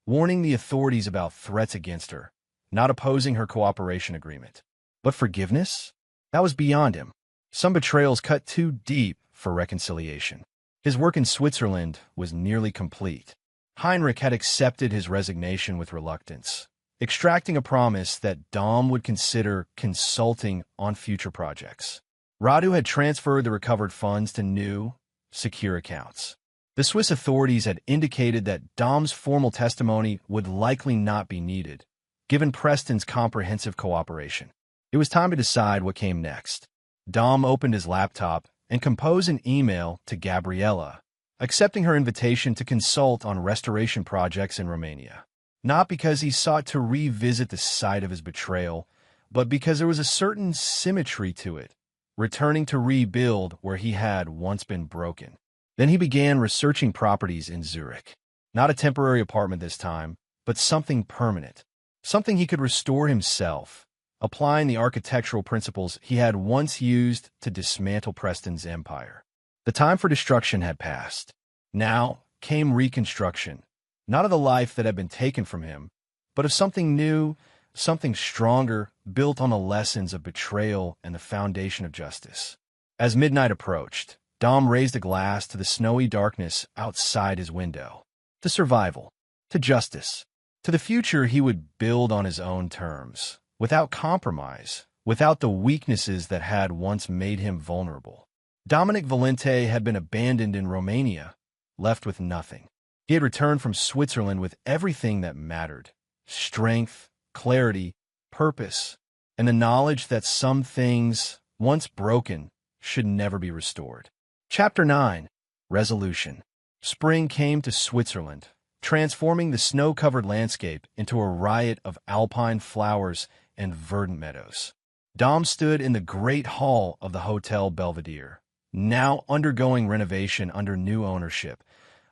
warning the authorities about threats against her, not opposing her cooperation agreement. But forgiveness? That was beyond him. Some betrayals cut too deep for reconciliation. His work in Switzerland was nearly complete. Heinrich had accepted his resignation with reluctance, extracting a promise that Dom would consider consulting on future projects. Radu had transferred the recovered funds to new, secure accounts. The Swiss authorities had indicated that Dom's formal testimony would likely not be needed, given Preston's comprehensive cooperation. It was time to decide what came next. Dom opened his laptop and composed an email to Gabriella, accepting her invitation to consult on restoration projects in Romania. Not because he sought to revisit the site of his betrayal, but because there was a certain symmetry to it, returning to rebuild where he had once been broken. Then he began researching properties in Zurich. Not a temporary apartment this time, but something permanent. Something he could restore himself, applying the architectural principles he had once used to dismantle Preston's empire. The time for destruction had passed. Now came reconstruction, not of the life that had been taken from him, but of something new, something stronger, built on the lessons of betrayal and the foundation of justice. As midnight approached, Dom raised a glass to the snowy darkness outside his window. To survival, to justice, to the future he would build on his own terms, without compromise, without the weaknesses that had once made him vulnerable. Dominic Valente had been abandoned in Romania, left with nothing. He had returned from Switzerland with everything that mattered: strength, clarity, purpose, and the knowledge that some things, once broken, should never be restored. Chapter 9. Resolution. Spring came to Switzerland, transforming the snow-covered landscape into a riot of alpine flowers and verdant meadows. Dom stood in the great hall of the Hotel Belvedere, now undergoing renovation under new ownership,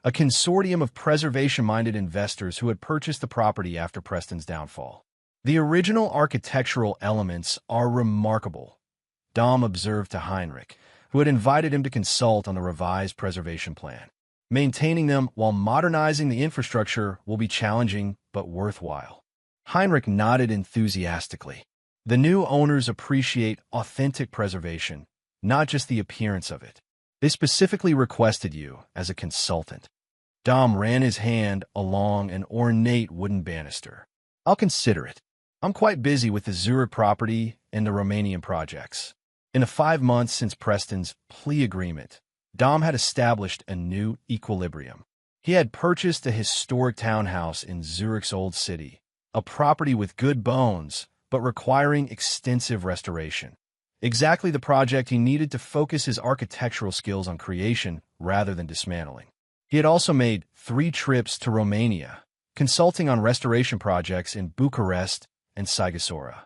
a consortium of preservation-minded investors who had purchased the property after Preston's downfall. The original architectural elements are remarkable, Dom observed to Heinrich, who had invited him to consult on the revised preservation plan. Maintaining them while modernizing the infrastructure will be challenging but worthwhile. Heinrich nodded enthusiastically. The new owners appreciate authentic preservation, not just the appearance of it. They specifically requested you as a consultant. Dom ran his hand along an ornate wooden banister. I'll consider it. I'm quite busy with the Zurich property and the Romanian projects. In the 5 months since Preston's plea agreement, Dom had established a new equilibrium. He had purchased a historic townhouse in Zurich's Old City, a property with good bones, but requiring extensive restoration. Exactly the project he needed to focus his architectural skills on creation rather than dismantling. He had also made 3 trips to Romania, consulting on restoration projects in Bucharest and Sighisoara.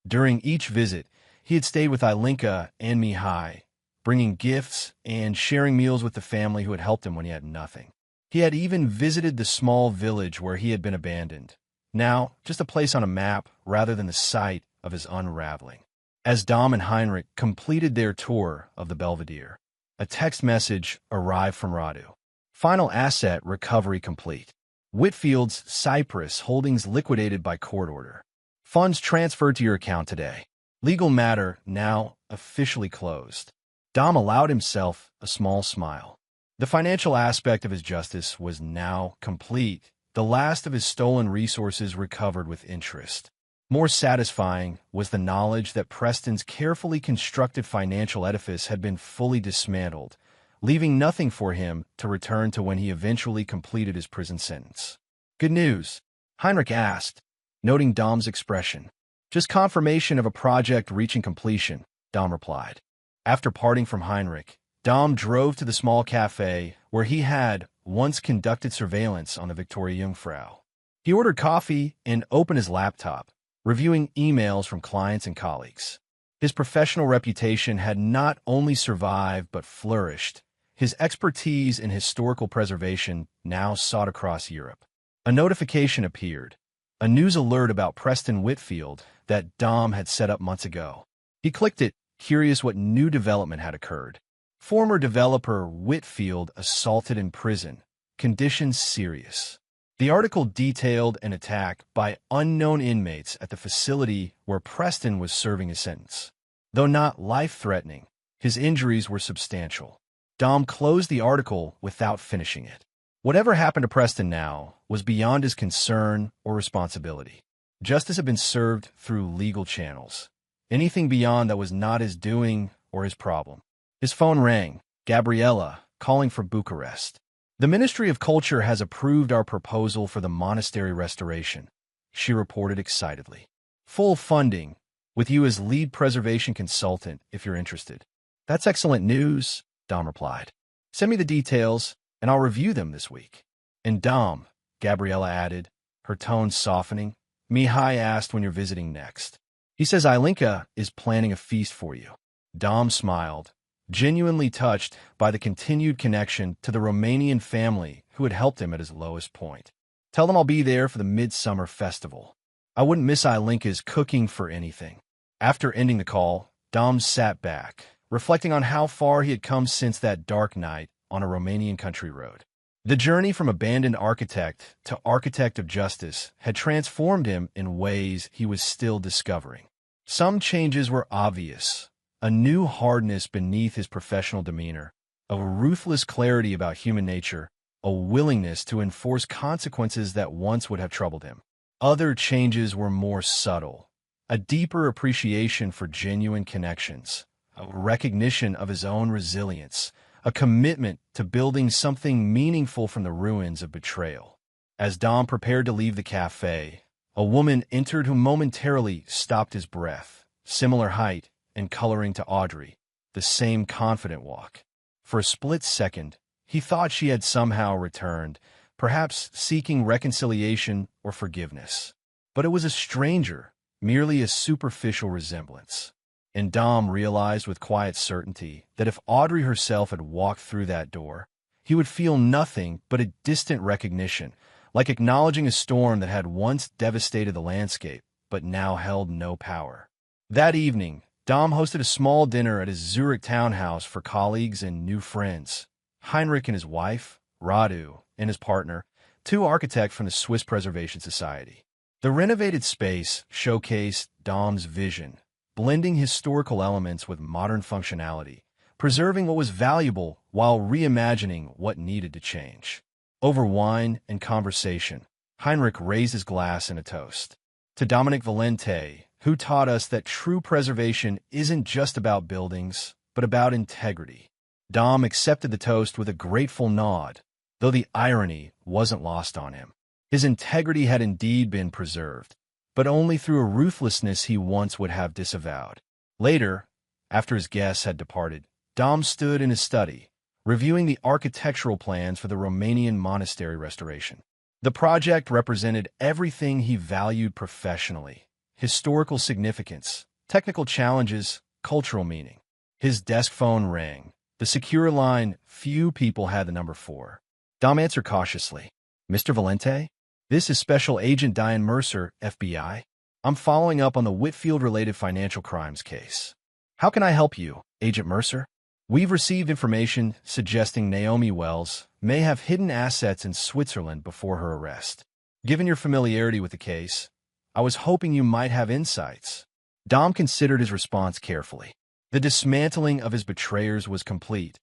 During each visit, he had stayed with Ilinka and Mihai, bringing gifts and sharing meals with the family who had helped him when he had nothing. He had even visited the small village where he had been abandoned, now just a place on a map rather than the site of his unraveling. As Dom and Heinrich completed their tour of the Belvedere, a text message arrived from Radu. Final asset recovery complete. Whitfield's Cyprus holdings liquidated by court order. Funds transferred to your account today. Legal matter now officially closed. Dom allowed himself a small smile. The financial aspect of his justice was now complete, the last of his stolen resources recovered with interest. More satisfying was the knowledge that Preston's carefully constructed financial edifice had been fully dismantled, leaving nothing for him to return to when he eventually completed his prison sentence. Good news, Heinrich asked, noting Dom's expression. Just confirmation of a project reaching completion, Dom replied. After parting from Heinrich, Dom drove to the small cafe where he had once conducted surveillance on the Victoria Jungfrau. He ordered coffee and opened his laptop, reviewing emails from clients and colleagues. His professional reputation had not only survived but flourished, his expertise in historical preservation now sought across Europe. A notification appeared, a news alert about Preston Whitfield that Dom had set up months ago. He clicked it, curious what new development had occurred. Former developer Whitfield assaulted in prison, conditions serious. The article detailed an attack by unknown inmates at the facility where Preston was serving his sentence. Though not life-threatening, his injuries were substantial. Dom closed the article without finishing it. Whatever happened to Preston now was beyond his concern or responsibility. Justice had been served through legal channels. Anything beyond that was not his doing or his problem. His phone rang, Gabriella, calling from Bucharest. The Ministry of Culture has approved our proposal for the monastery restoration, she reported excitedly. Full funding, with you as lead preservation consultant if you're interested. That's excellent news, Dom replied. Send me the details, and I'll review them this week. And Dom, Gabriella added, her tone softening, Mihai asked when you're visiting next. He says Ilinka is planning a feast for you. Dom smiled, genuinely touched by the continued connection to the Romanian family who had helped him at his lowest point. Tell them I'll be there for the midsummer festival. I wouldn't miss Ilinka's cooking for anything. After ending the call, Dom sat back, reflecting on how far he had come since that dark night on a Romanian country road. The journey from abandoned architect to architect of justice had transformed him in ways he was still discovering. Some changes were obvious. A new hardness beneath his professional demeanor, a ruthless clarity about human nature, a willingness to enforce consequences that once would have troubled him. Other changes were more subtle, a deeper appreciation for genuine connections, a recognition of his own resilience, a commitment to building something meaningful from the ruins of betrayal. As Dom prepared to leave the cafe, a woman entered who momentarily stopped his breath, similar height, and coloring to Audrey, the same confident walk. For a split second, he thought she had somehow returned, perhaps seeking reconciliation or forgiveness. But it was a stranger, merely a superficial resemblance. And Dom realized with quiet certainty that if Audrey herself had walked through that door, he would feel nothing but a distant recognition, like acknowledging a storm that had once devastated the landscape, but now held no power. That evening, Dom hosted a small dinner at his Zurich townhouse for colleagues and new friends. Heinrich and his wife, Radu, and his partner, 2 architects from the Swiss Preservation Society. The renovated space showcased Dom's vision, blending historical elements with modern functionality, preserving what was valuable while reimagining what needed to change. Over wine and conversation, Heinrich raised his glass in a toast. To Dominic Valente, who taught us that true preservation isn't just about buildings, but about integrity. Dom accepted the toast with a grateful nod, though the irony wasn't lost on him. His integrity had indeed been preserved, but only through a ruthlessness he once would have disavowed. Later, After his guests had departed, Dom stood in his study, reviewing the architectural plans for the Romanian monastery restoration. The project represented everything he valued professionally: historical significance, technical challenges, cultural meaning. His desk phone rang. The secure line few people had the number for. Dom answered cautiously. "Mr. Valente? This is Special Agent Diane Mercer, FBI. I'm following up on the Whitfield-related financial crimes case. How can I help you, Agent Mercer?" "We've received information suggesting Naomi Wells may have hidden assets in Switzerland before her arrest. Given your familiarity with the case, I was hoping you might have insights." Dom considered his response carefully. The dismantling of his betrayers was complete.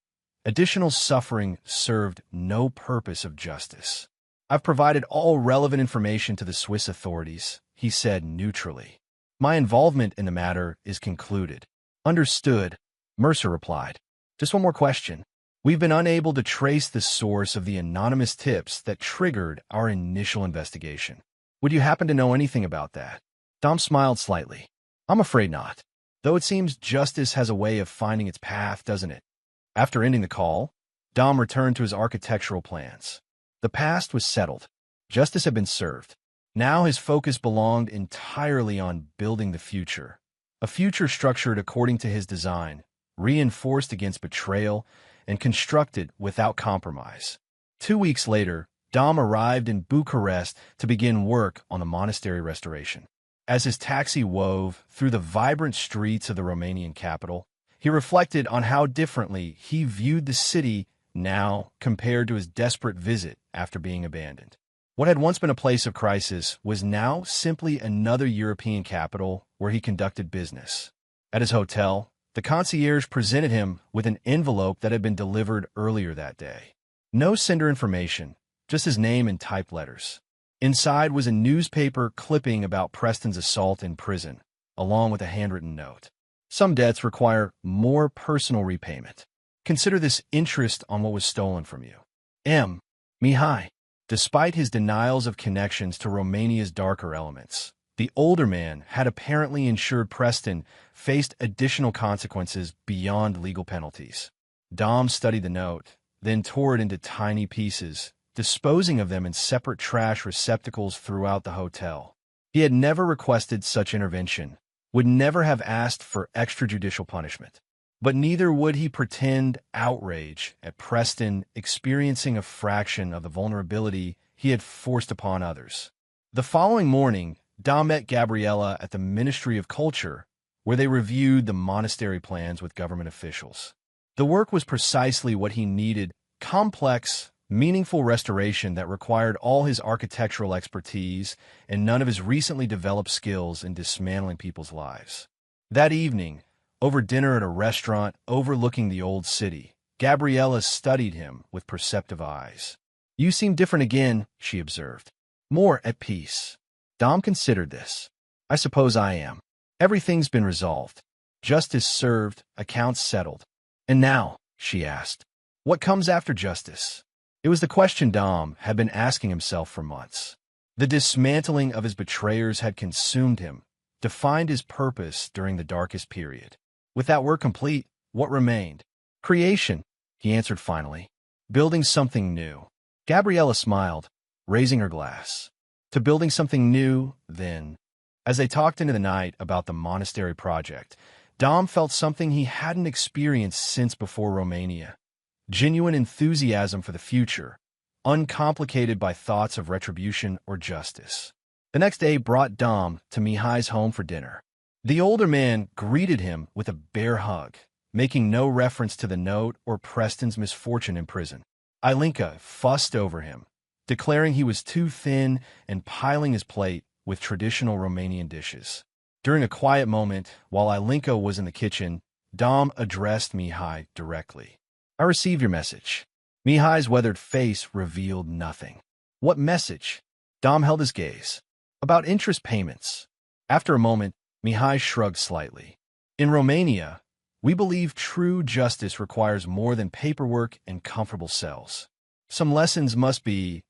Additional suffering served no purpose of justice. "I've provided all relevant information to the Swiss authorities," he said neutrally. "My involvement in the matter is concluded." "Understood," Mercer replied. "Just one more question. We've been unable to trace the source of the anonymous tips that triggered our initial investigation. Would you happen to know anything about that?" Dom smiled slightly. "I'm afraid not. Though it seems justice has a way of finding its path, doesn't it?" After ending the call, Dom returned to his architectural plans. The past was settled. Justice had been served. Now his focus belonged entirely on building the future. A future structured according to his design, reinforced against betrayal, and constructed without compromise. 2 weeks later, Dom arrived in Bucharest to begin work on the monastery restoration. As his taxi wove through the vibrant streets of the Romanian capital, he reflected on how differently he viewed the city now compared to his desperate visit after being abandoned. What had once been a place of crisis was now simply another European capital where he conducted business. At his hotel, the concierge presented him with an envelope that had been delivered earlier that day. No sender information, just his name in typed letters. Inside was a newspaper clipping about Preston's assault in prison, along with a handwritten note. "Some debts require more personal repayment. Consider this interest on what was stolen from you. M. Mihai." Despite his denials of connections to Romania's darker elements, the older man had apparently ensured Preston faced additional consequences beyond legal penalties. Dom studied the note, then tore it into tiny pieces, disposing of them in separate trash receptacles throughout the hotel. He had never requested such intervention, would never have asked for extrajudicial punishment. But neither would he pretend outrage at Preston experiencing a fraction of the vulnerability he had forced upon others. The following morning, Dom met Gabriella at the Ministry of Culture, where they reviewed the monastery plans with government officials. The work was precisely what he needed: complex, meaningful restoration that required all his architectural expertise and none of his recently developed skills in dismantling people's lives. That evening, over dinner at a restaurant overlooking the old city, Gabriella studied him with perceptive eyes. "You seem different again," she observed. "More at peace." Dom considered this. "I suppose I am. Everything's been resolved. Justice served, accounts settled. And now," she asked, "what comes after justice?" It was the question Dom had been asking himself for months. The dismantling of his betrayers had consumed him, defined his purpose during the darkest period. With that work complete, what remained? "Creation," he answered finally. "Building something new." Gabriella smiled, raising her glass. "To building something new, then." As they talked into the night about the monastery project, Dom felt something he hadn't experienced since before Romania. Genuine enthusiasm for the future, uncomplicated by thoughts of retribution or justice. The next day brought Dom to Mihai's home for dinner. The older man greeted him with a bear hug, making no reference to the note or Preston's misfortune in prison. Ilinka fussed over him, declaring he was too thin and piling his plate with traditional Romanian dishes. During a quiet moment, while Ilinka was in the kitchen, Dom addressed Mihai directly. "I received your message." Mihai's weathered face revealed nothing. "What message?" Dom held his gaze. "About interest payments." After a moment, Mihai shrugged slightly. "In Romania, we believe true justice requires more than paperwork and comfortable cells. Some lessons must be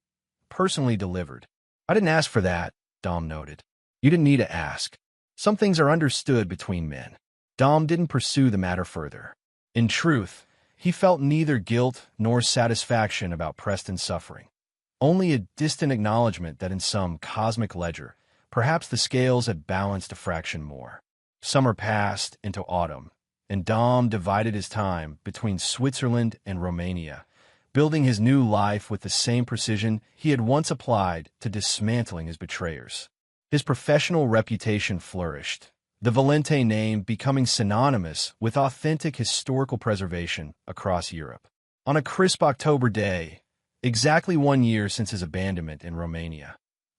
personally delivered." "I didn't ask for that," Dom noted. "You didn't need to ask. Some things are understood between men." Dom didn't pursue the matter further. In truth, he felt neither guilt nor satisfaction about Preston's suffering. Only a distant acknowledgement that in some cosmic ledger, perhaps the scales had balanced a fraction more. Summer passed into autumn, and Dom divided his time between Switzerland and Romania, building his new life with the same precision he had once applied to dismantling his betrayers. His professional reputation flourished, the Valente name becoming synonymous with authentic historical preservation across Europe. On a crisp October day, exactly 1 year since his abandonment in Romania,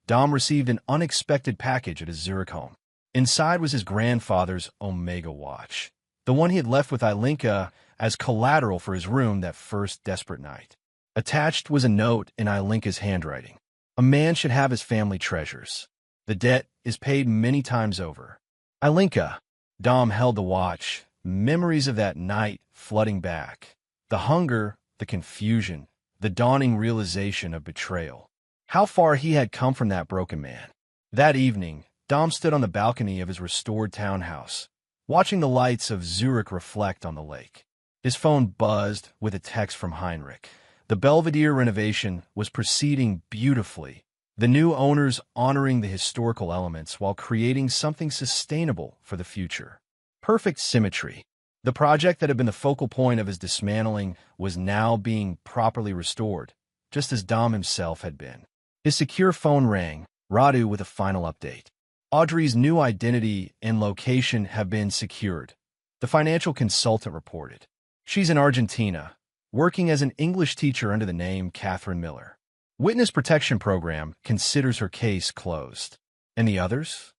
Dom received an unexpected package at his Zurich home. Inside was his grandfather's Omega watch, the one he had left with Ilinka as collateral for his room that first desperate night. Attached was a note in Ilinka's handwriting. A man should have his family treasures. The debt is paid many times over. Ilinka. Dom held the watch, memories of that night flooding back. The hunger, the confusion, the dawning realization of betrayal. How far he had come from that broken man. That evening, Dom stood on the balcony of his restored townhouse, watching the lights of Zurich reflect on the lake. His phone buzzed with a text from Heinrich. The Belvedere renovation was proceeding beautifully, the new owners honoring the historical elements while creating something sustainable for the future. Perfect symmetry. The project that had been the focal point of his dismantling was now being properly restored, just as Dom himself had been. His secure phone rang, Radu with a final update. Audrey's new identity and location have been secured, the financial consultant reported. She's in Argentina, working as an English teacher under the name Catherine Miller. Witness Protection Program considers her case closed. And the others?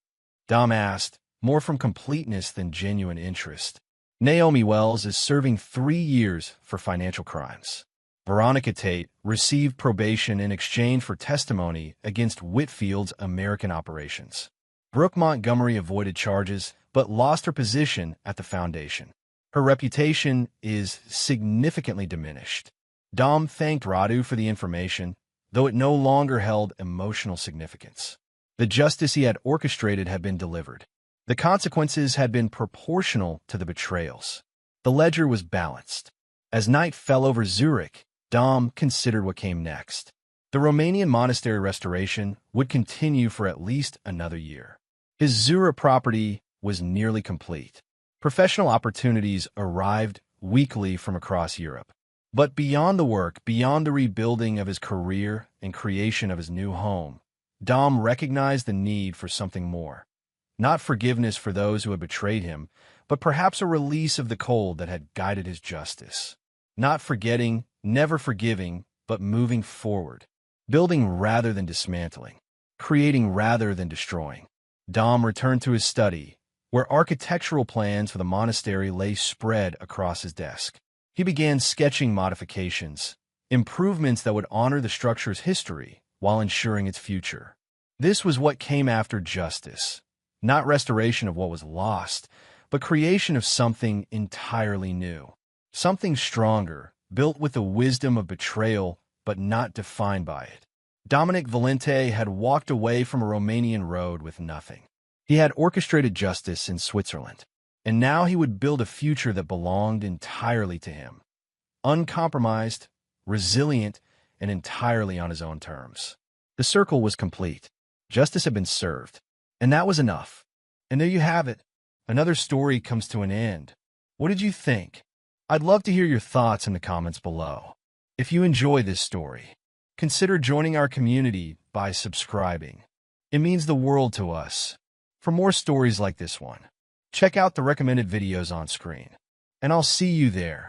Dom asked, more from completeness than genuine interest. Naomi Wells is serving 3 years for financial crimes. Veronica Tate received probation in exchange for testimony against Whitfield's American operations. Brooke Montgomery avoided charges but lost her position at the foundation. Her reputation is significantly diminished. Dom thanked Radu for the information, though it no longer held emotional significance. The justice he had orchestrated had been delivered. The consequences had been proportional to the betrayals. The ledger was balanced. As night fell over Zurich, Dom considered what came next. The Romanian monastery restoration would continue for at least another year. His Zurich property was nearly complete. Professional opportunities arrived weekly from across Europe. But beyond the work, beyond the rebuilding of his career and creation of his new home, Dom recognized the need for something more. Not forgiveness for those who had betrayed him, but perhaps a release of the cold that had guided his justice. Not forgetting, never forgiving, but moving forward. Building rather than dismantling. Creating rather than destroying. Dom returned to his study, where architectural plans for the monastery lay spread across his desk. He began sketching modifications, improvements that would honor the structure's history while ensuring its future. This was what came after justice. Not restoration of what was lost, but creation of something entirely new. Something stronger, built with the wisdom of betrayal, but not defined by it. Dominic Valente had walked away from a Romanian road with nothing. He had orchestrated justice in Switzerland, and now he would build a future that belonged entirely to him. Uncompromised, resilient, and entirely on his own terms. The circle was complete. Justice had been served. And that was enough. And there you have it. Another story comes to an end. What did you think? I'd love to hear your thoughts in the comments below. If you enjoy this story, consider joining our community by subscribing. It means the world to us. For more stories like this one, check out the recommended videos on screen. And I'll see you there.